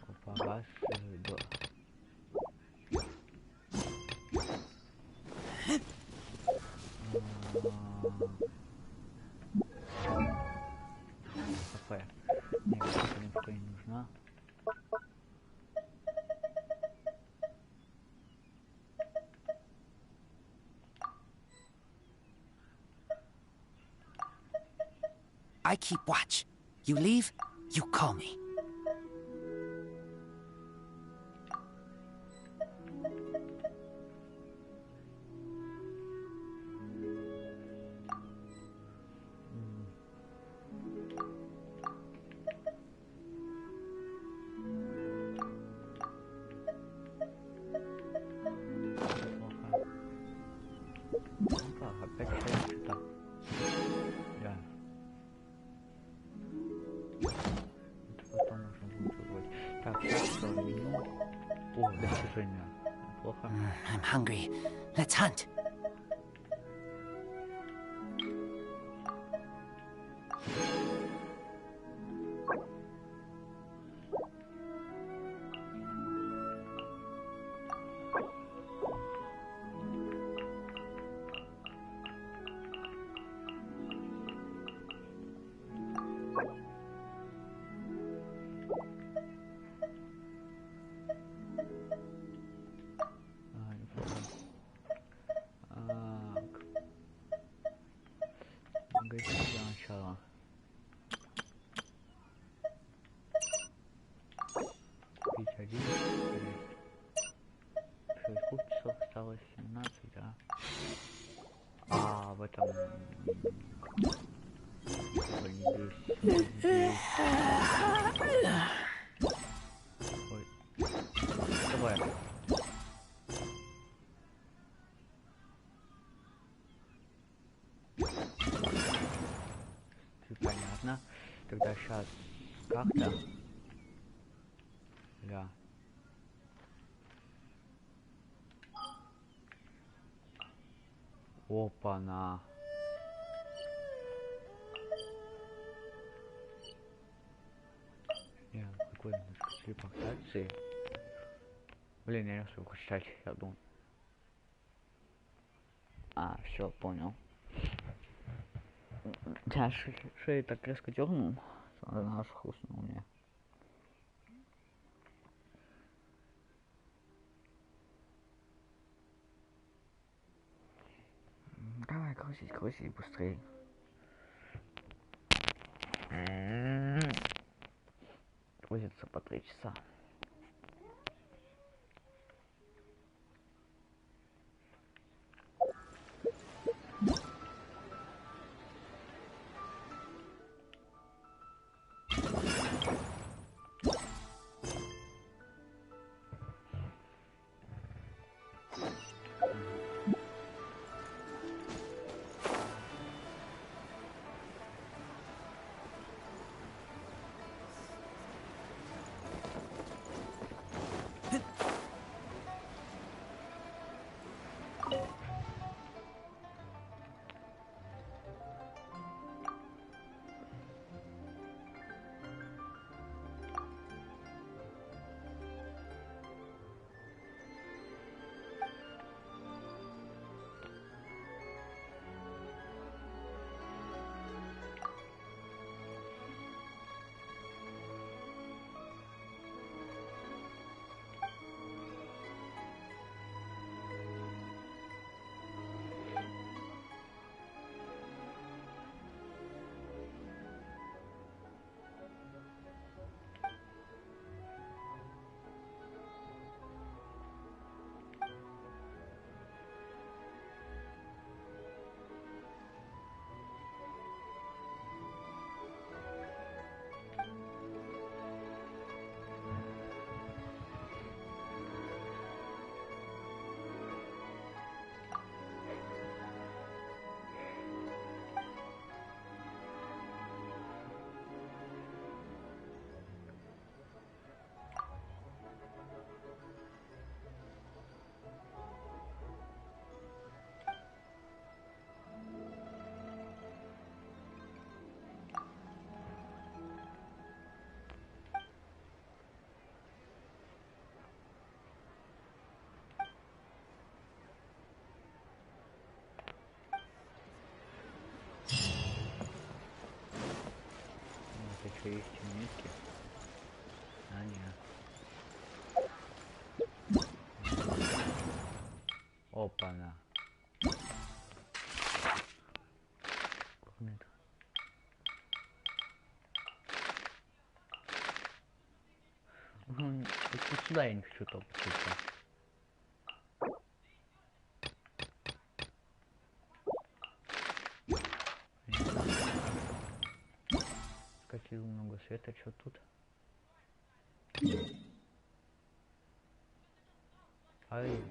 Опа, раз, два. Кафе. Нет, кафе не нужна. I keep watch. You leave, you call me. I'm hungry. Let's hunt. Осталось 17, да? А, в этом... Ой. Давай. Понятно. Тогда сейчас как-то... Да. Опа-на. Не, прикольно, телепортации. Блин, я не успел прочитать, я думал. А, все, понял. Да, шею так резко дернул, аж хрустнул мне. Давай, грузить быстрее. Грузится по 3 часа. есть нитки. А, нет. Опа-на. Нет. Вот сюда я не хочу топать. Скатил много света, что тут? Ай.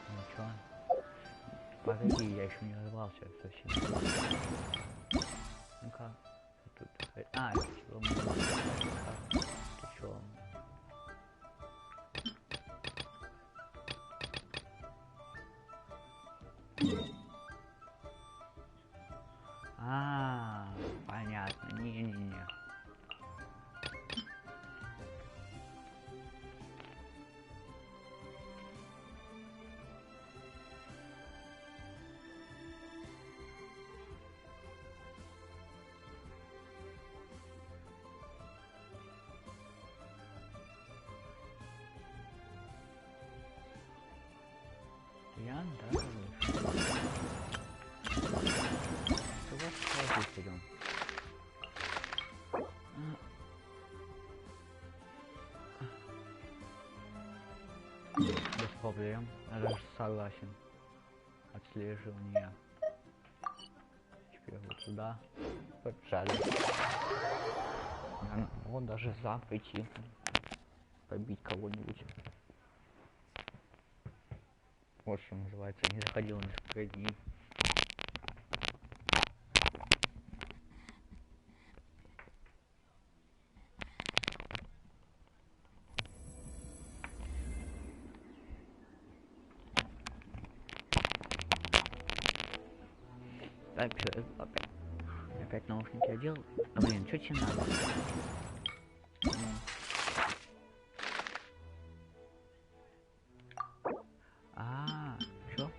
Ничего. Погоди, я еще не разобрался совсем. Ну-ка, тут. А, это чего? Ты чё? А, понятно. Не-не-не. Я, да, здесь идем. Без проблем, я даже согласен. Отслеживание. Теперь вот сюда. Поджали. Вот даже запойти. Побить кого-нибудь. Вот что называется, не заходил несколько дней. Так, все, опять наушники одел. А блин, что тебе надо? А, чё?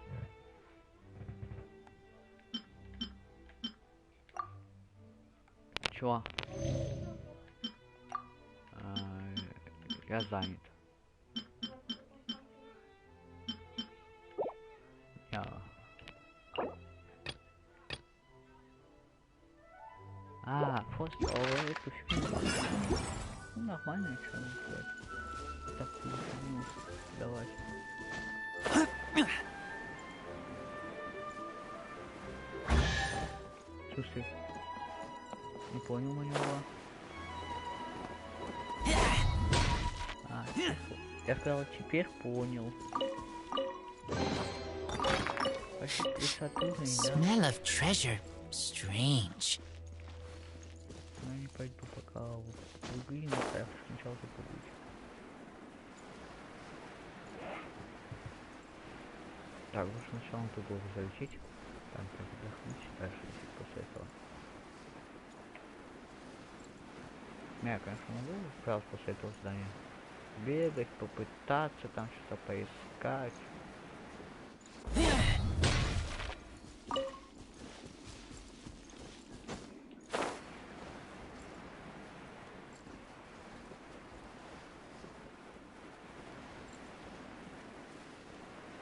Чё? Я занят. Просто эту фигню. Ну, нормально, что сказать. Так, ну, давай. Слушай, не понял маневра. А, я сказал, теперь понял. Smell of treasure. Strange. Я не пойду пока в угли, но я сначала тут побудь. Так, вот сначала он тут должен залететь. Там передохнуть, дальше идти после этого. Я, конечно, могу сразу после этого здания бегать, попытаться там что-то поискать.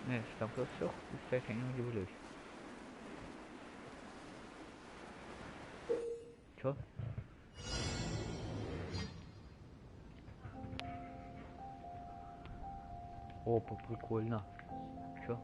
Нет, там просто все, кстати, я не удивлюсь. Чё? Опа, прикольно. Чё?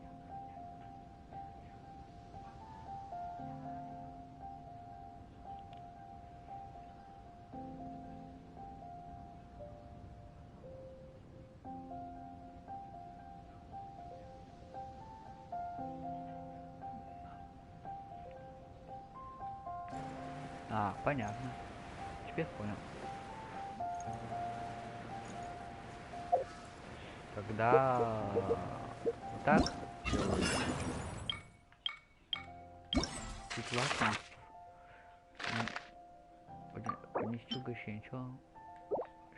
А, понятно. Теперь понял. Когда вот так делаю. Тут лакомство. Поднести угощение, ничего.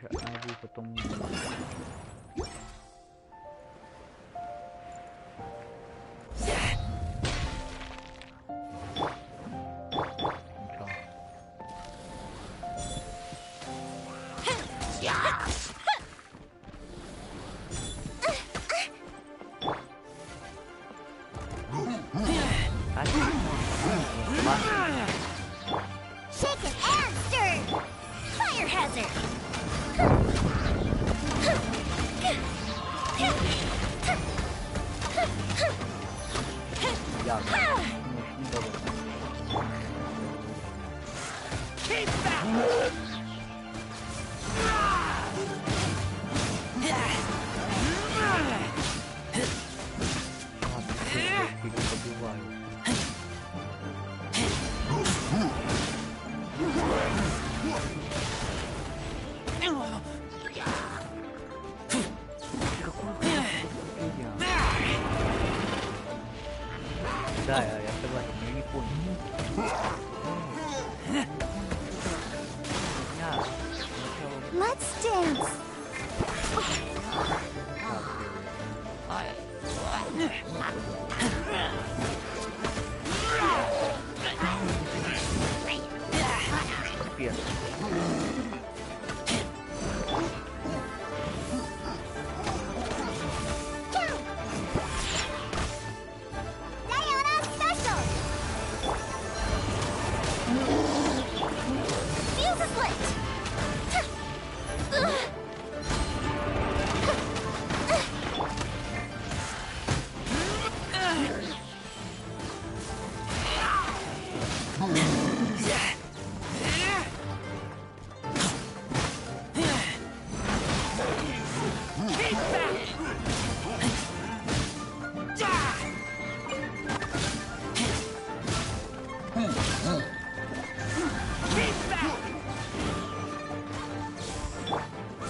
Надо будет потом... Да, я согласен, я не понял. Let's dance. Пипец.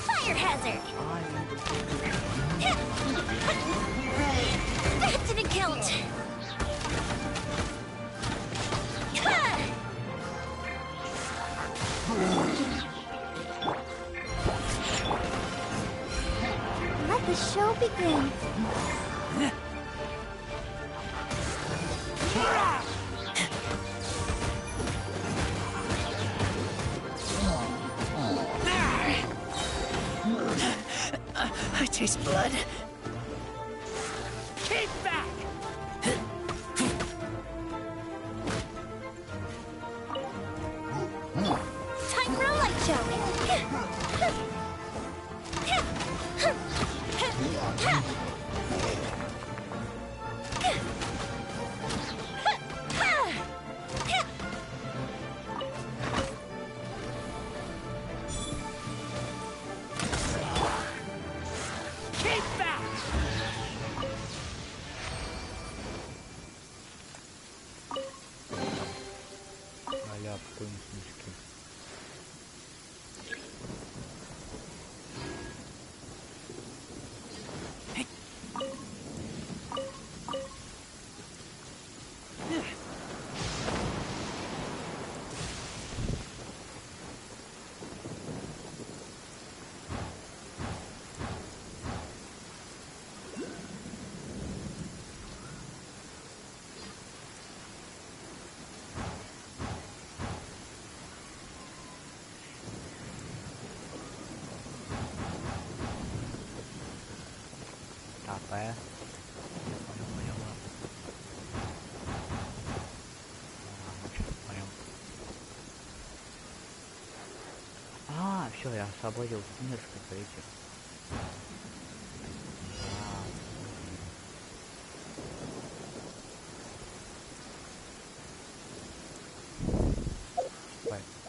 Fire hazard. That didn't count. Let the show begin. I taste blood. Keep back! Time for a light show. Keep back! А-ля, в каком смысле? Apa? А, все, я освободил несколько этих.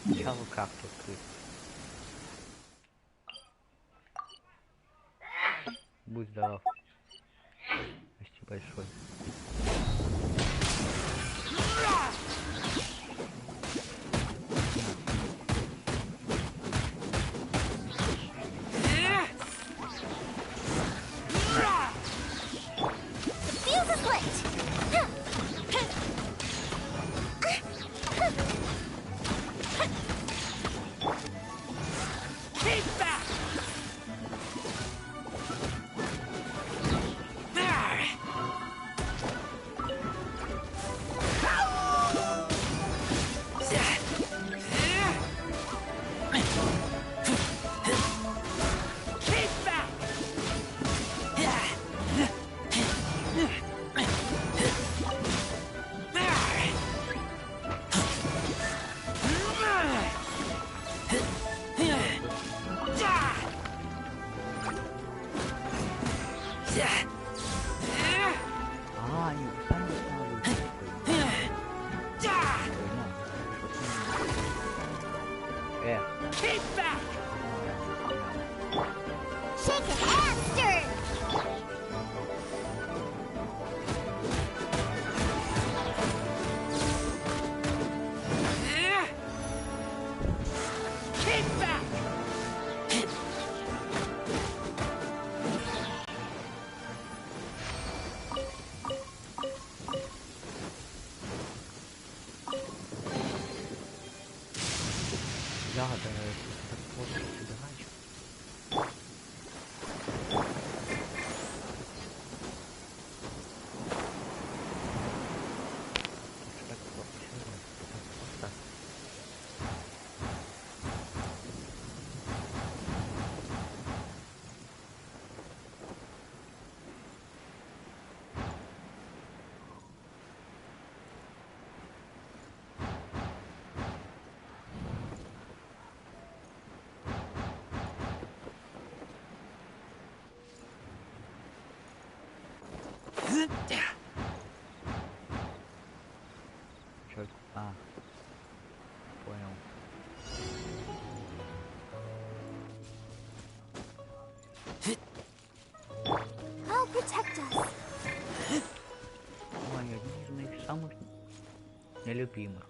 Сначала карту открыть. Будь здоров. Спасибо большое. Fuse is lit. Keep back! Keep back! Да, это просто задача. Чё? А. Понял. I'll protect us. Ой, один из моих самых нелюбимых.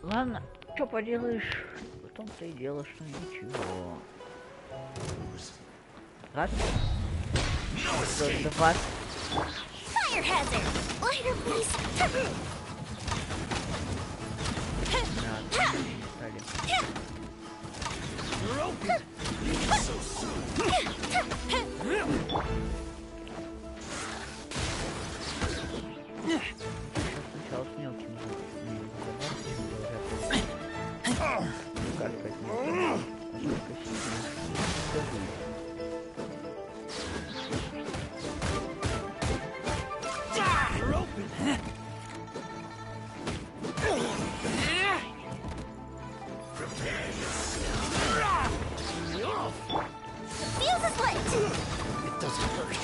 Ладно, что поделаешь? В том-то и дело, что ничего. Раз. Два. Fire hazard! Lighter, please! Сначала с мелким Fuse is lit! It doesn't hurt.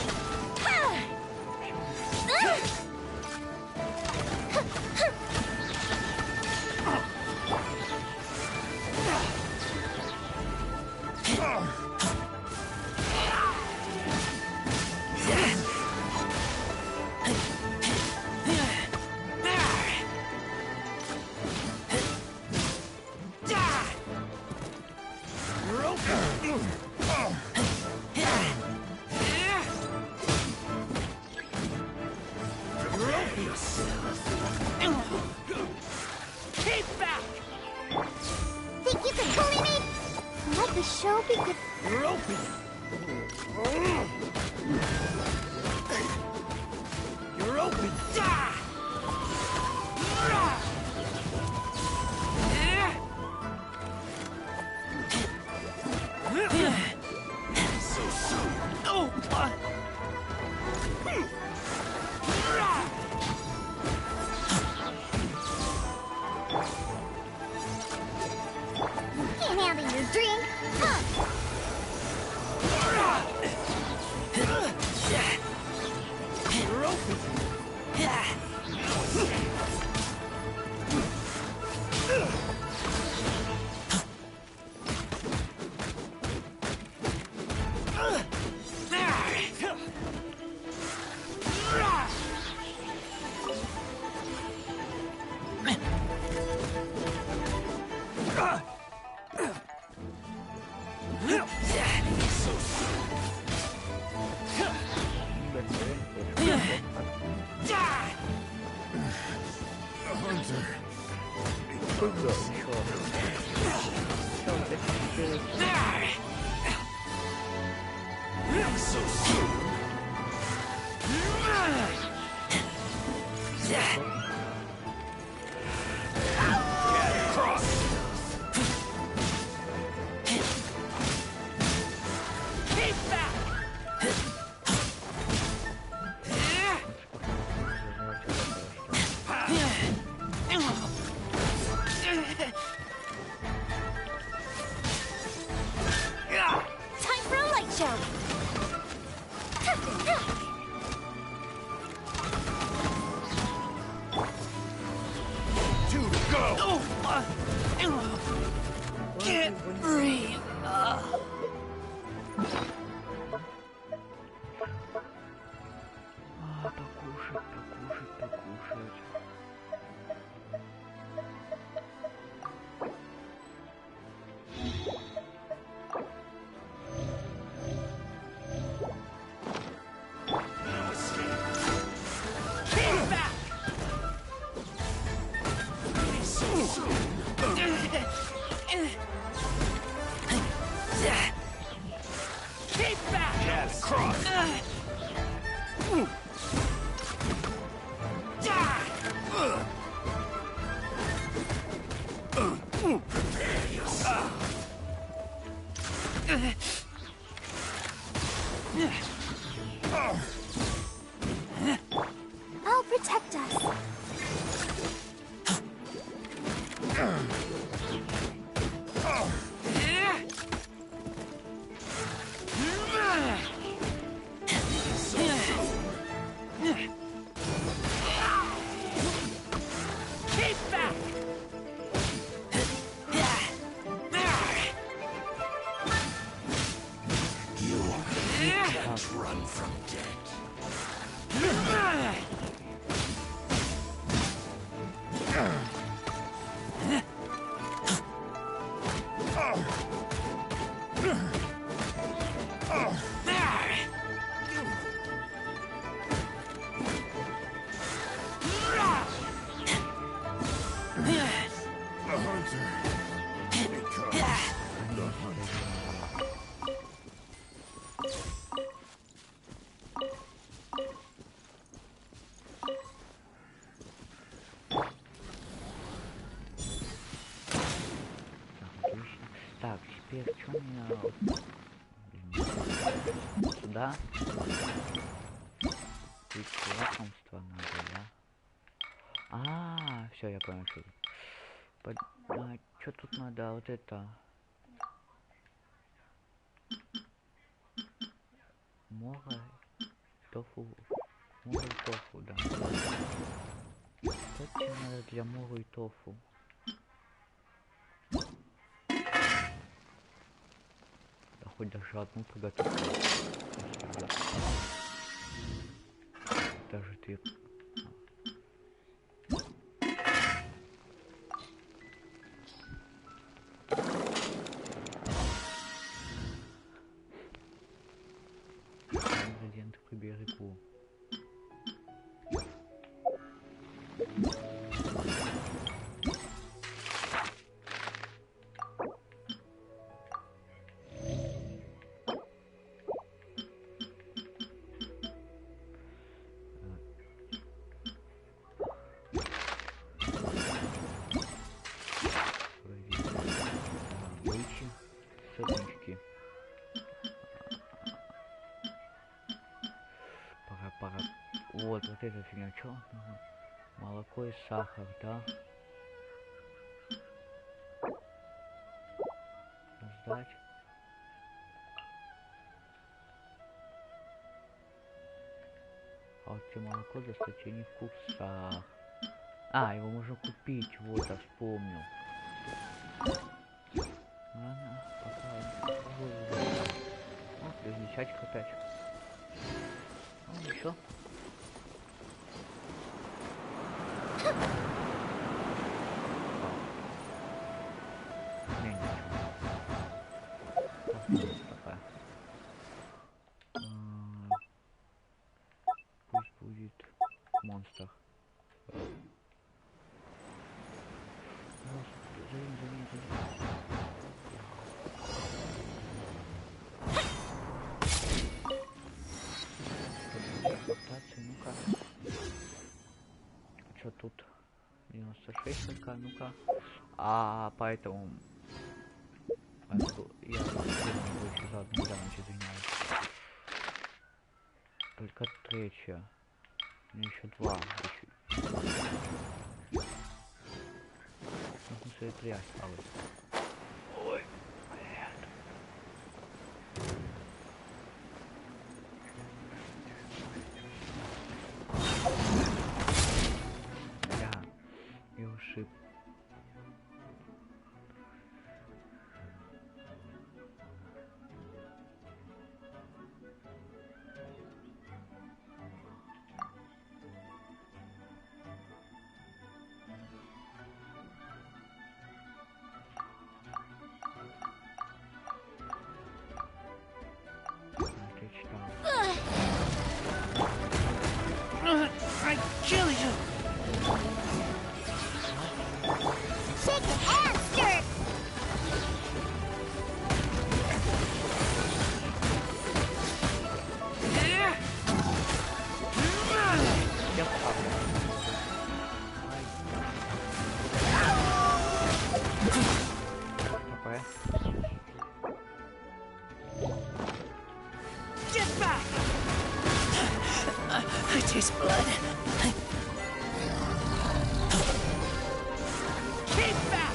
Keep back! Think you can bully me? Let the show begin. You're open! You're open! So soon! Oh! Can't handle your drink. Huh. You're open! Time for a light show! Two to go! Can't breathe! paths cross. Prepare yourself. I'll protect us. Keep back! You can't run from death. The hunter becomes the hunter. Отлично. Так, теперь что мне... Сюда. Тут лакомство надо, да? Все, я понял, что тут. Что тут надо? Вот это... Море, тофу. Море и тофу, да. Что тебе надо для море и тофу? Да хоть даже одну приготовлю. Даже ты... Ингредиенты к берегу. Лычи, сырнички. Пора. Вот эта фигня, что? Молоко и сахар, да? Создать. А вот тебе молоко достать не в курсах. Его можно купить, вот, я вспомнил. Ладно, пока. Вот, плюс десятик опять. Ну, еще. Пусть будет монстр. Ну-ка. Что тут? 96 только, ну-ка. Поэтому... Я больше за одну недавно извиняюсь. Только третья. Мне еще два. Ну, все, 3 осталось. Ой, блядь. Я ушиб. I taste blood. Keep back!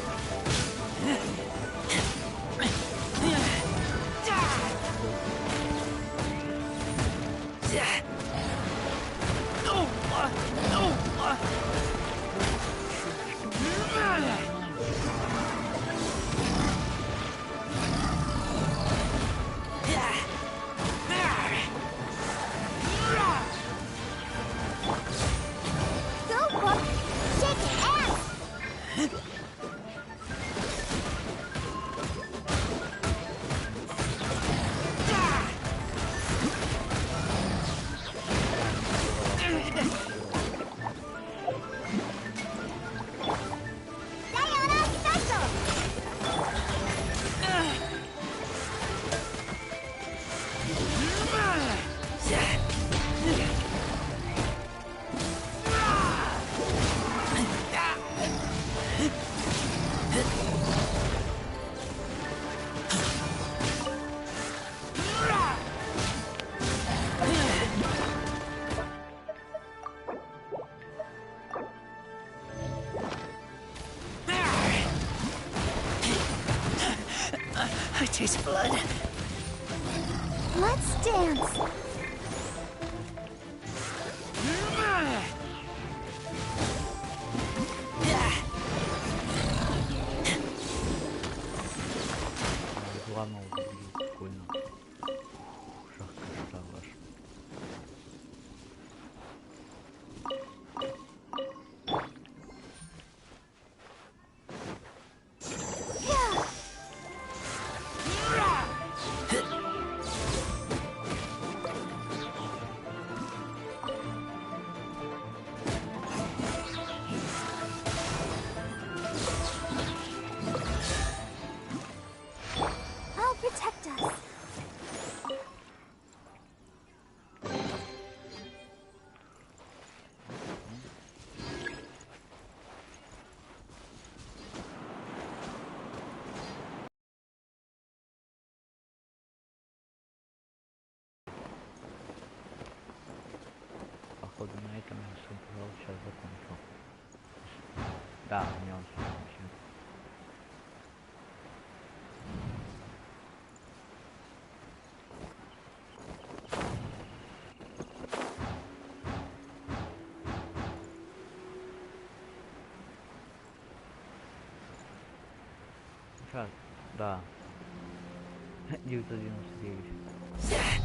I taste blood. Let's dance. Главное убили, прикольно. Шахка стала. I'll protect us. Походу на этом я свой призыв сейчас закончил. Да, у меня он закончил. Сейчас, да. 999.